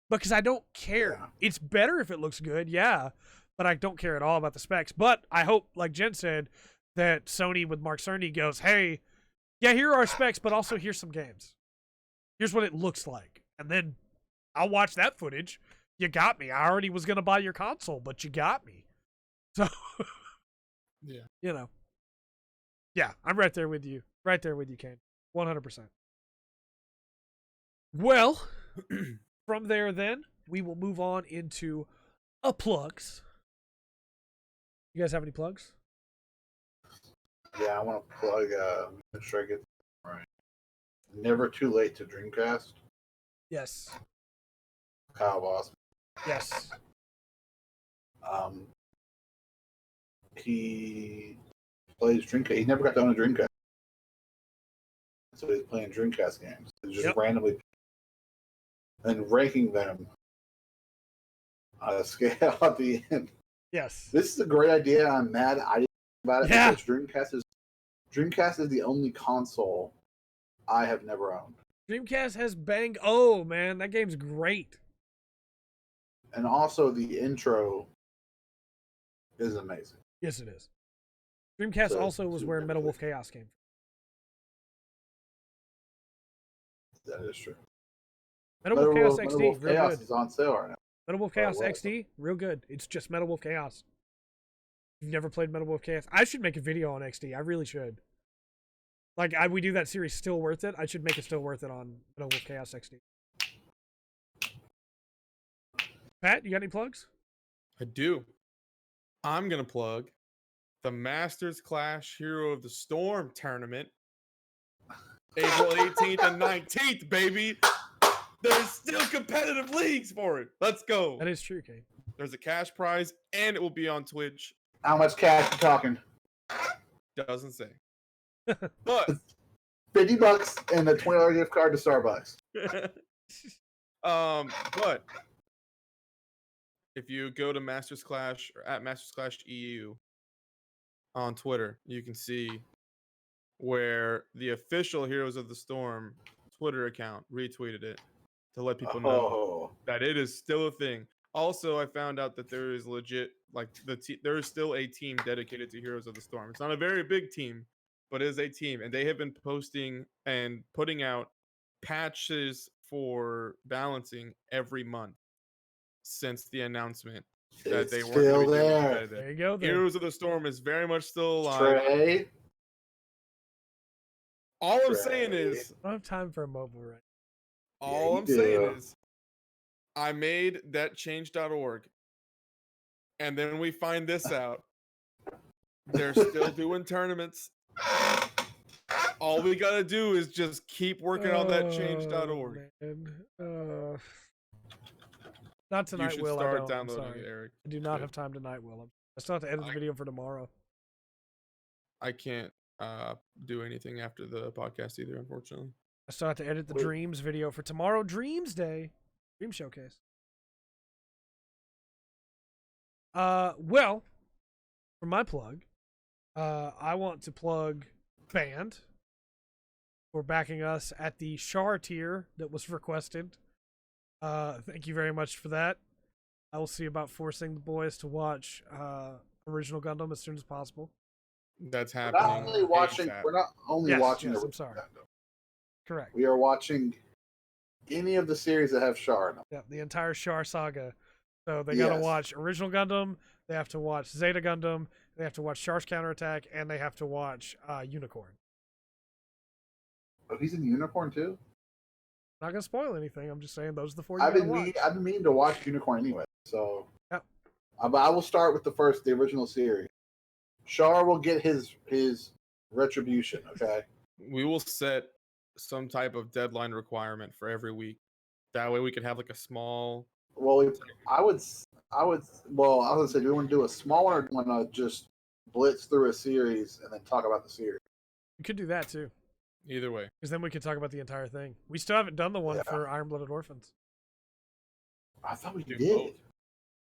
because I don't care. Yeah. It's better if it looks good, yeah, but I don't care at all about the specs. But I hope, like Jen said, that Sony with Mark Cerny goes, hey, yeah, here are our specs, but also here's some games. Here's what it looks like. And then I'll watch that footage. You got me. I already was going to buy your console, but you got me. So, Yeah. you know. Yeah, I'm right there with you. Right there with you, Kane. 100%. Well, from there then, we will move on into plugs. You guys have any plugs? Yeah, I want to plug. Make sure I get this right. Never Too Late to Dreamcast. Yes. Kyle Boss. Yes. He plays Dreamcast. He never got to own a Dreamcast, so he's playing Dreamcast games. He's just randomly and ranking them on a scale at the end. Yes. This is a great idea. I'm mad I didn't think about it Yeah. because Dreamcast is the only console I have never owned. Dreamcast has bang. Oh, man, that game's great. And also the intro is amazing. Yes, it is. Dreamcast So, also was where Metal Wolf Chaos came from. That is true. Metal Wolf Chaos Metal XD, Wolf real Chaos good. is on sale right now. Metal Wolf Oh, Chaos what? XD, real good. It's just Metal Wolf Chaos. You've never played Metal Wolf Chaos? I should make a video on XD. I really should. Like, we do that series Still Worth It. I should make it Still Worth It on Metal Wolf Chaos XD. Pat, you got any plugs? I do. I'm going to plug the Masters Clash Hero of the Storm tournament. April 18th and 19th, baby. There's still competitive leagues for it. Let's go. That is true, Kate. There's a cash prize, and it will be on Twitch. How much cash you talking? Doesn't say. But $50 and a $20 gift card to Starbucks. but if you go to Masters Clash or at Masters Clash EU on Twitter, you can see where the official Heroes of the Storm Twitter account retweeted it to let people know that it is still a thing. Also, I found out that there is legit, like, there is still a team dedicated to Heroes of the Storm. It's not a very big team, but it is a team, and they have been posting and putting out patches for balancing every month since the announcement that they weren't still gonna be doing there. competitive. There you go. Then. Heroes of the Storm is very much still alive. Trey. All I'm saying is, I don't have time for a mobile right all you I'm saying do. is, I made thatchange.org, and then we find this out. They're still doing tournaments. All we gotta do is just keep working on that change.org. Man. Not You tonight, should Will. I start don't. I'm downloading sorry. it, Eric. I do not Good. have time tonight, Will. I still have to edit the video for tomorrow. I can't do anything after the podcast either, unfortunately. I still have to edit the Wait. Dreams video for tomorrow. Dreams Day. Dream Showcase. Well, for my plug, I want to plug Band for backing us at the Char tier that was requested. Thank you very much for that. I will see about forcing the boys to watch Original Gundam as soon as possible. That's We're happening. not only watching. ASAP. We're not only Yes, watching. yes, the I'm sorry. Gundam. Correct. We are watching any of the series that have Char in them. Yeah, the entire Char saga. So they got to Yes. watch Original Gundam. They have to watch Zeta Gundam. They have to watch Char's Counterattack, and they have to watch Unicorn. Oh, he's in Unicorn too. Not gonna spoil anything. I'm just saying those are the four you I've gotta been watch. I've been meaning to watch Unicorn anyway. So, Yep. But I will start with the original series. Char will get his retribution. Okay. We will set some type of deadline requirement for every week. That way we could have like a small. Well, I would. Well, I would say, do we want to do a small one, or do we want to just blitz through a series and then talk about the series? You could do that too, Either way. because then we could talk about the entire thing. We still haven't done the one Yeah. for Iron Blooded Orphans. I thought we Do did. both.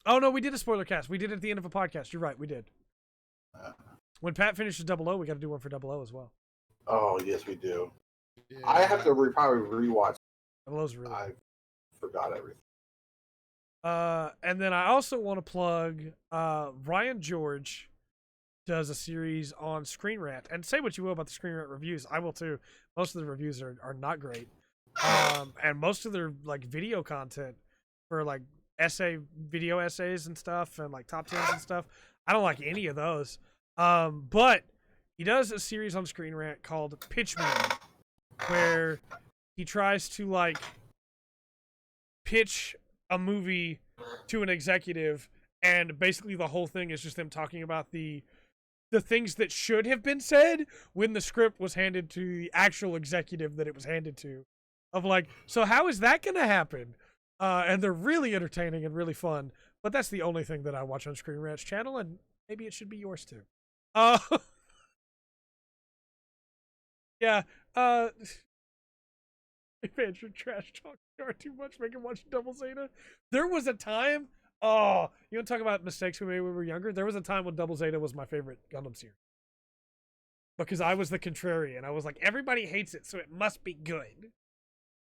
Oh no, we did a spoiler cast. We did it at the end of a podcast. You're right, we did. Uh, When Pat finishes 00, we got to do one for 00 as well. oh yes, we do. Yeah. I have to probably rewatch. 00's really. I forgot everything. And then I also want to plug Ryan George does a series on Screen Rant. And say what you will about the Screen Rant reviews, I will too. Most of the reviews are not great. And most of their like video content for like video essays and stuff and like top 10s and stuff, I don't like any of those. But he does a series on Screen Rant called Pitch Me, where he tries to like pitch a movie to an executive, and basically the whole thing is just them talking about the things that should have been said when the script was handed to the actual executive that it was handed to, of like, so how is that gonna happen? And they're really entertaining and really fun, but that's the only thing that I watch on Screen Rant's channel, and maybe it should be yours too. Yeah, fans should trash talk Char too much, make him watch Double Zeta. There was a time, you want to talk about mistakes we made when we were younger? There was a time when Double Zeta was my favorite Gundam series. Because I was the contrarian. I was like, everybody hates it, so it must be good.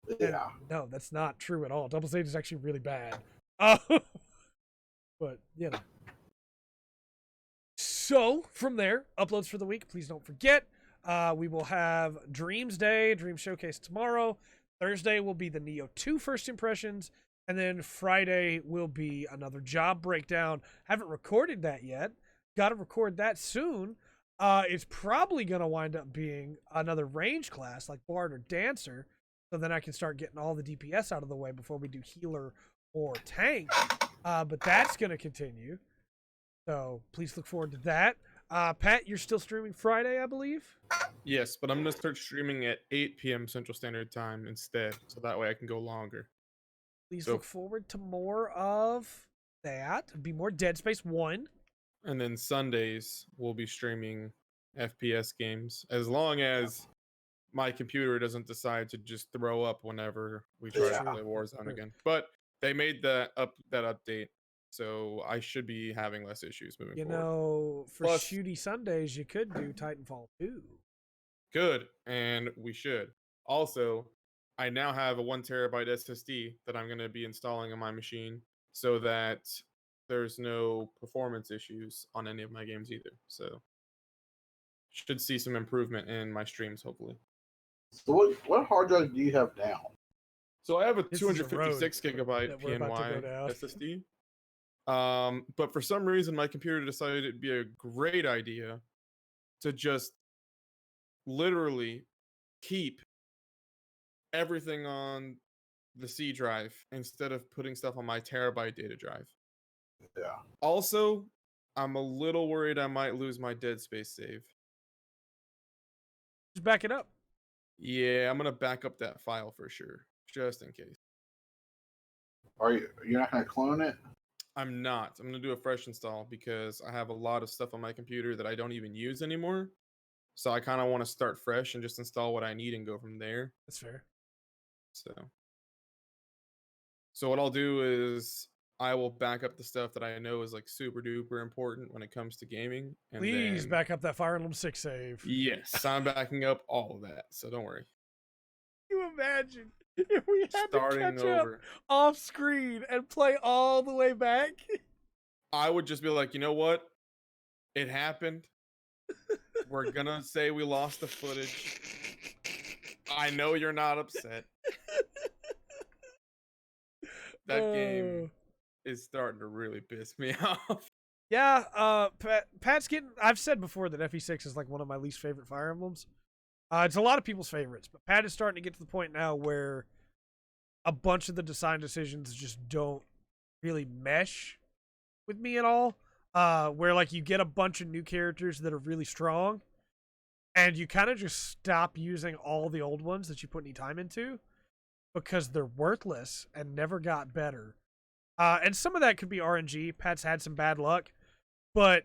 And Yeah. no, that's not true at all. Double Zeta is actually really bad. But, you know. So, from there, uploads for the week. Please don't forget. We will have Dreams Day, Dream Showcase tomorrow. Thursday will be the Neo 2 first impressions. And then Friday will be another job breakdown. Haven't recorded that yet. Got to record that soon. It's probably going to wind up being another range class like Bard or Dancer. So then I can start getting all the DPS out of the way before we do healer or tank. But that's going to continue. So please look forward to that. Pat, you're still streaming Friday, I believe? Yes, but I'm gonna start streaming at 8 p.m. Central Standard Time instead, so that way I can go longer. Please So- look forward to more of that. Be more Dead Space 1. And then Sundays we'll be streaming FPS games, as long as my computer doesn't decide to just throw up whenever we try Yeah. to play Warzone True. again. But they made that update, so I should be having less issues moving You forward. know, for Plus- shooty Sundays, you could do Titanfall 2. Good, and we should. Also, I now have a 1 terabyte SSD that I'm going to be installing on my machine so that there's no performance issues on any of my games either. So, should see some improvement in my streams, hopefully. So what hard drive do you have now? So I have a This is a road 256 gigabyte that we're about to go PNY down. SSD. But for some reason, my computer decided it'd be a great idea to just literally keep everything on the C drive instead of putting stuff on my terabyte data drive. Yeah. Also, I'm a little worried I might lose my Dead Space save. Just back it up. Yeah, I'm gonna back up that file for sure, just in case. You're not gonna clone it? I'm not. I'm gonna do a fresh install because I have a lot of stuff on my computer that I don't even use anymore. So I kind of want to start fresh and just install what I need and go from there. That's fair. So what I'll do is I will back up the stuff that I know is like super duper important when it comes to gaming. And Please then, back up that Fire Emblem 6 save. yes, I'm backing up all of that. So don't worry. Can you imagine if we had Starting to catch over. up off screen and play all the way back? I would just be like, you know what? It happened. We're gonna say we lost the footage. I know you're not upset. That game is starting to really piss me off. Yeah, Pat's getting. I've said before that FE6 is like one of my least favorite Fire Emblems. It's a lot of people's favorites, but Pat is starting to get to the point now where a bunch of the design decisions just don't really mesh with me at all. Where like you get a bunch of new characters that are really strong, and you kind of just stop using all the old ones that you put any time into because they're worthless and never got better. And some of that could be RNG. Pat's had some bad luck, but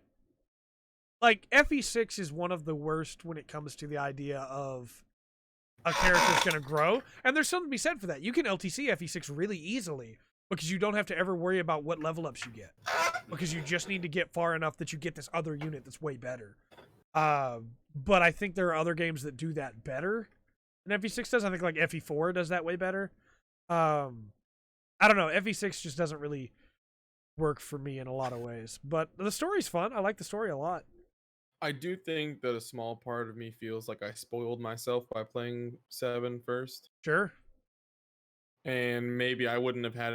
like FE6 is one of the worst when it comes to the idea of a character's going to grow. And there's something to be said for that. You can LTC FE6 really easily because you don't have to ever worry about what level ups you get, because you just need to get far enough that you get this other unit that's way better. But I think there are other games that do that better than FE6 does. I think like FE4 does that way better. I don't know. FE6 just doesn't really work for me in a lot of ways. But the story's fun. I like the story a lot. I do think that a small part of me feels like I spoiled myself by playing 7 first. Sure. And maybe I wouldn't have had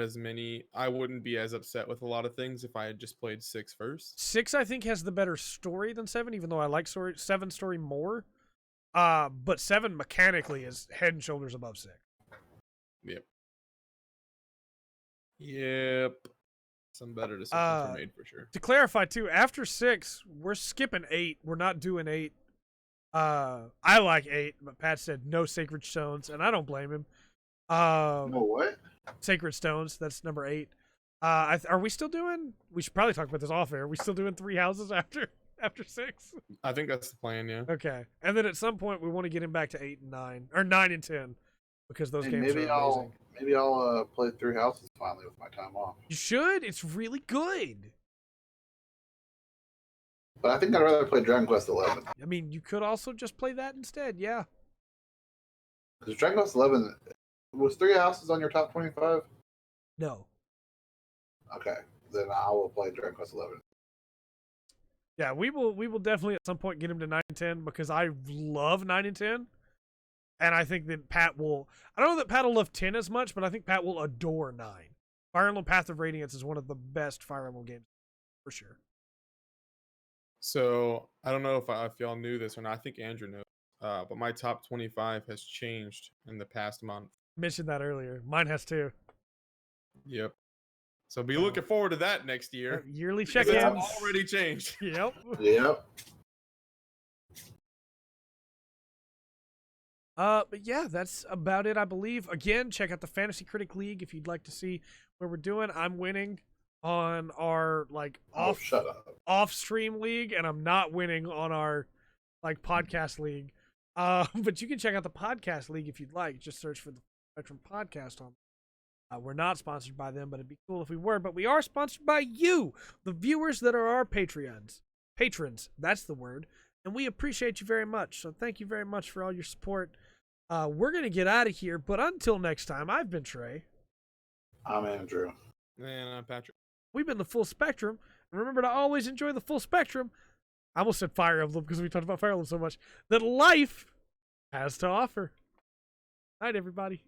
I wouldn't be as upset with a lot of things if I had just played 6 first. 6, I think, has the better story than 7, even though I like 7 story more. But 7 mechanically is head and shoulders above 6. Yep. Some better decisions were made for sure. To clarify, too, after 6, we're skipping 8. We're not doing 8. I like 8, but Pat said no Sacred Stones, and I don't blame him. No what? Sacred Stones, that's number 8. Are we still doing? We should probably talk about this off air. Are we still doing 3 houses after 6? I think that's the plan, yeah. Okay, and then at some point we want to get him back to 8 and 9, or 9 and 10, because those games are amazing. Maybe I'll play 3 houses finally with my time off. You should. It's really good. But I think I'd rather play Dragon Quest 11. I mean, you could also just play that instead. Yeah. Because Dragon Quest 11 was 3 houses on your top 25. No. Okay, then I will play Dragon Quest 11. Yeah, we will definitely at some point get him to 9 and 10 because I love 9 and 10. And I think that Pat will... I don't know that Pat will love 10 as much, but I think Pat will adore 9. Fire Emblem Path of Radiance is one of the best Fire Emblem games, for sure. So, I don't know if y'all knew this or not. I think Andrew knows. But my top 25 has changed in the past month. Mentioned that earlier. Mine has too. Yep. So be looking forward to that next year. Yearly because check-ins. it's already changed. Yep. Yep. But yeah, that's about it, I believe. Again, check out the Fantasy Critic League if you'd like to see where we're doing. I'm winning on our like off stream league, and I'm not winning on our like podcast league. But you can check out the podcast league if you'd like. Just search for the Spectrum Podcast on. We're not sponsored by them, but it'd be cool if we were. But we are sponsored by you, the viewers that are our Patreons. Patrons, that's the word. And we appreciate you very much. So thank you very much for all your support. We're going to get out of here. But until next time, I've been Trey. I'm Andrew. And I'm Patrick. We've been the Full Spectrum. And remember to always enjoy the full spectrum. I almost said Fire Emblem because we talked about Fire Emblem so much. That life has to offer. Night, everybody.